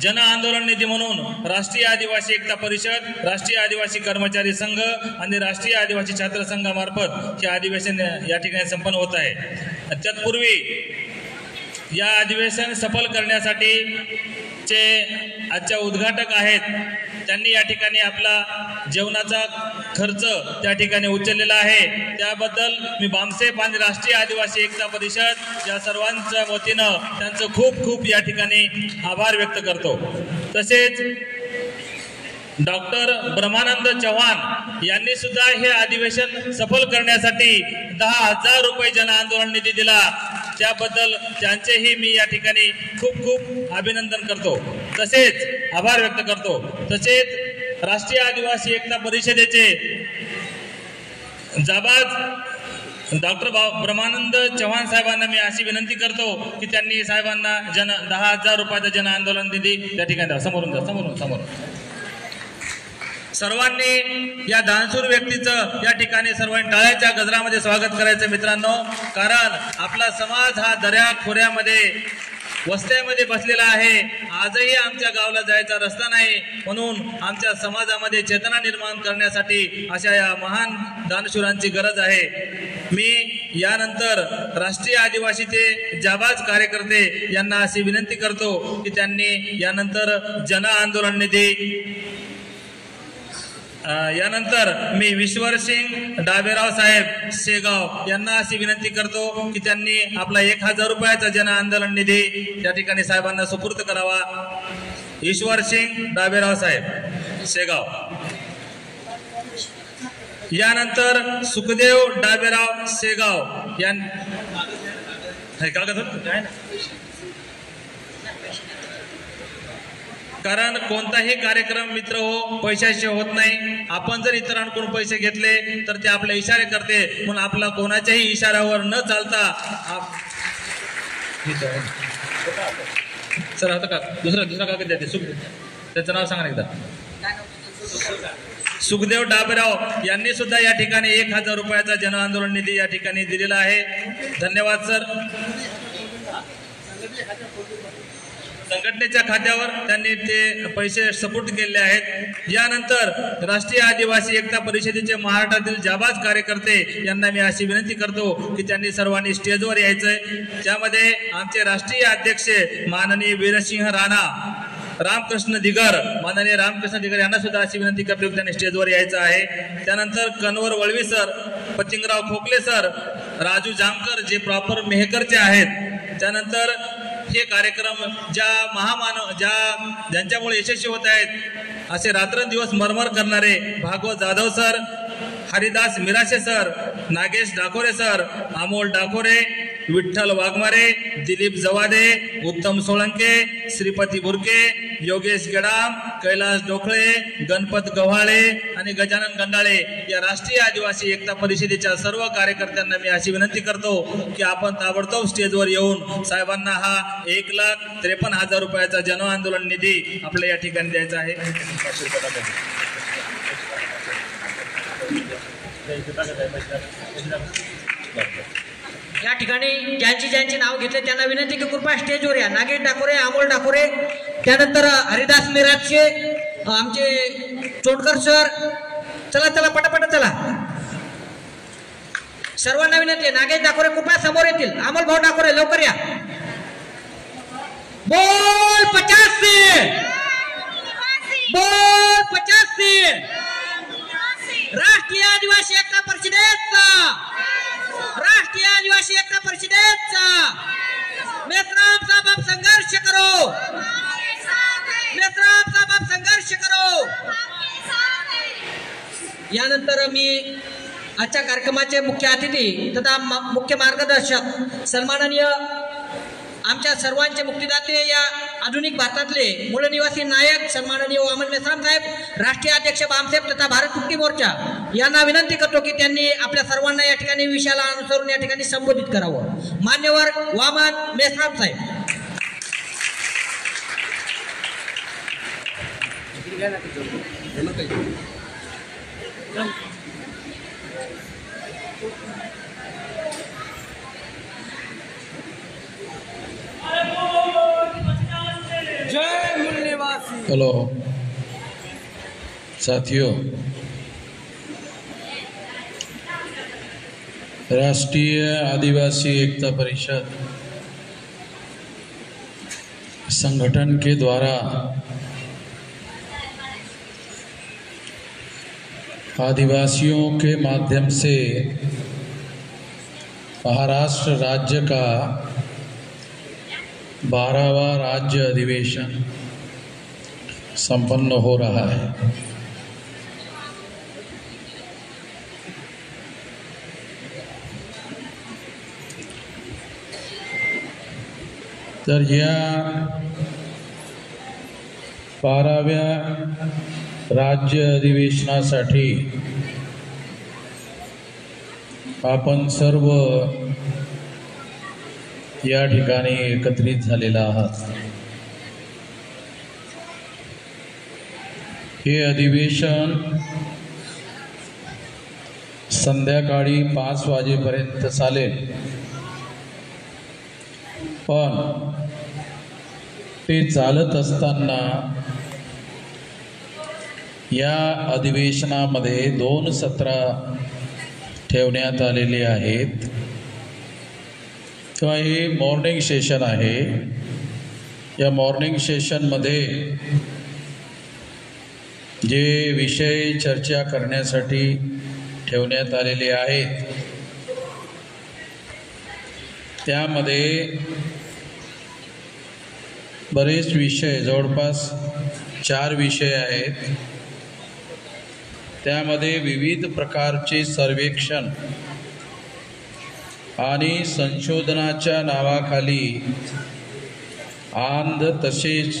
जन आंदोलन निधी म्हणून राष्ट्रीय आदिवासी एकता परिषद, राष्ट्रीय आदिवासी कर्मचारी संघ आणि राष्ट्रीय आदिवासी छात्र संघामार्फत हे अधिवेशन या ठिकाणी संपन्न होत आहे. तत्पूर्वी या अधिवेशन सफल करण्यासाठी चे आजच्या उद्घाटक आहेत, त्यांनी या ठिकाणी आपला जेवणाचा खर्च त्या ठिकाणी उचललेला आहे. त्याबद्दल मी बामसेफ आणि राष्ट्रीय आदिवासी एकता परिषद या सर्वांच्या वतीनं त्यांचं खूप खूप या ठिकाणी आभार व्यक्त करतो. तसेच डॉक्टर ब्रह्मानंद चव्हाण यांनी सुद्धा हे अधिवेशन सफल करण्यासाठी 10,000 रुपये जन आंदोलन निधी दिला. त्याबद्दल त्यांचेही मी या ठिकाणी खूप खूप अभिनंदन करतो, तसेच आभार व्यक्त करतो. तसेच राष्ट्रीय आदिवासी एकता परिषदेचे जाबाज डॉक्टर ब्रह्मानंद चव्हाण साहेबांना मी अशी विनंती करतो की त्यांनी साहेबांना 10,000 रुपयाचा जन आंदोलन निधी त्या ठिकाणी द्या. समोरून सर्वांनी या दानशूर व्यक्तीचं या ठिकाणी सर्वांनी टाळ्याच्या गजरामध्ये स्वागत करायचं मित्रांनो. कारण आपला समाज हा दऱ्या खोऱ्यामध्ये वस्त्यामध्ये बसलेला आहे. आजही आमच्या गावाला जायचा रस्ता नाही. म्हणून आमच्या समाजामध्ये चेतना निर्माण करण्यासाठी अशा या महान दानशूरांची गरज आहे. मी यानंतर राष्ट्रीय आदिवासीचे जाबाज कार्यकर्ते यांना अशी विनंती करतो की त्यांनी यानंतर जन आंदोलन निधी यानंतर मी विश्वरसिंग डाबेराव साहेब शेगाव यांना अशी विनंती करतो की त्यांनी आपला 1,000 रुपयाचा जन आंदोलन निधी त्या ठिकाणी साहेबांना सुपूर्द करावा. ईश्वरसिंग डाबेराव साहेब शेगाव. यानंतर सुखदेव डाबेराव शेगाव कारण कोणताही कार्यक्रम मित्र हो पैशाशी होत नाही. आपण जर इतरांकडून पैसे घेतले तर ते आपले इशारे करते. म्हणून आपला कोणाच्याही इशाऱ्यावर न चालता सर आता का दुसरा कागद द्या. त्याचं नाव सांगा एकदा. सुखदेव डाबेराव यांनी सुद्धा या ठिकाणी 1,000 रुपयाचा जन आंदोलन निधी या ठिकाणी दिलेला आहे. धन्यवाद सर. संघटनेच्या खात्यावर त्यांनी ते पैसे सपोर्ट केलेले आहेत। यानंतर राष्ट्रीय आदिवासी एकता परिषदेचे महाराष्ट्रातील जाबाज कार्यकर्ते यांना मी अशी विनंती करतो की त्यांनी सर्वांनी स्टेजवर यायचंय। त्यामध्ये आमचे राष्ट्रीय अध्यक्ष माननीय वीरसिंह राणा, रामकृष्ण दिगर, माननीय रामकृष्ण दिगर यांना सुद्धा अशी विनंती करतो की त्यांनी स्टेजवर यायचं आहे। त्यानंतर कन्वर वळवी सर, पतिंगराव खोकले सर, राजू जामकर जे प्रॉपर मेहकरचे आहेत। त्यानंतर हे कार्यक्रम ज्यांच्यामुळे यशस्वी होत आहेत असे रात्रंदिवस मरमर करणारे Bhagwat Jadhav sir, Haridas Mirashe sir, Nagesh Dakore sir, Amol Dakore, Vitthal Waghmare, Dilip Jawade, Uttam Solanke, Shripati बुरके, Yogesh Gedam, Kailas डोखळे, Ganpat Gavhale आणि गजानन गंडाळे या राष्ट्रीय आदिवासी एकता परिषदेच्या सर्व कार्यकर्त्यांना मी अशी विनंती करतो की आपण ताबडतोब स्टेजवर येऊन साहेबांना हा 1,53,000 रुपयाचा जन आंदोलन निधी आपल्या या ठिकाणी द्यायचा आहे। या ठिकाणी ज्यांची नाव घेतले त्यांना विनंती की कृपया स्टेजवर या। नागेश डाकोरे, अमोल डाकोरे, त्यानंतर हरिदास मिराजचे, आमचे चोडकर सर, चला पटापट चला। सर्वांना विनंती आहे, नागेश डाकोरे कृपया समोर येतील, अमोल भाऊ डाकोरे लवकर या। बोल 85, बोल 85, राष्ट्रीय आदिवासी एकता परिषदेचा, राष्ट्रीय आदिवासी एकता परिषदेचा मेसराम साहब आप संघर्ष करो, मेसराम साहब आप संघर्ष करो। यानंतर मी आजच्या कार्यक्रमाचे मुख्य अतिथी तथा मुख्य मार्गदर्शक सन्माननीय आमच्या सर्वांचे मुक्तिदाते या आधुनिक भारतातले मूळ निवासी नायक सन्माननीय वामन मेश्राम साहेब, राष्ट्रीय अध्यक्ष बामसाहेब तथा भारत मुक्ती मोर्चा यांना विनंती करतो की त्यांनी आपल्या सर्वांना या ठिकाणी विषयाला अनुसरून या ठिकाणी संबोधित करावं। मान्यवर वामन मेश्राम साहेब। हेलो साथियों, राष्ट्रीय आदिवासी एकता परिषद संगठन के द्वारा आदिवासियों के माध्यम से महाराष्ट्र राज्य का 12वां राज्य अधिवेशन संपन्न हो रहा है। तर या 12व्या राज्य अधिवेशनासाठी आपण सर्व या ठिकाणी एकत्रित झालेला आहात। हे अधिवेशन संध्याकाळी 5 वाजेपर्यंत चालेल, पण ते चालत असताना या अधिवेशनामध्ये 2 सत्र ठेवण्यात आलेले आहेत किंवा हे मॉर्निंग सेशन आहे। या मॉर्निंग सेशनमध्ये जे विषय चर्चा करण्यासाठी ठेवण्यात आलेले आहेत त्यामध्ये बरेच विषय, जवळपास 4 विषय आहेत। त्यामध्ये विविध प्रकारचे सर्वेक्षण आणि संशोधनाच्या नावाखाली आंध्र तसेच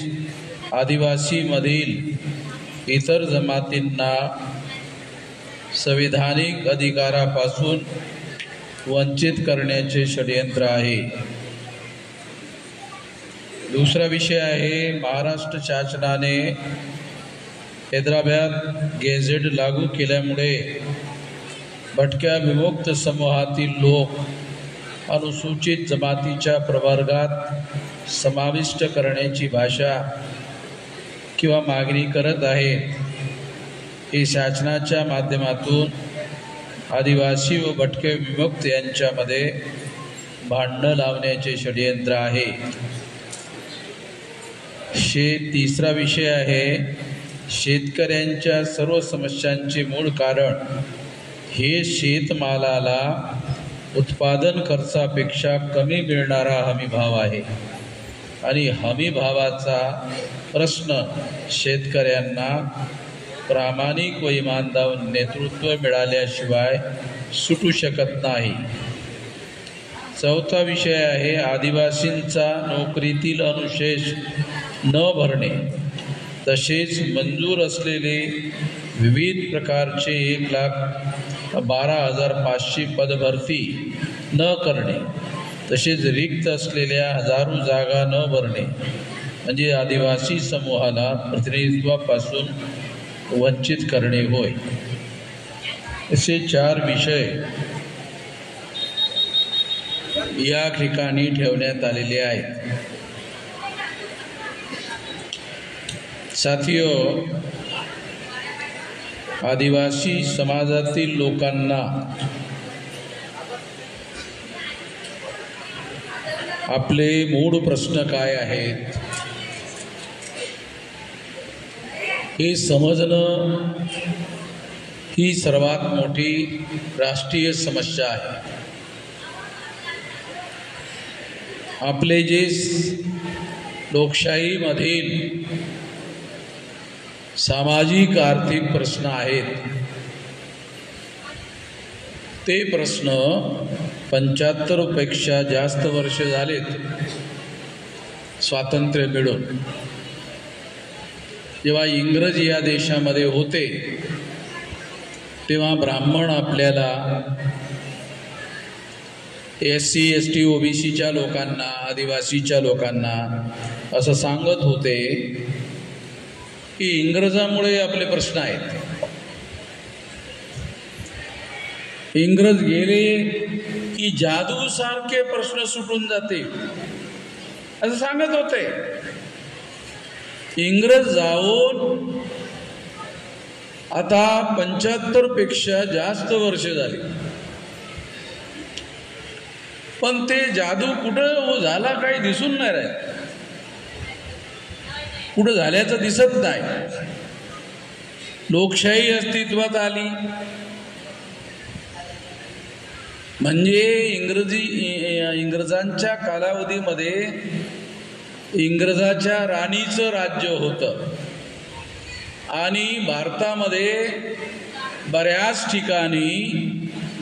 आदिवासीमधील इतर जमातींना संविधानिक अधिकारापासून वंचित करण्याचे षडयंत्र आहे। दुसरा विषय आहे महाराष्ट्र शासनाने हैदराबाद गेझेट लागू केल्यामुळे भटक्या विमुक्त समूहातील लोक अनुसूचित जमातीच्या प्रवर्गात समाविष्ट करण्याची भाषा किंवा मागणी करत आहे, हे शासनाच्या माध्यमातून आदिवासी व भटके विमुक्त यांच्यामध्ये भांडणं लावण्याचे षडयंत्र आहे. तिसरा विषय आहे शेतकऱ्यांच्या सर्व समस्यांचे मूळ कारण हे शेतमालाला उत्पादन खर्चापेक्षा कमी मिळणारा हमी भाव आहे आणि हमी भावाचा प्रश्न शेतकऱ्यांना प्रामाणिक व इमानदार नेतृत्व मिळाल्याशिवाय सुटू शकत नाही. चौथा विषय आहे आदिवासींचा नोकरीतील अनुशेष न भरणे तसेच मंजूर असलेले विविध प्रकारचे 1,12,500 पदभरती न करणे तसेच रिक्त असलेल्या हजारो जागा न भरणे म्हणजे आदिवासी समूहाला प्रतिनिधित्वापासून वंचित करणे होय. असे 4 विषय या ठिकाणी ठेवण्यात आलेले आहेत. साथियो, आदिवासी समाजातील लोकांना आपले मूळ प्रश्न काय आहेत हे समजणं ही सर्वात मोठी राष्ट्रीय समस्या आहे. आपले जे लोकशाहीमधील सामाजिक आर्थिक प्रश्न आहेत ते प्रश्न 75 पेक्षा जास्त वर्ष झालेत स्वातंत्र्य मिळून. जेव्हा इंग्रज या देशामध्ये होते तेव्हा ब्राह्मण आपल्याला SC ST OBCच्या लोकांना आदिवासीच्या लोकांना असं सांगत होते की इंग्रजामुळे आपले प्रश्न आहेत. इंग्रज गेले की जादू सारखे प्रश्न सुटून जाते असं सांगत होते. इंग्रज जाऊन आता 75 पेक्षा जास्त वर्ष झाली, पण ते जादू कुठं झाला काही दिसून नाही राहिलं, कुठं झाल्याचं दिसत नाही. लोकशाही अस्तित्वात आली म्हणजे इंग्रजांच्या कालावधीमध्ये इंग्रजाच्या राणीचं राज्य होतं आणि भारतामध्ये बऱ्याच ठिकाणी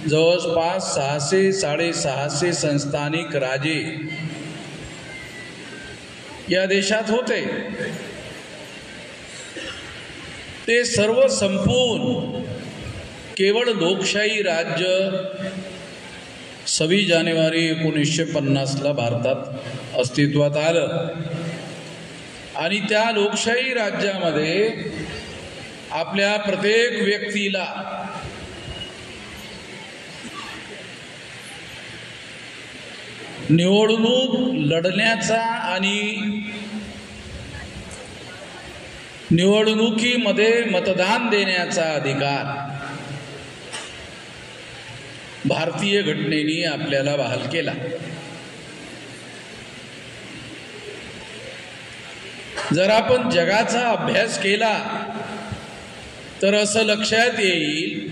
जवळपास 600-650 संस्थानिक राजे या देशात होते. ते सर्व संपून केवळ लोकशाही राज्य 26 जानेवारी 1950ला भारतात अस्तित्वात आलं आणि त्या लोकशाही राज्यामध्ये आपल्या प्रत्येक व्यक्तीला निवडणूक लढण्याचा आणि निवडणुकीमध्ये मतदान देण्याचा अधिकार भारतीय घटनेने आपल्याला बहाल केला. जर आपण जगाचा अभ्यास केला तर असं लक्षात येईल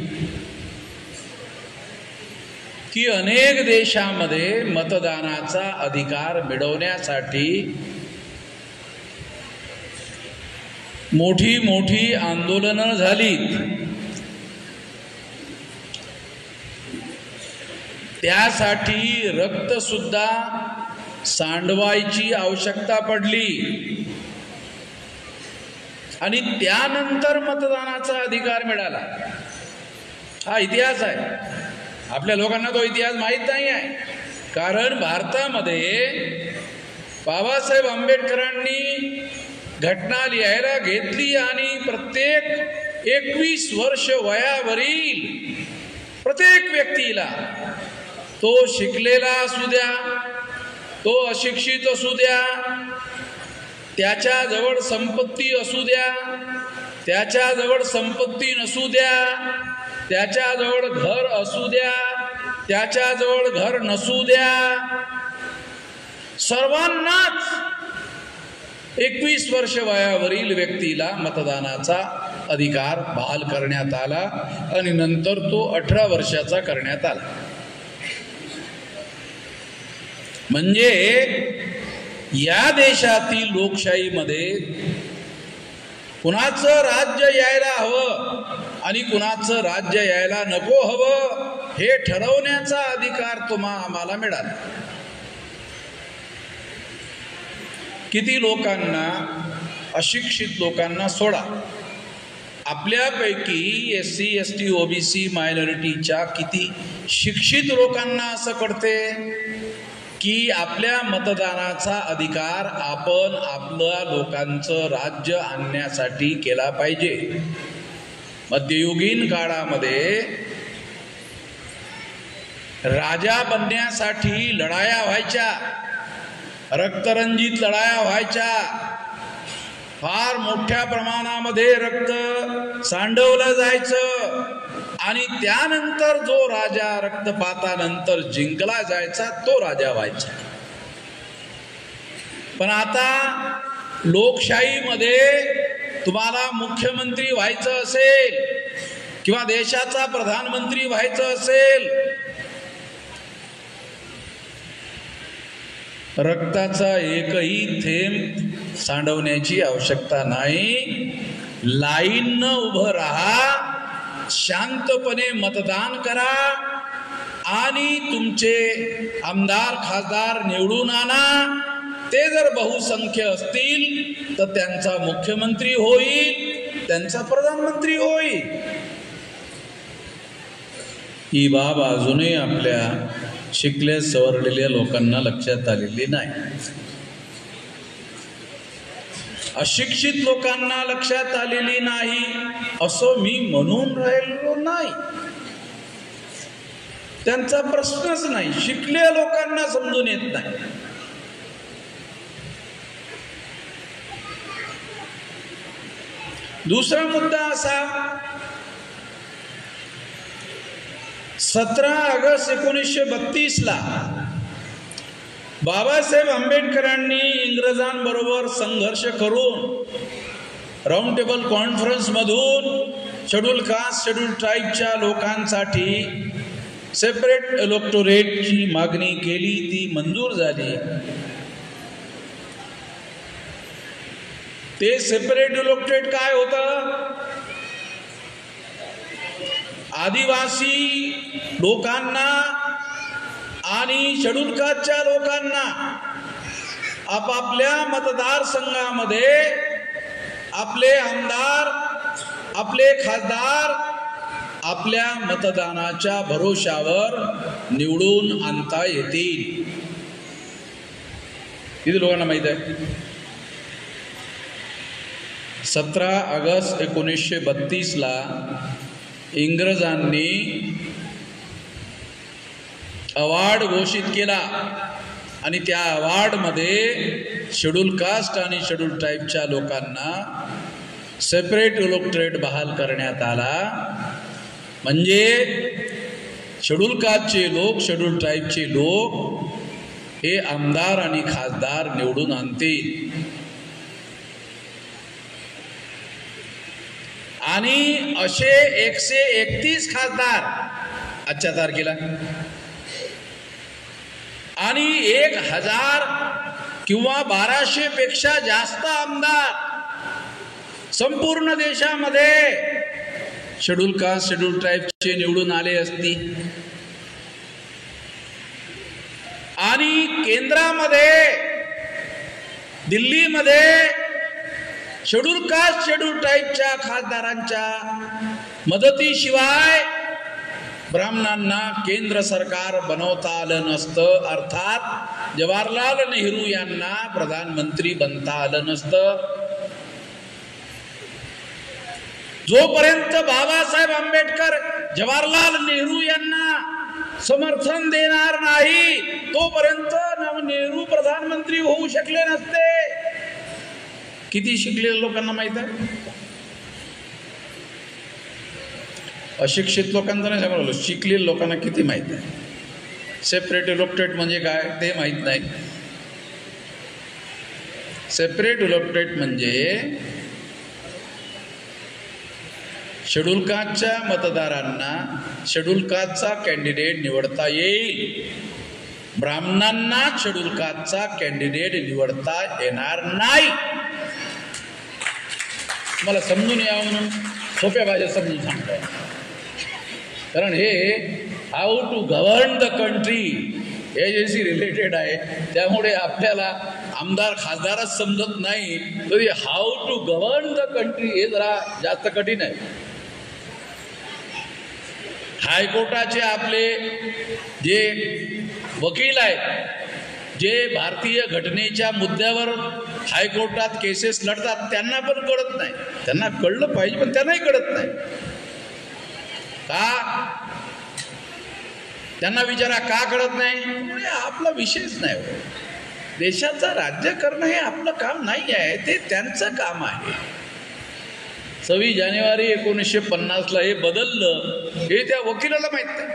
की अनेक देशांमध्ये मतदानाचा अधिकार मिळवण्यासाठी मोठी मोठी आंदोलनं झालीत. त्यासाठी रक्त सुद्धा सांडवायची आवश्यकता पडली आणि त्यानंतर मतदानाचा अधिकार मिळाला. हा इतिहास आहे. आपल्या लोकांना तो इतिहास माहीत नाही आहे, कारण भारतामध्ये बाबासाहेब आंबेडकरांनी घटना लिहायला घेतली आणि प्रत्येक 21 वर्ष वयावरील प्रत्येक व्यक्तीला तो शिकलेला असू द्या, तो अशिक्षित असू द्या, त्याच्याजवळ संपत्ती असू द्या, त्याच्याजवळ संपत्ती नसू द्या, त्याच्याजवळ घर असू द्या, त्याच्याजवळ घर नसू द्या, सर्वांनाच 21 वर्ष वयावरील व्यक्तीला मतदानाचा अधिकार बहाल करण्यात आला आणि नंतर तो 18 वर्षाचा करण्यात आला. म्हणजे या देशातील लोकशाहीमध्ये कुणाचं राज्य यायला हवं आणि कुणाचं राज्य यायला नको हवं हे ठरवण्याचा अधिकार आम्हाला मिळाला. किती लोकांना, अशिक्षित लोकांना सोडा, आपल्यापैकी SC ST OBC मायनॉरिटीच्या किती शिक्षित लोकांना असं कळते की आपल्या मतदानाचा अधिकार आपण आपल्या लोकांचं राज्य आणण्यासाठी केला पाहिजे. मध्ययुगीन काळामध्ये राजा बनण्यासाठी लढाया व्हायच्या, रक्तरंजित लढाया व्हायच्या, फार मोठ्या प्रमाणामध्ये रक्त सांडवलं जायचं आणि त्यानंतर जो राजा रक्तपातानंतर जिंकला जायचा तो राजा व्हायचा. पण आता लोकशाहीमध्ये तुम्हाला मुख्यमंत्री व्हायचं असेल किंवा देशाचा प्रधानमंत्री व्हायचं असेल, रक्ताचा एकही थेंब सांडवण्याची आवश्यकता नाही. लाईननं उभं राहा, शांतपणे मतदान करा आणि तुमचे आमदार खासदार निवडून आणा. ते जर बहुसंख्य असतील तर त्यांचा मुख्यमंत्री होईल, त्यांचा प्रधानमंत्री होईल. ही बाब अजूनही आपल्या शिकले सवरलेल्या लोकांना लक्षात आलेली नाही. अशिक्षित लोकांना लक्षात आलेली नाही असं मी म्हणून राहिलो नाही. त्यांचा प्रश्नच नाही. शिकलेल्या लोकांना समजून येत नाही. दुसरा मुद्दा असा, 17 ऑगस्ट 1932 बाबासाहेब आंबेडकरांनी इंग्रजांबरोबर संघर्ष करून राऊंड टेबल कॉन्फरन्स मधून शेड्यूल कास्ट शेड्यूल ट्राईबच्या लोकांसाठी सेपरेट इलेक्टोरेटची मागणी केली. ती मंजूर झाली. ते सेपरेट इलेक्टोरेट काय होतं? आदिवासी लोकांना आणि शेड्यूल कास्टच्या लोकांना आपापल्या मतदारसंघामध्ये आपले आमदार, आपले खासदार आपल्या मतदानाच्या भरोशावर निवडून आणता येतील. किती लोकांना माहित आहे? 17 ऑगस्ट 1932 इंग्रजांनी अवॉर्ड घोषित केला आणि त्या अवॉर्डमध्ये शेड्यूल कास्ट आणि शेड्यूल ट्राईबच्या लोकांना सेपरेट इलेक्टोरेट बहाल करण्यात आला. म्हणजे शेड्यूल कास्टचे लोक, शेड्यूल ट्राईबचे लोक हे आमदार आणि खासदार निवडून आणतील. आणि असे 131 खासदार आजच्या तारखेला आणि 1000 किंवा 1200 पेक्षा जास्त आमदार संपूर्ण देशामध्ये शेड्यूल कास्ट शेड्यूल ट्राईबचे निवडून आले असतील. आणि केंद्रामध्ये दिल्लीमध्ये शेड्यूल कास्ट शेड्यूल ट्राईबच्या खासदारांच्या मदतीशिवाय ब्राह्मणांना केंद्र सरकार बनवता आलं नसतं. अर्थात जवाहरलाल नेहरू यांना प्रधानमंत्री बनता आलं नसतं. जोपर्यंत बाबासाहेब आंबेडकर जवाहरलाल नेहरू यांना समर्थन देणार नाही तोपर्यंत नेहरू प्रधानमंत्री होऊ शकले नसते. किती शिकलेल्या लोकांना माहित आहे? अशिक्षित लोकांचं नाही सांगू, शिकलेल्या लोकांना किती माहित आहे. सेपरेट इलेक्टोरेट म्हणजे काय ते माहीत नाही. सेपरेट इलेक्टोरेट म्हणजे शेड्यूल कास्टच्या मतदारांना शेड्यूल कास्टचा कॅन्डिडेट निवडता येईल, ब्राह्मणांना शेड्यूल कास्टचा कॅन्डिडेट निवडता येणार नाही. मला समजून यावं म्हणून सोप्या भाषेत समजून सांगतो. कारण हे how to govern the country याच्याशी रिलेटेड आहे, त्यामुळे आपल्याला आमदार खासदारच समजत नाही तरी how to govern the country हे जरा जास्त कठीण आहे. हायकोर्टाचे आपले जे वकील आहेत, जे भारतीय घटनेच्या मुद्द्यावर हायकोर्टात केसेस लढतात, त्यांना पण कळत नाही. त्यांना कळलं पाहिजे पण त्यांनाही कळत नाही. का? त्यांना विचारा का कळत नाही? आपला विषयच नाही. देशाचं राज्य करणं हे आपलं काम नाही आहे, ते त्यांचं काम आहे. 26 जानेवारी 1950ला हे बदललं हे त्या वकिलाला माहित नाही.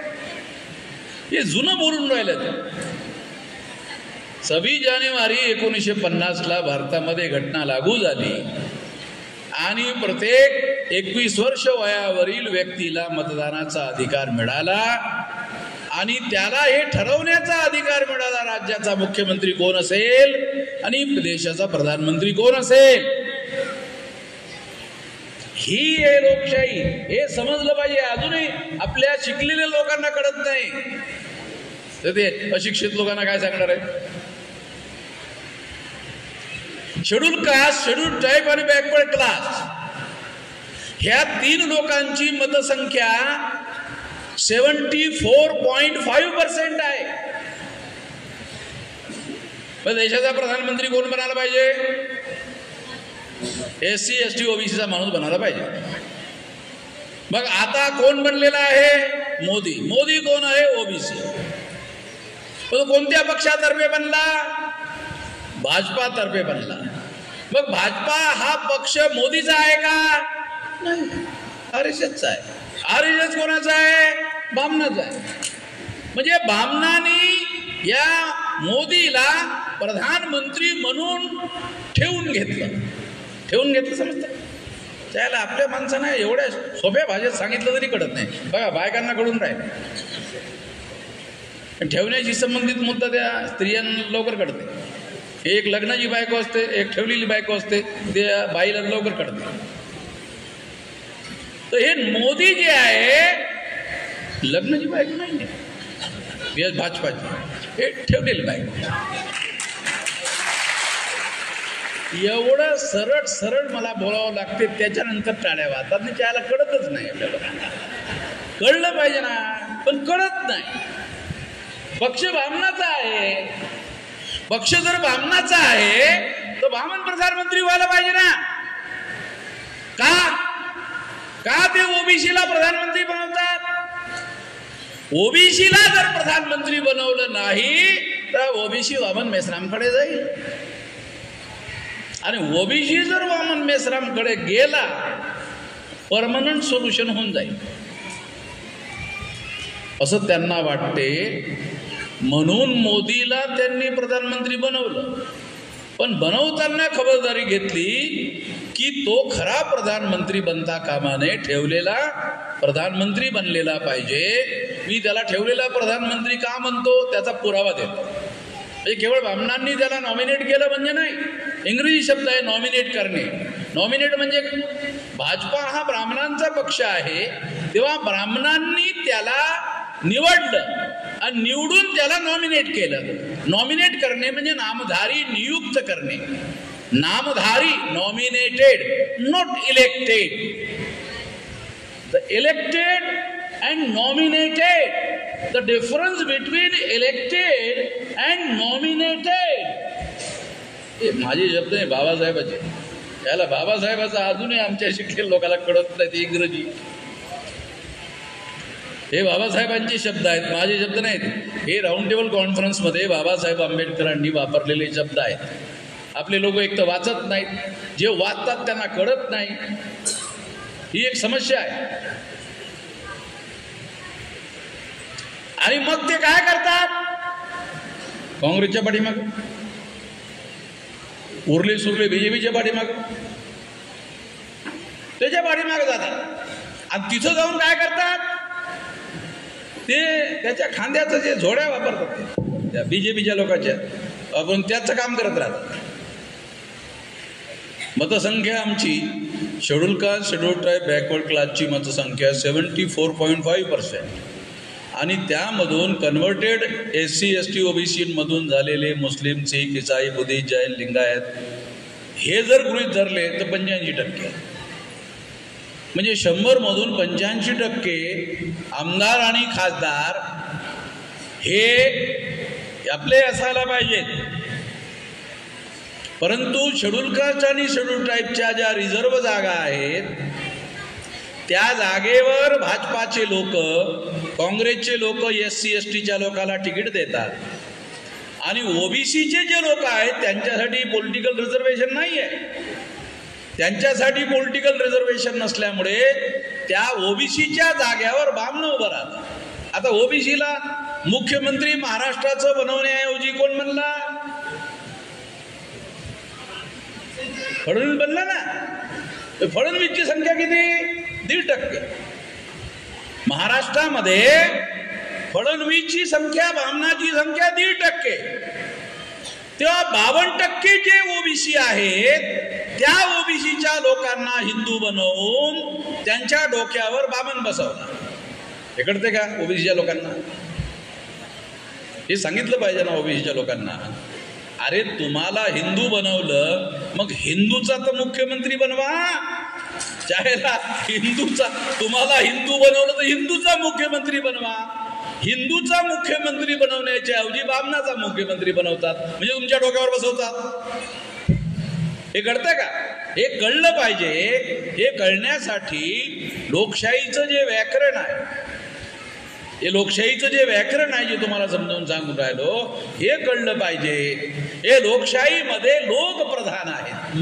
हे जुनं बोलून राहिलं. ते 26 जानेवारी 1950ला भारतामध्ये घटना लागू झाली आणि प्रत्येक 21 वर्ष वयावरील व्यक्तीला मतदानाचा अधिकार मिळाला आणि त्याला हे ठरवण्याचा अधिकार मिळाला राज्याचा मुख्यमंत्री कोण असेल आणि देशाचा प्रधानमंत्री कोण असेल. ही आहे लोकशाही. हे समजलं पाहिजे. अजूनही आपल्या शिकलेल्या लोकांना कळत नाही तर ते अशिक्षित लोकांना काय सांगणार आहे. शेड्यूल कास्ट, शेड्यूल ट्राईब आणि बॅकवर्ड क्लास ह्या 3 लोकांची मतसंख्या 74.5% आहे. पण देशाचा प्रधानमंत्री कोण बनायला पाहिजे? SC ST OBCचा माणूस बनायला पाहिजे. मग आता कोण बनलेला आहे? मोदी. मोदी कोण आहे? OBC. तो कोणत्या पक्षातर्फे बनला? भाजपातर्फे बनला. मग भाजपा हा पक्ष मोदीचा आहे का? नाही, RSSचा आहे. RSS कोणाचा आहे? बामणाचा आहे. म्हणजे बामणांनी या मोदीला प्रधानमंत्री म्हणून ठेवून घेतलं. समजतं? त्याला आपल्या माणसांना एवढ्या सोप्या भाषेत सांगितलं तरी कळत नाही. बघा बायकांना कळून राहील. ठेवण्याशी संबंधित मुद्दा त्या स्त्रियांना लवकर कळते. एक लग्नाची बायको असते, एक ठेवलेली बायको असते, त्या बाईला लवकर कळते. तर हे मोदी जे आहे लग्नाची बायको नाही, भाजपाची, हे ठेवलेली बायको. एवढं सरळ मला बोलावं लागते, त्याच्यानंतर टाळ्या वाजतात. त्याला कळतच नाही. आपल्याला कळलं पाहिजे ना, पण कळत नाही. पक्ष बामणाचा आहे. पक्ष जर बामणाचा आहे तर बामण प्रधानमंत्री व्हायला पाहिजे ना. का ते ओबीसीला प्रधानमंत्री बनवतात? ओबीसीला जर प्रधानमंत्री बनवलं नाही तर ओबीसी वामन मेश्रामकडे जाईल आणि ओबीसी जर वामन मेश्रामकडे गेला परमनंट सोल्युशन होऊन जाईल असं त्यांना वाटते. म्हणून मोदीला त्यांनी प्रधानमंत्री बनवलं. पण बनवताना खबरदारी घेतली की तो खरा प्रधानमंत्री बनता कामा नये, ठेवलेला प्रधानमंत्री बनलेला पाहिजे. मी त्याला ठेवलेला प्रधानमंत्री का म्हणतो त्याचा पुरावा देतो. म्हणजे केवळ ब्राह्मणांनी त्याला नॉमिनेट केलं म्हणजे नाही. इंग्रजी शब्द आहे नॉमिनेट करणे. नॉमिनेट म्हणजे भाजपा हा ब्राह्मणांचा पक्ष आहे, तेव्हा ब्राह्मणांनी त्याला निवडलं आणि निवडून त्याला नॉमिनेट केलं. नॉमिनेट करणे म्हणजे नामधारी नियुक्त करणे. नामधारी, nominated, not elected. The elected and nominated, the difference between elected and nominated. हे माझे शब्द आहे बाबासाहेबाचे. याला बाबासाहेबाचा अजूनही आमच्या शिकलेल्या लोकांना कळत नाही ते इंग्रजी. हे बाबासाहेबांचे शब्द आहेत, माझे शब्द नाहीत. हे राऊंड टेबल कॉन्फरन्समध्ये बाबासाहेब आंबेडकरांनी वापरलेले शब्द आहेत. आपले लोक एक तर वाचत नाहीत, जे वाचतात त्यांना कळत नाही. ही एक समस्या आहे. आणि मग ते काय करतात? काँग्रेसच्या पाठीमाग, उरले सुरले बीजेपीच्या पाठीमाग, त्याच्या पाठीमागे जातात. आणि तिथं जाऊन काय करतात? ते त्याच्या खांद्याचं जे झोड्या वापरतात त्या बीजेपीच्या लोकांच्या, आपण त्याचं काम करत राहतात. मतसंख्या आमची schedule caste, schedule tribe, backward क्लासची मतसंख्या 74.5%. आणि त्यामधून कन्व्हर्टेड SC ST OBC मधून झालेले मुस्लिम, सिख, इसाई, बुद्धिस्ट, जैन, लिंगायत हे जर गृहीत धरले तर 85%. म्हणजे 100 मधून 85% आमदार आणि खासदार हे आपले असायला पाहिजेत. परंतु शेड्यूल कास्ट आणि शेड्यूल ट्राईबच्या ज्या रिझर्व्ह जागा आहेत त्या जागेवर भाजपाचे लोक, काँग्रेसचे लोक SC STच्या लोकांना तिकीट देतात. आणि OBCचे जे लोक आहेत त्यांच्यासाठी पॉलिटिकल रिझर्वेशन नाही आहे. त्यांच्यासाठी पॉलिटिकल रिझर्वेशन नसल्यामुळे त्या OBCच्या जाग्यावर बामणं उभं राहतात. आता OBCला मुख्यमंत्री महाराष्ट्राचं बनवण्याऐवजी कोण म्हणला? फडणवीस बनला ना. फडणवीसची संख्या किती? 1.5%. महाराष्ट्रामध्ये फडणवीसची संख्या, बामणाची संख्या 1.5%. तेव्हा 52% जे OBC आहेत त्या OBCच्या लोकांना हिंदू बनवून त्यांच्या डोक्यावर बामण बसवणार. हे कळते का OBCच्या लोकांना? हे सांगितलं पाहिजे ना OBCच्या लोकांना. अरे तुम्हाला हिंदू बनवलं, मग हिंदूचा तर मुख्यमंत्री बनवा. चाहेला हिंदूचा, तुम्हाला हिंदू बनवलं तर हिंदूचा मुख्यमंत्री बनवा. हिंदूचा मुख्यमंत्री बनवण्याच्या ऐवजी बामणाचा मुख्यमंत्री बनवतात, म्हणजे तुमच्या डोक्यावर बसवतात. हे कळतंय का? हे कळलं पाहिजे. हे कळण्यासाठी लोकशाहीचं जे व्याकरण आहे, हे लोकशाहीचं जे व्याकरण आहे जे तुम्हाला समजावून सांगून राहिलो, हे कळलं पाहिजे. हे लोकशाहीमध्ये लोक प्रधान आहेत.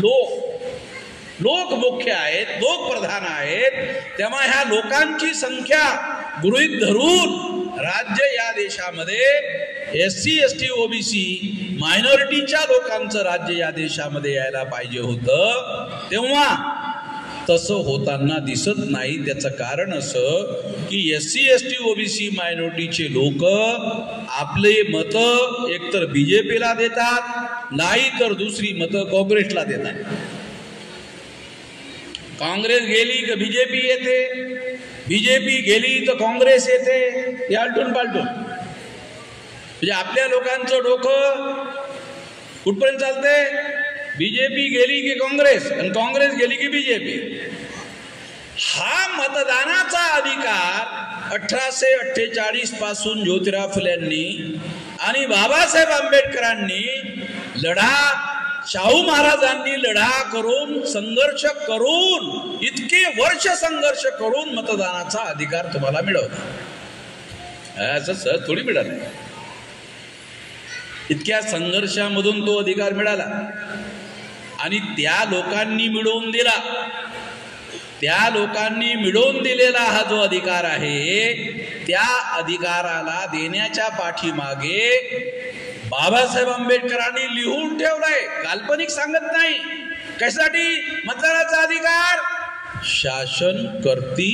लोक मुख्य आहेत, लोक प्रधान आहेत. तेव्हा ह्या लोकांची संख्या गृहीत धरून राज्य या देशामध्ये SC ST OBC मायनॉरिटीच्या लोकांचं राज्य या देशामध्ये यायला पाहिजे होतं. तेव्हा तसं होताना दिसत नाही. त्याचं कारण असं की SC ST OBC मायनॉरिटीचे लोक आपले मतं एकतर BJPला देतात, नाही तर दुसरी मतं काँग्रेसला देतात. काँग्रेस गेली की BJP येते, BJP गेली तर काँग्रेस येते. हे आलटून पालटून. म्हणजे आपल्या लोकांचं डोकं कुठपर्यंत चालते? BJP गेली की काँग्रेस आणि काँग्रेस गेली की BJP. हा मतदानाचा अधिकार 1848 पासून ज्योतिराव फुलेंनी आणि बाबासाहेब आंबेडकरांनी शाहू महाराजांनी लढा करून, संघर्ष करून, इतके वर्ष संघर्ष करून मतदानाचा अधिकार तुम्हाला मिळवला. असं सहज थोडी मिळालं. इतक्या संघर्षामधून तो अधिकार मिळाला आणि त्या लोकांनी मिळवून दिला. त्या लोकांनी मिळवून दिलेला हा जो अधिकार आहे, त्या अधिकाराला देण्याच्या पाठीमागे बाबासाहेब आंबेडकरांनी लिहून ठेवलंय. काल्पनिक सांगत नाही. कशासाठी? मतदानाचा अधिकार शासन करती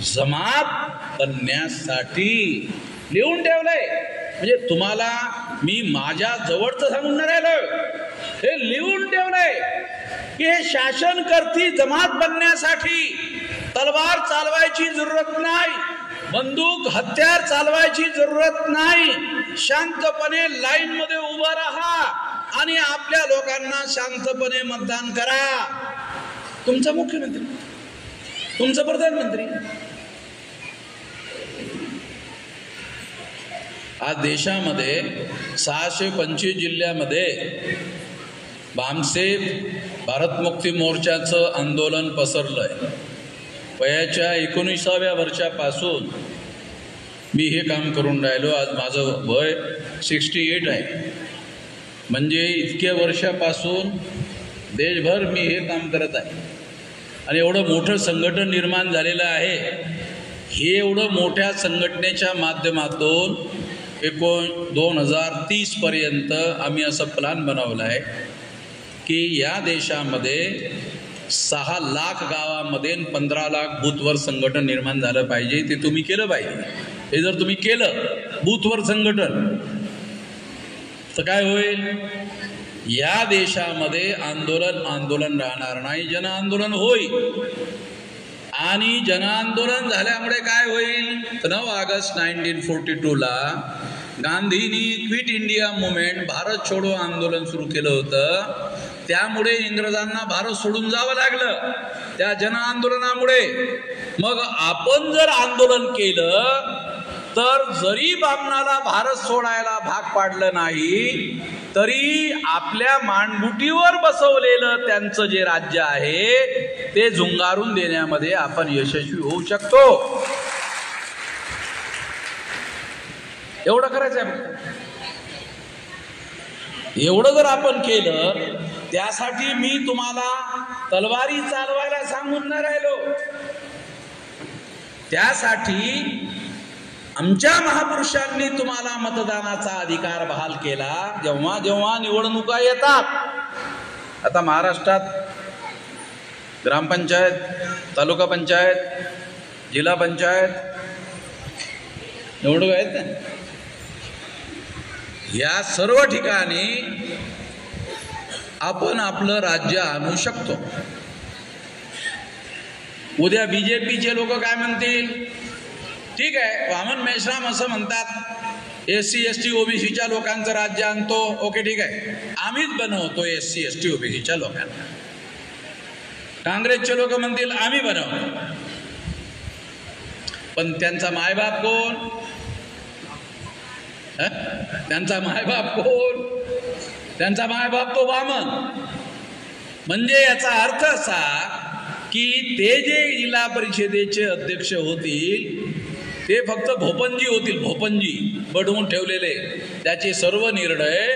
जमात बनण्यासाठी लिहून ठेवलंय. म्हणजे तुम्हाला मी माझ्या जवळचं सांगून राहिलो, हे लिहून ठेवलंय की हे शासन करती जमात बनण्यासाठी तलवार चालवायची जरूरत नाही, बंदूक हत्यार चालवायची जरूरत नाही. शांतपणे लाईन मध्ये उभं राहा आणि आपल्या लोकांना शांतपणे मतदान करा. तुमचा मुख्यमंत्री, तुमचा प्रधानमंत्री. आज देशामध्ये 625 जिल्ह्यामध्ये भामसे भारत मुक्ती मोर्चाचं आंदोलन पसरलंय. वयाच्या 19व्या वर्षापासून मी हे काम करून राहिलो. आज माझं वय 68 आहे. म्हणजे इतक्या वर्षापासून देशभर मी हे काम करत आहे आणि एवढं मोठं संघटन निर्माण झालेलं आहे. हे एवढं मोठ्या संघटनेच्या माध्यमातून 2030 पर्यंत आम्ही असं प्लॅन बनवला आहे की या देशामध्ये 6 लाख गावामध्ये 15 लाख बूथवर संघटन निर्माण झालं पाहिजे. ते तुम्ही केलं पाहिजे. हे जर तुम्ही केलं बूथवर संघटन तर काय होईल? या देशामध्ये आंदोलन राहणार नाही, जन आंदोलन होईल. आणि जन आंदोलन झाल्यामुळे काय होईल? 9 ऑगस्ट 1942ला गांधींनी क्विट इंडिया मुवमेंट, भारत छोडो आंदोलन सुरू केलं होतं. त्यामुळे इंग्रजांना भारत सोडून जावं लागलं, त्या जन आंदोलनामुळे. मग आपण जर आंदोलन केलं तर जरी बामणाला भारत सोडायला भाग पाडलं नाही तरी आपल्या मानगुटीवर बसवलेलं त्यांचं जे राज्य आहे ते झुंगारून देण्यामध्ये आपण यशस्वी होऊ शकतो. एवढं करायचं आहे. एवढं जर आपण केलं, त्यासाठी मी तुम्हाला तलवारी चालवायला सांगून नाही राहिलो. त्यासाठी आमच्या महापुरुषांनी तुम्हाला मतदानाचा अधिकार बहाल केला. जेव्हा जेव्हा निवडणुका येतात, आता महाराष्ट्रात ग्रामपंचायत, तालुका पंचायत, जिल्हा पंचायत निवडणूक आहेत ना, या सर्व ठिकाणी आपण आपलं राज्य आणू शकतो. उद्या बीजेपीचे लोक काय म्हणतील? ठीक आहे, वामन मेश्राम असं म्हणतात SC ST OBCच्या लोकांचं राज्य आणतो. ओके, ठीक आहे, आम्हीच बनवतो SC ST OBCच्या लोकांना. काँग्रेसचे लोक म्हणतील आम्ही बनवतो. पण त्यांचा मायबाप कोण? त्यांचा मायबाप कोण? त्यांचा मायबाप तो वामन. म्हणजे याचा अर्थ असा की ते जे जिल्हा परिषदेचे अध्यक्ष होतील ते फक्त भोपनजी होतील, भोपनजी बडवून ठेवलेले. त्याचे सर्व निर्णय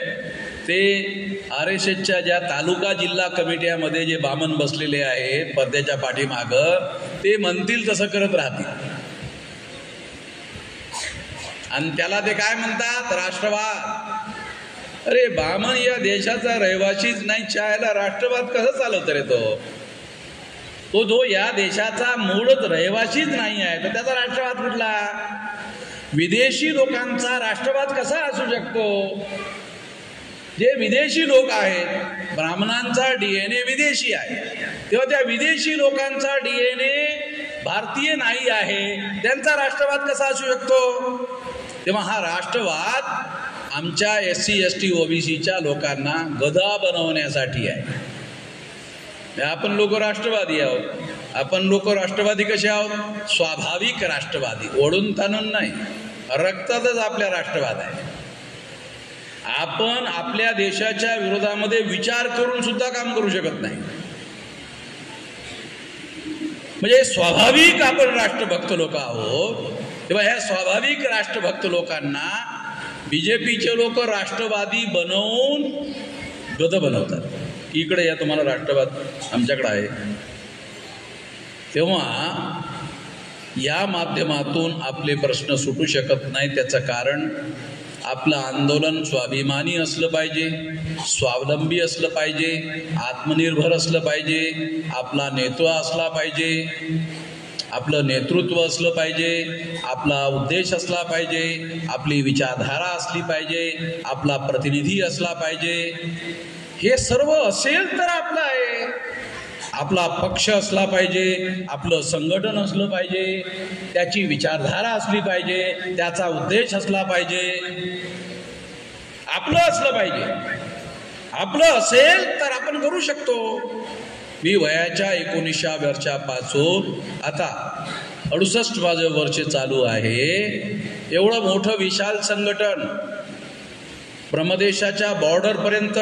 ते RSSच्या ज्या तालुका जिल्हा कमिट्यामध्ये जे बामन बसलेले आहेत पडद्याच्या पाठीमागं, ते म्हणतील तसं करत राहतील. आणि त्याला ते काय म्हणतात? राष्ट्रवाद. अरे बामन या देशाचा रहिवासीच नाही, चायला राष्ट्रवाद कसं चालवत रे? तो जो या देशाचा मूळच रहिवासीच नाही आहे तर त्याचा राष्ट्रवाद कुठला? विदेशी लोकांचा राष्ट्रवाद कसा असू शकतो? जे विदेशी लोक आहेत, ब्राह्मणांचा DNA विदेशी आहे, तेव्हा त्या विदेशी लोकांचा DNA भारतीय नाही आहे, त्यांचा राष्ट्रवाद कसा असू शकतो? तेव्हा हा राष्ट्रवाद आमच्या SC ST OBCच्या लोकांना गधा बनवण्यासाठी आहे. आपण लोक राष्ट्रवादी आहोत. आपण लोक राष्ट्रवादी कसे आहोत? स्वाभाविक राष्ट्रवादी, ओढून ताणून नाही, रक्तातच आपल्या राष्ट्रवाद आहे. आपण आपल्या देशाच्या विरोधामध्ये विचार करून सुद्धा काम करू शकत नाही. म्हणजे स्वाभाविक आपण राष्ट्रभक्त लोक आहोत. तेव्हा ह्या स्वाभाविक राष्ट्रभक्त लोकांना BJPचे लोक राष्ट्रवादी बनवून गध बनवतात. इकडे या तुम्हाला राष्ट्रवाद आमच्याकडे आहे. तेव्हा या माध्यमातून आपले प्रश्न सुटू शकत नाही. त्याचं कारण आपलं आंदोलन स्वाभिमानी असलं पाहिजे, स्वावलंबी असलं पाहिजे, आत्मनिर्भर असलं पाहिजे, आपला नेता असला पाहिजे, आपलं नेतृत्व असलं पाहिजे, आपला उद्देश असला पाहिजे, आपली विचारधारा असली पाहिजे, आपला प्रतिनिधी असला पाहिजे. हे सर्व असेल तर आपलं आहे. आपला पक्ष असला पाहिजे, आपलं संघटन असलं पाहिजे, त्याची विचारधारा असली पाहिजे, त्याचा उद्देश असला पाहिजे, आपलं असलं पाहिजे. आपलं असेल तर आपण करू शकतो. मी वयाच्या 19व्या वर्षापासून आता 68 वर्ष चालू आहे. एवढं मोठं विशाल संघटन ब्रह्मदेशाच्या बॉर्डरपर्यंत,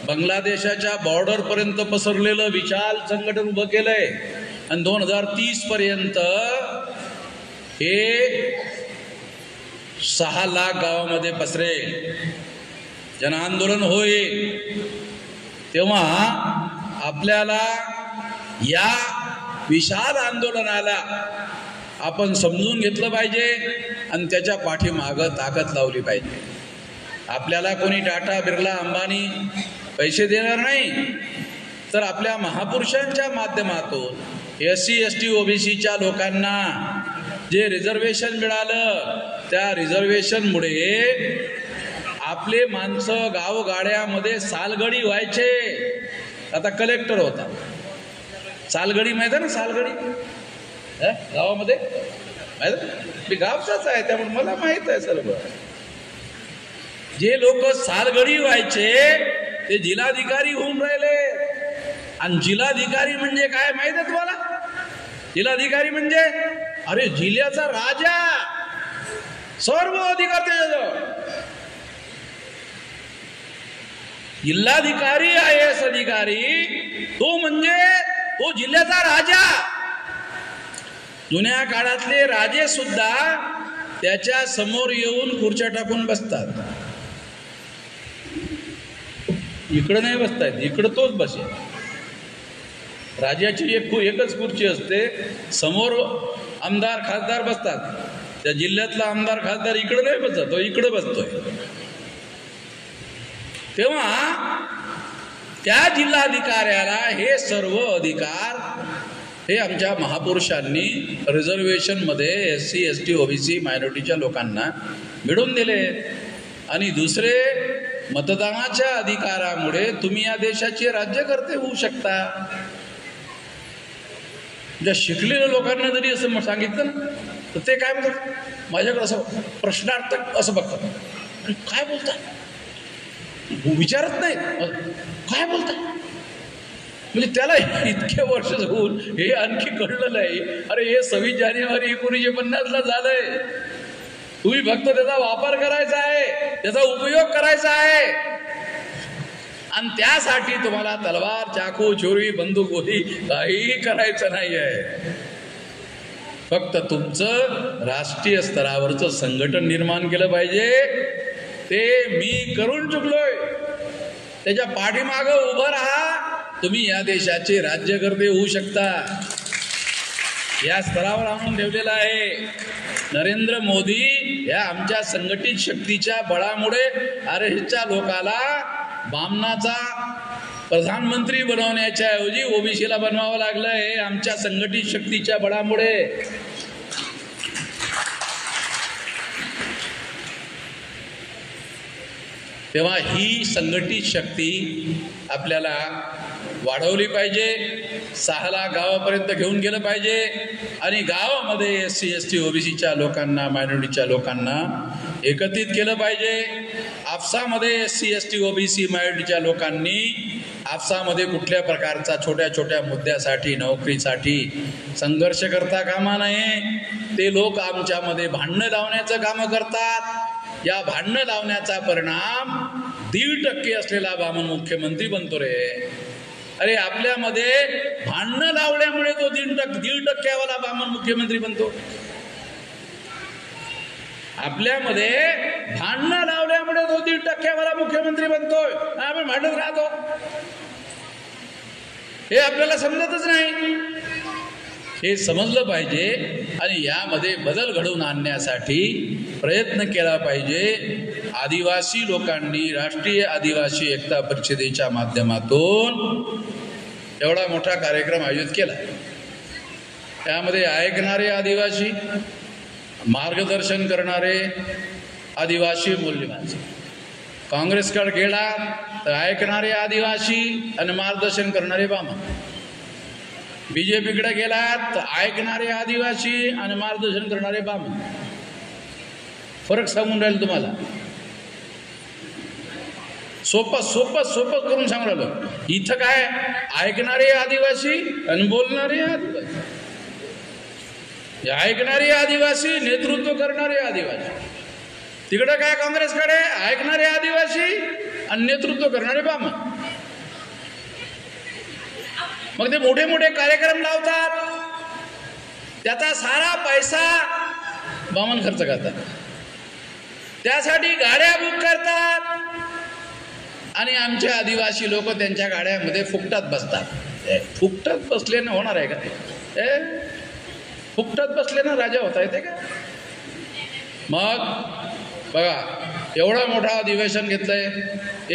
बांगलादेशाच्या बॉर्डरपर्यंत पसरलेलं विशाल संघटन उभं केलंय. आणि 2030 पर्यंत हे 6 लाख गावामध्ये पसरेल, जन आंदोलन होईल, तेव्हा आपल्याला या विशाल आंदोलनाला आपण समजून घेतलं पाहिजे आणि त्याच्या पाठीमागं ताकद लावली पाहिजे. आपल्याला कोणी टाटा, बिर्ला, अंबानी पैसे देणार नाही, तर आपल्या महापुरुषांच्या माध्यमातून SC, ST, OBCच्या लोकांना जे रिझर्वेशन मिळालं, त्या रिझर्वेशनमुळे आपले माणसं गावगाड्यामध्ये सालगडी व्हायचे. आता कलेक्टर होता, सालगडी माहिती आहे ना, सालगडी गावामध्ये माहिती, मी गावचाच आहे त्यामुळे मला माहित आहे सर्व. जे लोक सालगडी व्हायचे ते जिल्हाधिकारी होऊन राहिले. आणि जिल्हाधिकारी म्हणजे काय माहित आहे तुम्हाला? जिल्हाधिकारी म्हणजे अरे जिल्ह्याचा राजा, सर्व अधिकार त्याच्याजवळ. जिल्हाधिकारी IAS अधिकारी तो म्हणजे तो जिल्ह्याचा राजा. जुन्या काळातले राजे सुद्धा त्याच्या समोर येऊन खुर्च्या टाकून बसतात. इकडं नाही बसतायत, इकडं तोच बसेल. राजाची एकच खुर्ची असते, समोर आमदार खासदार बसतात. त्या जिल्ह्यातला आमदार खासदार इकडं नाही बसत, तो इकडं बसतोय. तेव्हा त्या जिल्हाधिकाऱ्याला हे सर्व अधिकार हे आमच्या महापुरुषांनी रिझर्वेशनमध्ये SC, ST, OBC मायनॉरिटीच्या लोकांना मिळवून दिले. आणि दुसरे, मतदानाच्या अधिकारामुळे तुम्ही या देशाचे राज्यकर्ते होऊ शकता. ज्या शिकलेल्या लोकांना जरी असं सांगितलं ना, तर ते काय म्हणतात, माझ्याकडे असं प्रश्नार्थक असं बघतात, काय बोलतात, विचारत नाही काय बोलतात. म्हणजे त्याला इतके वर्ष होऊन हे आणखी कळलं नाही. अरे हे 26 जानेवारी 1950ला झालंय. तुम्ही फक्त त्याचा वापर करायचा आहे, त्याचा उपयोग करायचा आहे. आणि त्यासाठी तुम्हाला तलवार, चाकू, छुरी, बंदूक, गोळी काहीही करायचं नाही आहे. फक्त तुमचं राष्ट्रीय स्तरावरचं संघटन निर्माण केलं पाहिजे. ते मी करून चुकलोय, त्याच्या पाठीमागं उभं राहा. तुम्ही या देशाचे राज्यकर्ते होऊ शकता. या स्तरावर आणून ठेवलेला आहे. नरेंद्र मोदी या आमच्या संघटित शक्तीच्या बळामुळे ह्याच्या लोकाला बामणाचा प्रधानमंत्री बनवण्याच्या ऐवजी OBCला बनवावं लागलं. हे आमच्या संघटित शक्तीच्या बळामुळे. तेव्हा ही संघटित शक्ती आपल्याला वाढवली पाहिजे. 6 लाख गावापर्यंत घेऊन गेलं पाहिजे. आणि गावामध्ये SC, ST, OBCच्या लोकांना, मायनॉरिटीच्या लोकांना एकत्रित केलं पाहिजे. आपसामध्ये SC, ST, OBC मायनॉरिटीच्या लोकांनी आपसामध्ये कुठल्या प्रकारचा छोट्या छोट्या मुद्द्यासाठी, नोकरीसाठी संघर्ष करता कामा नये. ते लोक आमच्यामध्ये भांडणं लावण्याचं कामं करतात. या भांडणं लावण्याचा परिणाम 1.5% असलेला बामण मुख्यमंत्री बनतो रे. अरे आपल्यामध्ये भांडणं लावल्यामुळे तो 1.5% बामण मुख्यमंत्री बनतो. आपल्यामध्ये भांडणं लावल्यामुळे तो 1.5% मुख्यमंत्री बनतोय. आपण भांडत राहतो, हे आपल्याला समजतच नाही. हे समजलं पाहिजे आणि यामध्ये बदल घडवून आणण्यासाठी प्रयत्न केला पाहिजे. आदिवासी लोकांनी राष्ट्रीय आदिवासी एकता परिषदेच्या माध्यमातून एवढा मोठा कार्यक्रम आयोजित केला. त्यामध्ये ऐकणारे आदिवासी, मार्गदर्शन करणारे आदिवासी मूल्यवान. काँग्रेसकडे गेला तर ऐकणारे आदिवासी आणि मार्गदर्शन करणारे बामण. BJPकडे गेलात तर ऐकणारे आदिवासी आणि मार्गदर्शन करणारे बामण. फरक सांगून राहील तुम्हाला. सोपं करून सांगू राहिलो. इथं काय ऐकणारे आदिवासी आणि बोलणारे आदिवासी. ऐकणारे आदिवासी, नेतृत्व करणारे आदिवासी. तिकडं काय काँग्रेसकडे ऐकणारे आदिवासी आणि नेतृत्व करणारे बामण. मग ते मोठे मोठे कार्यक्रम लावतात, त्याचा सारा पैसा बामण खर्च करतात. त्यासाठी गाड्या बुक करतात आणि आमचे आदिवासी लोक त्यांच्या गाड्यामध्ये फुकटात बसतात. फुकटात बसल्यानं होणार आहे का ते? फुकटात बसल्यानं राजा होता येते का? मग बघा, एवढा मोठा अधिवेशन घेतलंय,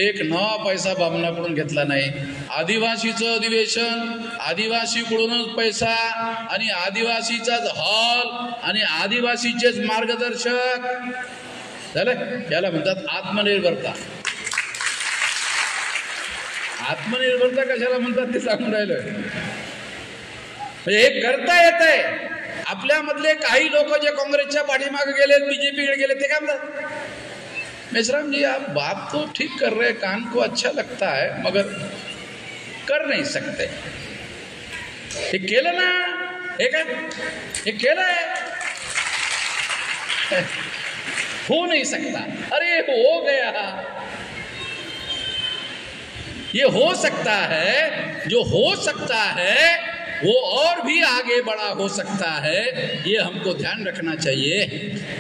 एक नवा पैसा बामणाकडून घेतला नाही. आदिवासीचं अधिवेशन, आदिवासीकडूनच पैसा आणि आदिवासीचाच हॉल आणि आदिवासीचेच मार्गदर्शक झालं. याला म्हणतात आत्मनिर्भरता. आत्मनिर्भरता कशाला म्हणतात ते सांगून राहिलं. म्हणजे हे करता येत आहे. आपल्यामधले काही लोक जे काँग्रेसच्या पाठीमागे गेले, बीजेपीकडे गेले, ते काय म्हणतात, मेश्राम जी आप बात तो ठीक कर रहे, कान को अच्छा लगता है, मगर कर नहीं सकते. हे केलं ना, हे काय हे केलंय, हो नहीं सकता. अरे हो गया. ये हो सकता है, जो हो सकता है वो और भी आगे बड़ा हो सकता है. ये हमको ध्यान रखना चाहिए.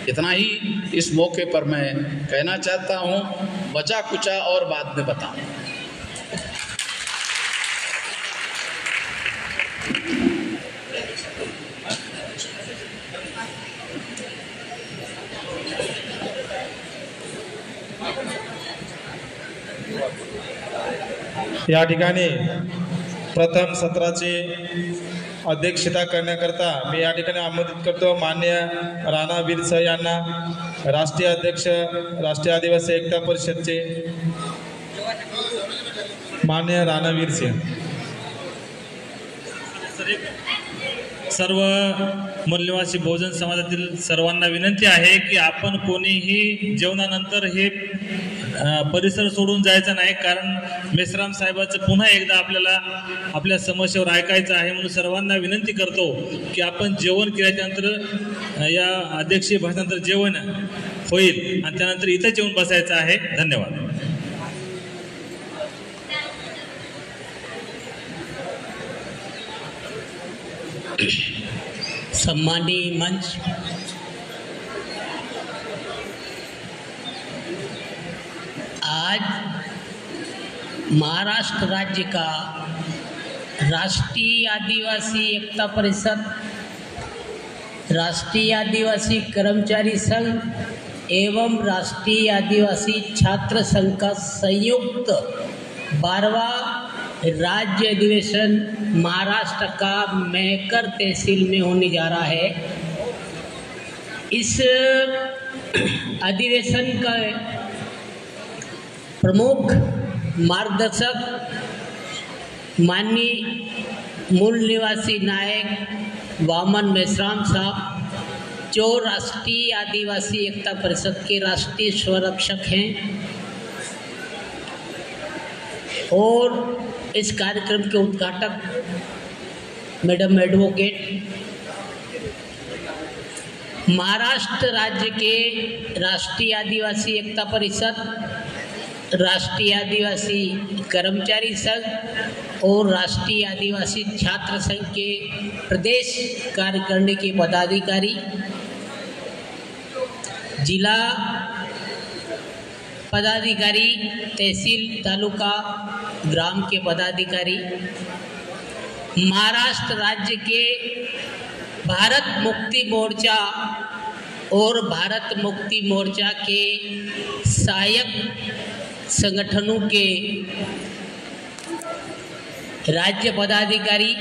इतना ही इस मौके पर मैं कहना चाहता हूँ. बचा कुचा और बाद में बताऊँ. या ठिकाणी प्रथम सत्राची अध्यक्षता करण्याकरता मी या ठिकाणी आमंत्रित करतो माननीय राणा वीरसह यांना, राष्ट्रीय अध्यक्ष राष्ट्रीय आदिवासी एकता परिषदचे माननीय राणा वीरसिंह. सर्व मूल्यवासी बहुजन समाजातील सर्वांना विनंती आहे की आपण कोणीही जेवणानंतर हे परिसर सोडून जायचं नाही, कारण मेश्राम साहेबाचं पुन्हा एकदा आपल्याला आपल्या समस्येवर ऐकायचं आहे. म्हणून सर्वांना विनंती करतो की आपण जेवण केल्याच्यानंतर या अध्यक्षीय भाषणानंतर जेवण होईल आणि त्यानंतर इथं जेवून बसायचं आहे. धन्यवाद. सम्मानीय मंच, आज महाराष्ट्र राज्य का राष्ट्रीय आदिवासी एकता परिषद, राष्ट्रीय आदिवासी कर्मचारी संघ एवं राष्ट्रीय आदिवासी छात्र संघ का संयुक्त 12वां राज्य अधिवेशन महाराष्ट्र का मेहकर तहसील में होने जा रहा है. इस अधिवेशन का प्रमुख मार्गदर्शक माननीय मूल निवासी नायक वामन मेश्राम साहब, जो राष्ट्रीय आदिवासी एकता परिषद के राष्ट्रीय स्वरक्षक हैं, और इस कार्यक्रम के उद्घाटक मैडम एडवोकेट, महाराष्ट्र राज्य के राष्ट्रीय आदिवासी एकता परिषद, राष्ट्रीय आदिवासी कर्मचारी संघ और राष्ट्रीय आदिवासी छात्र संघ के प्रदेश कार्यकारिणी के पदाधिकारी, जिला पदाधिकारी, तहसील तालुका ग्राम के पदाधिकारी, महाराष्ट्र राज्य के भारत मुक्ति मोर्चा और भारत मुक्ति मोर्चा के सहायक संगठनों के राज्य पदाधिकारी,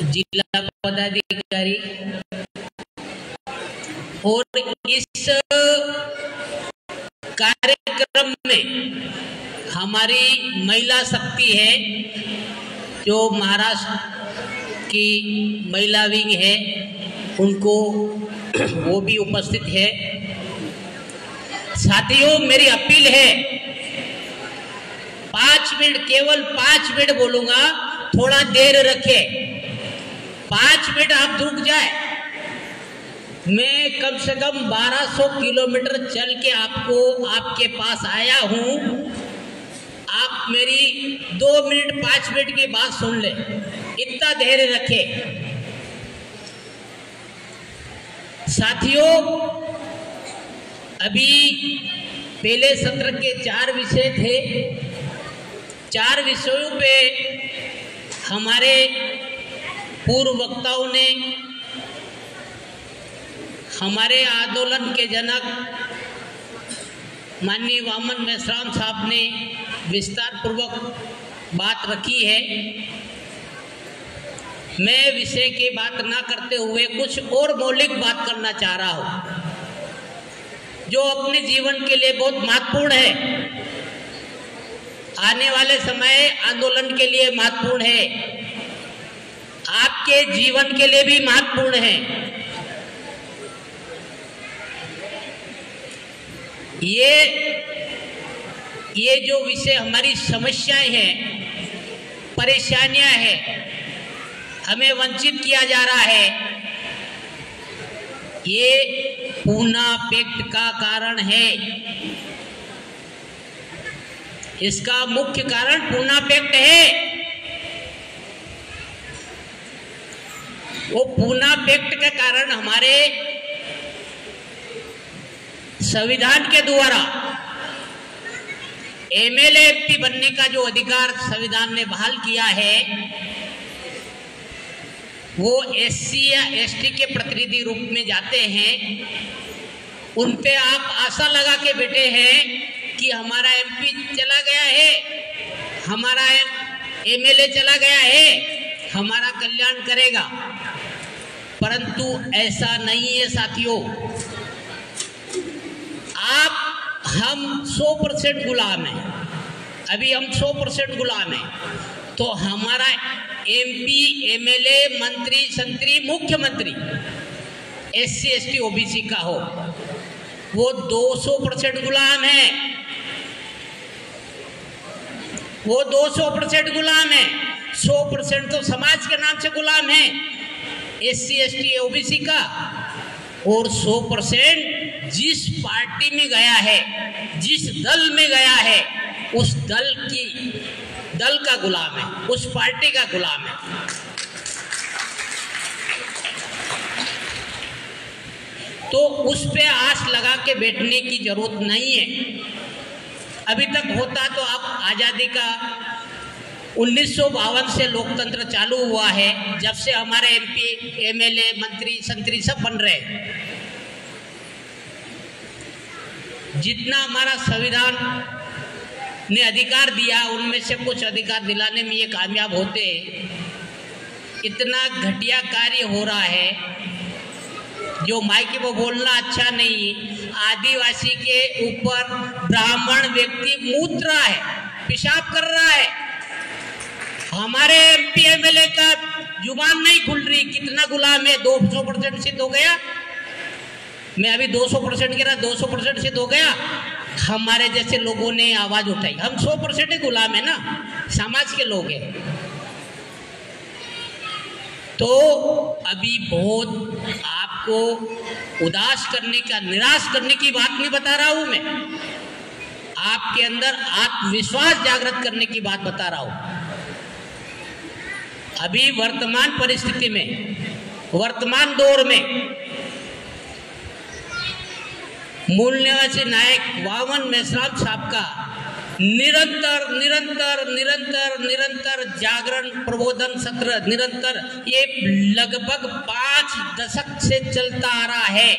जिला पदाधिकारी, और इस कार्यक्रम में हमारी महिला शक्ति है, जो महाराष्ट्र की महिला विंग है, उनको वो भी उपस्थित है. साथियों, मेरी अपील है, 5 मिनट, केवल 5 मिनट बोलूंगा, थोड़ा देर रखे. 5 मिनट आप रुक जाए. मैं कम से कम 1200 किलोमीटर चल के आपके पास आया हूं. आप मेरी 2 मिनट 5 मिनट की बात सुन ले, इतना धैर्य रखे. साथियों, अभी पहले सत्र के 4 विषय थे। 4 विषयों पे हमारे पूर्व वक्ताओं ने, हमारे आंदोलन के जनक माननीय वामन मेश्राम साहब ने विस्तार पूर्वक बात रखी है। मैं विषय की बात ना करते हुए कुछ और मौलिक बात करना चाह रहा हूँ जो अपने जीवन के लिए बहुत महत्वपूर्ण है, आने वाले समय आंदोलन के लिए महत्वपूर्ण है, आपके जीवन के लिए भी महत्वपूर्ण है। ये जो विषय हमारी समस्याएं हैं, परेशानियां हैं, हमें वंचित किया जा रहा है, ये पूना पैक्ट का कारण है। इसका मुख्य कारण पूना पैक्ट है। वो पूना पैक्ट के कारण हमारे संविधान के द्वारा एमएलए एमपी बनने का जो अधिकार संविधान ने बहाल किया है, वो एससी या एसटी के प्रतिनिधि रूप में जाते हैं। उन पे आप आशा लगा के बैठे हैं कि हमारा एमपी चला गया है, हमारा एमएलए चला गया है, हमारा कल्याण करेगा, परंतु ऐसा नहीं है साथियों। हम 100% गुलाम हैं, अभी हम 100% गुलाम हैं। तो हमारा एमपी, एमएलए, मंत्री, संतरी, मुख्यमंत्री एससी एसटी ओबीसी का हो, वो 200% गुलाम है, वो 200% गुलाम है। 100% तो समाज के नाम से गुलाम है एससी एसटी ओबीसी का, और 100% जिस पार्टी में गया है, जिस दल में गया है, उस दल का गुलाम है, उस पार्टी का गुलाम है। तो उस पे आस लगा के बैठने की जरूरत नहीं है। अभी तक होता तो आप आज़ादी का 1952 से लोकतंत्र चालू हुआ है, जब से हमारे एमपी, एमएलए, मंत्री, संतरी सब बन रहे हैं। जितना हमारा संविधान ने अधिकार दिया, उनमें से कुछ अधिकार दिलाने में ये कामयाब होते हैं। इतना घटिया कार्य हो रहा है जो मायके में बोलना अच्छा नहीं। आदिवासी के ऊपर ब्राह्मण व्यक्ति मूत रहा है, पेशाब कर रहा है, हमारे एमपी एमएलए का जुबान नहीं खुल रही। कितना गुलाम है? 200% सिद्ध हो गया। मैं अभी 200% कह रहा, 200% सिद्ध हो गया। हमारे जैसे लोगों ने आवाज उठाई। हम 100% ही गुलाम है ना, समाज के लोग हैं। तो अभी बहुत आपको उदास करने का, निराश करने की बात नहीं बता रहा हूं मैं, आपके अंदर आत्मविश्वास जागृत करने की बात बता रहा हूं। अभी वर्तमान परिस्थिति में, वर्तमान दौर में मूल निवासी नायक वामन मेश्राम साहब का निरंतर निरंतर निरंतर निरंतर जागरण प्रबोधन सत्र निरंतर, ये लगभग 5 दशक से चलता आ रहा है।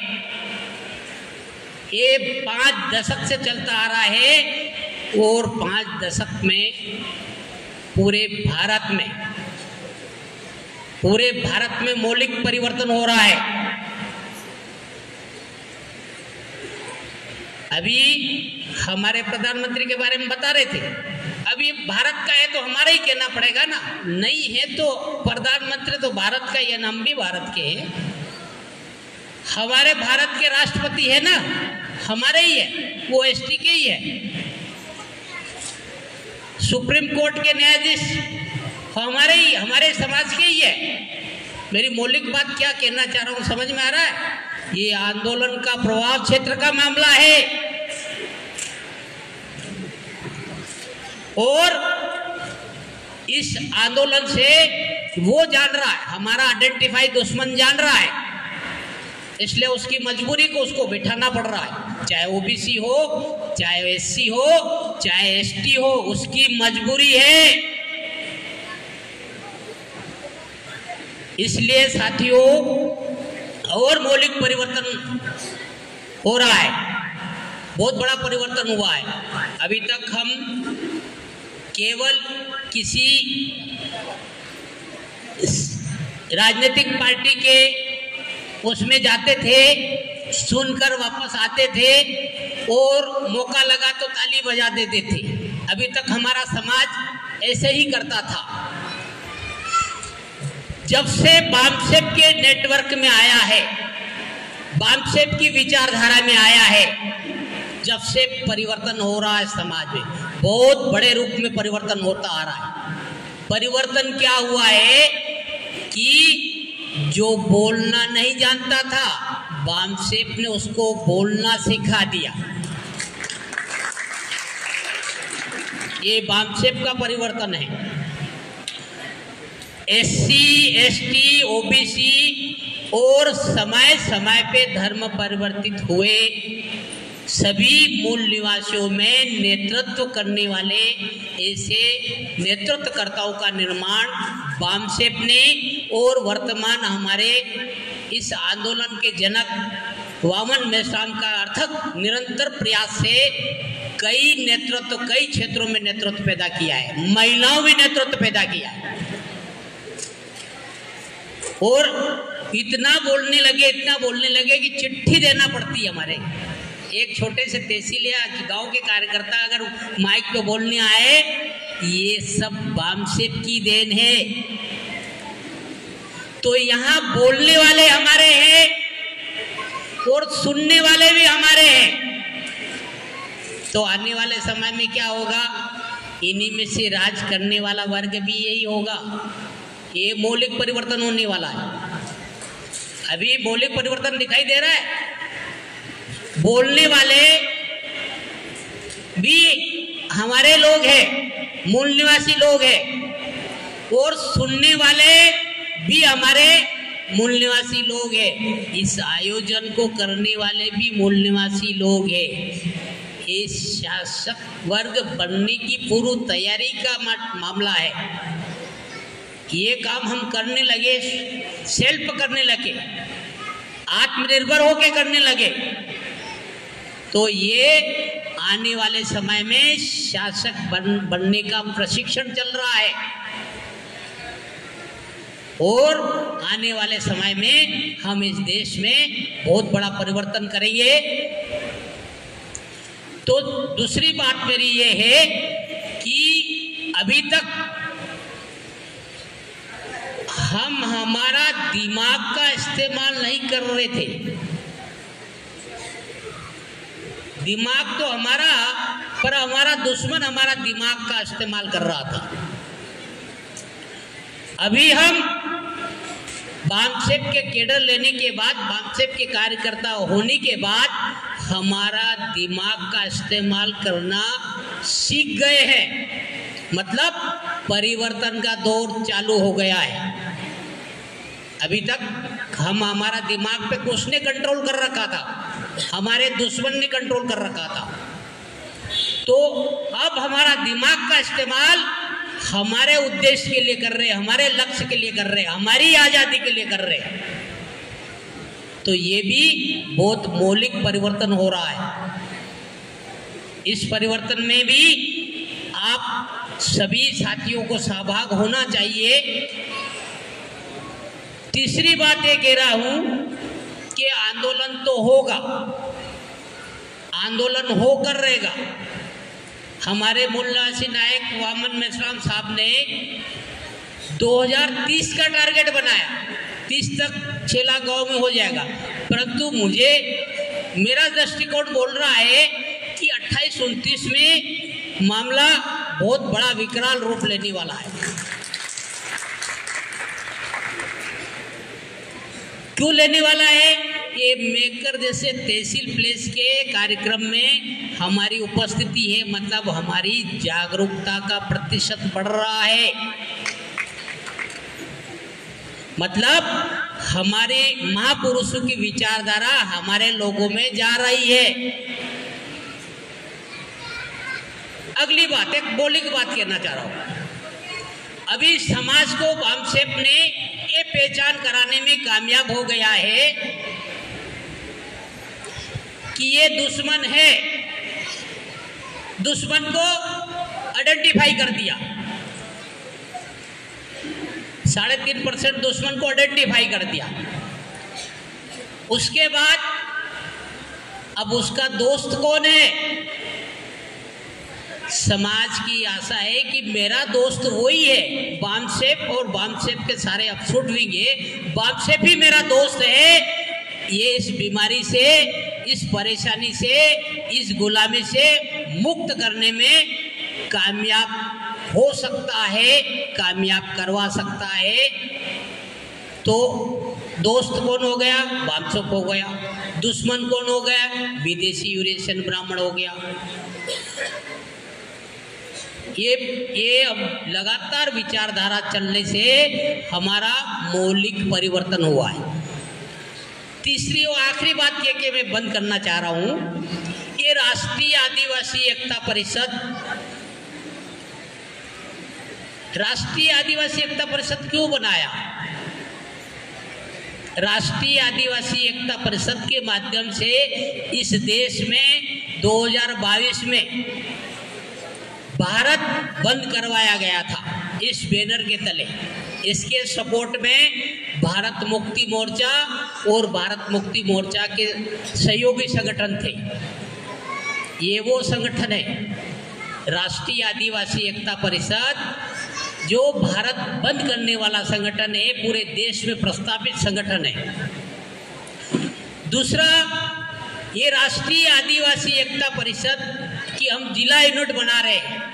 ये 5 दशक से चलता आ रहा है और 5 दशक में पूरे भारत में मौलिक परिवर्तन हो रहा है। अभी हमारे प्रधानमंत्री के बारे में बता रहे थे, अभी भारत का है तो हमारा ही कहना पड़ेगा ना, नहीं है तो प्रधानमंत्री तो भारत का ही है ना, हम भी भारत के हैं। हमारे भारत के राष्ट्रपति है ना, हमारे ही है, वो एसटी के ही है। सुप्रीम कोर्ट के न्यायाधीश हमारे समाज के ही है। मेरी मौलिक बात क्या कहना चाह रहा हूं समझ में आ रहा है? ये आंदोलन का प्रभाव क्षेत्र का मामला है और इस आंदोलन से वो जान रहा है, हमारा आइडेंटिफाई दुश्मन जान रहा है, इसलिए उसकी मजबूरी को उसको बिठाना पड़ रहा है। चाहे ओबीसी हो, चाहे एससी हो, चाहे एसटी हो, उसकी मजबूरी है। इसलिए साथियों और मौलिक परिवर्तन हो रहा है, बहुत बड़ा परिवर्तन हुआ है। अभी तक हम केवल किसी राजनीतिक पार्टी के उसमें जाते थे, सुनकर वापस आते थे और मौका लगा तो ताली बजा देते थे। अभी तक हमारा समाज ऐसे ही करता था। जब से बामसेप के नेटवर्क में आया है, बामसेप की विचारधारा में आया है, जब से परिवर्तन हो रहा है समाज में, बहुत बड़े रूप में परिवर्तन होता आ रहा है। परिवर्तन क्या हुआ है कि जो बोलना नहीं जानता था, बामसेप ने उसको बोलना सिखा दिया। ये बामसेप का परिवर्तन है। एससी, एसटी, ओबीसी और समय समय पे धर्म परिवर्तित हुए सभी मूल निवासियों में नेतृत्व करने वाले ऐसे नेतृत्वकर्ताओं का निर्माण बामसेप ने और वर्तमान हमारे इस आंदोलन के जनक वामन मेश्राम का अर्थक निरंतर प्रयास से कई क्षेत्रों में नेतृत्व पैदा किया है, महिलाओं में नेतृत्व पैदा किया है। और इतना बोलने लगे कि चिट्ठी देना पड़ती है। हमारे एक छोटे से तहसील या गांव के कार्यकर्ता अगर माइक पे बोलने आए, ये सब बामसेप की देन है। तो यहाँ बोलने वाले हमारे हैं और सुनने वाले भी हमारे हैं। तो आने वाले समय में क्या होगा, इन्हीं में से राज करने वाला वर्ग भी यही होगा। ये मौलिक परिवर्तन होने वाला है। अभी मौलिक परिवर्तन दिखाई दे रहा है। बोलने वाले भी हमारे लोग हैं, मूल निवासी लोग हैं, और सुनने वाले भी हमारे मूल निवासी लोग हैं। इस आयोजन को करने वाले भी मूल निवासी लोग हैं। ये शासक वर्ग बनने की पूर्व तैयारी का मामला है। ये काम हम करने लगे, सेल्फ करने लगे, आत्मनिर्भर होके करने लगे, तो ये आने वाले समय में शासक बनने का प्रशिक्षण चल रहा है। और आने वाले समय में हम इस देश में बहुत बड़ा परिवर्तन करेंगे। तो दूसरी बात मेरी ये है कि अभी तक हम हमारा दिमाग का इस्तेमाल नहीं कर रहे थे। दिमाग तो हमारा, पर हमारा दुश्मन हमारा दिमाग का इस्तेमाल कर रहा था। अभी हम बामसेप के केडर लेने के बाद, बामसेप के कार्यकर्ता होने के बाद हमारा दिमाग का इस्तेमाल करना सीख गए हैं। मतलब परिवर्तन का दौर चालू हो गया है। अभी तक हम हमारा दिमाग पे कुछ ने कंट्रोल कर रखा था, हमारे दुश्मन ने कंट्रोल कर रखा था। तो अब हमारा दिमाग का इस्तेमाल हमारे उद्देश्य के लिए कर रहे हैं, हमारे लक्ष्य के लिए कर रहे हैं, हमारी आजादी के लिए कर रहे हैं। तो ये भी बहुत मौलिक परिवर्तन हो रहा है। इस परिवर्तन में भी आप सभी साथियों को सहभाग होना चाहिए। तीसरी बात ये कह रहा हूं कि आंदोलन तो होगा, आंदोलन होकर रहेगा। हमारे मूलनिवासी नायक वामन मेश्राम साहब ने 2030 का टारगेट बनाया, 30 तक 6 लाख गाँव में हो जाएगा। परंतु मेरा दृष्टिकोण बोल रहा है कि 28-29 में मामला बहुत बड़ा विकराल रूप लेने वाला है। क्यों लेने वाला है? ये मेकर जैसे तहसील प्लेस के कार्यक्रम में हमारी उपस्थिति है, मतलब हमारी जागरूकता का प्रतिशत बढ़ रहा है। मतलब हमारे महापुरुषों की विचारधारा हमारे लोगों में जा रही है। अगली बात, एक मौलिक बात कहना चाह रहा हूं। अभी समाज को वामसेप ने ये पहचान कराने में कामयाब हो गया है कि ये दुश्मन है, दुश्मन को आइडेंटिफाई कर दिया। 3.5% दुश्मन को आइडेंटिफाई कर दिया। उसके बाद अब उसका दोस्त कौन है? समाज की आशा है कि मेरा दोस्त वही है वामसेप, और वामसेप के सारे अपसुट विंगे, वामसेप ही मेरा दोस्त है। ये इस बीमारी से, इस परेशानी से, इस गुलामी से मुक्त करने में कामयाब हो सकता है, कामयाब करवा सकता है। तो दोस्त कौन हो गया? वामसेप हो गया। दुश्मन कौन हो गया? विदेशी यूरेशियन ब्राह्मण हो गया। ये अब लगातार विचारधारा चलने से हमारा मौलिक परिवर्तन हुआ है। तीसरी और आखिरी बात कह के मैं बंद करना चाह रहा हूं। ये राष्ट्रीय आदिवासी एकता परिषद, राष्ट्रीय आदिवासी एकता परिषद क्यों बनाया? राष्ट्रीय आदिवासी एकता परिषद के माध्यम से इस देश में 2022 में भारत बंद करवाया गया था इस बैनर के तले। इसके सपोर्ट में भारत मुक्ति मोर्चा और भारत मुक्ति मोर्चा के सहयोगी संगठन थे। ये वो संगठन है राष्ट्रीय आदिवासी एकता परिषद, जो भारत बंद करने वाला संगठन है, पूरे देश में प्रस्तावित संगठन है। दूसरा, ये राष्ट्रीय आदिवासी एकता परिषद की हम जिला यूनिट बना रहे हैं।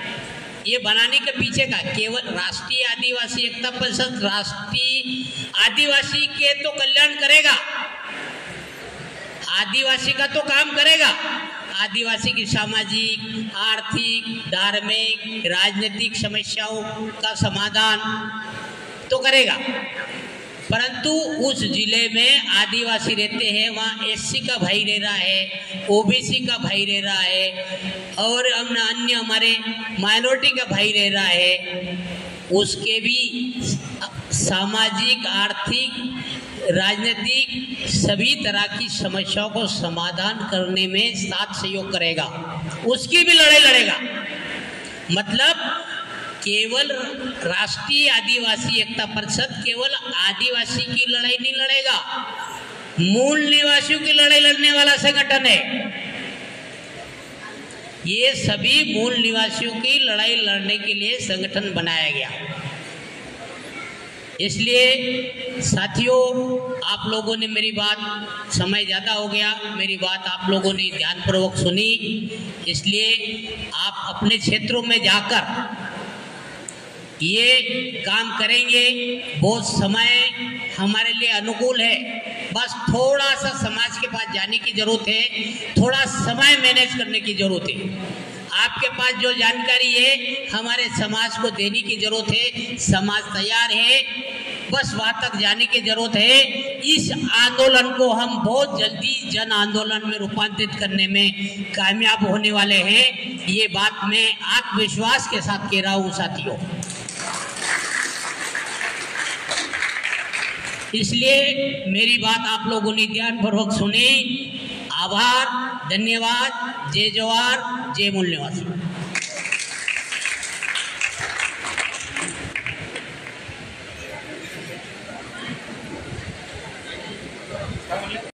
ये बनाने के पीछे का केवल राष्ट्रीय आदिवासी एकता परिषद राष्ट्रीय आदिवासी के तो कल्याण करेगा, आदिवासी का तो काम करेगा, आदिवासी की सामाजिक, आर्थिक, धार्मिक, राजनीतिक समस्याओं का समाधान तो करेगा, परंतु उस जिले में आदिवासी रहते हैं, वहाँ एससी का भाई रह रहा है, ओबीसी का भाई रह रहा है और अन्य हमारे माइनॉरिटी का भाई रह रहा है, उसके भी सामाजिक, आर्थिक, राजनीतिक सभी तरह की समस्याओं को समाधान करने में साथ सहयोग करेगा, उसकी भी लड़ाई लड़ेगा। मतलब केवल राष्ट्रीय आदिवासी एकता परिषद केवल आदिवासी की लड़ाई नहीं लड़ेगा, मूल निवासियों की लड़ाई लड़ने वाला संगठन है। ये सभी मूल निवासियों की लड़ाई लड़ने के लिए संगठन बनाया गया। इसलिए साथियों, आप लोगों ने मेरी बात, समय ज़्यादा हो गया, मेरी बात आप लोगों ने ध्यानपूर्वक सुनी, इसलिए आप अपने क्षेत्रों में जाकर ये काम करेंगे। बहुत समय हमारे लिए अनुकूल है, बस थोड़ा सा समाज के पास जाने की जरूरत है, थोड़ा समय मैनेज करने की जरूरत है। आपके पास जो जानकारी है हमारे समाज को देने की जरूरत है, समाज तैयार है, बस वहाँ तक जाने की जरूरत है। इस आंदोलन को हम बहुत जल्दी जन आंदोलन में रूपांतरित करने में कामयाब होने वाले हैं, ये बात मैं आत्मविश्वास के साथ कह रहा हूँ साथियों। इसलिए मेरी बात आप लोगों ने ध्यानपूर्वक सुनी। आभार, धन्यवाद, जय जवाहर, जय मूल निवासी।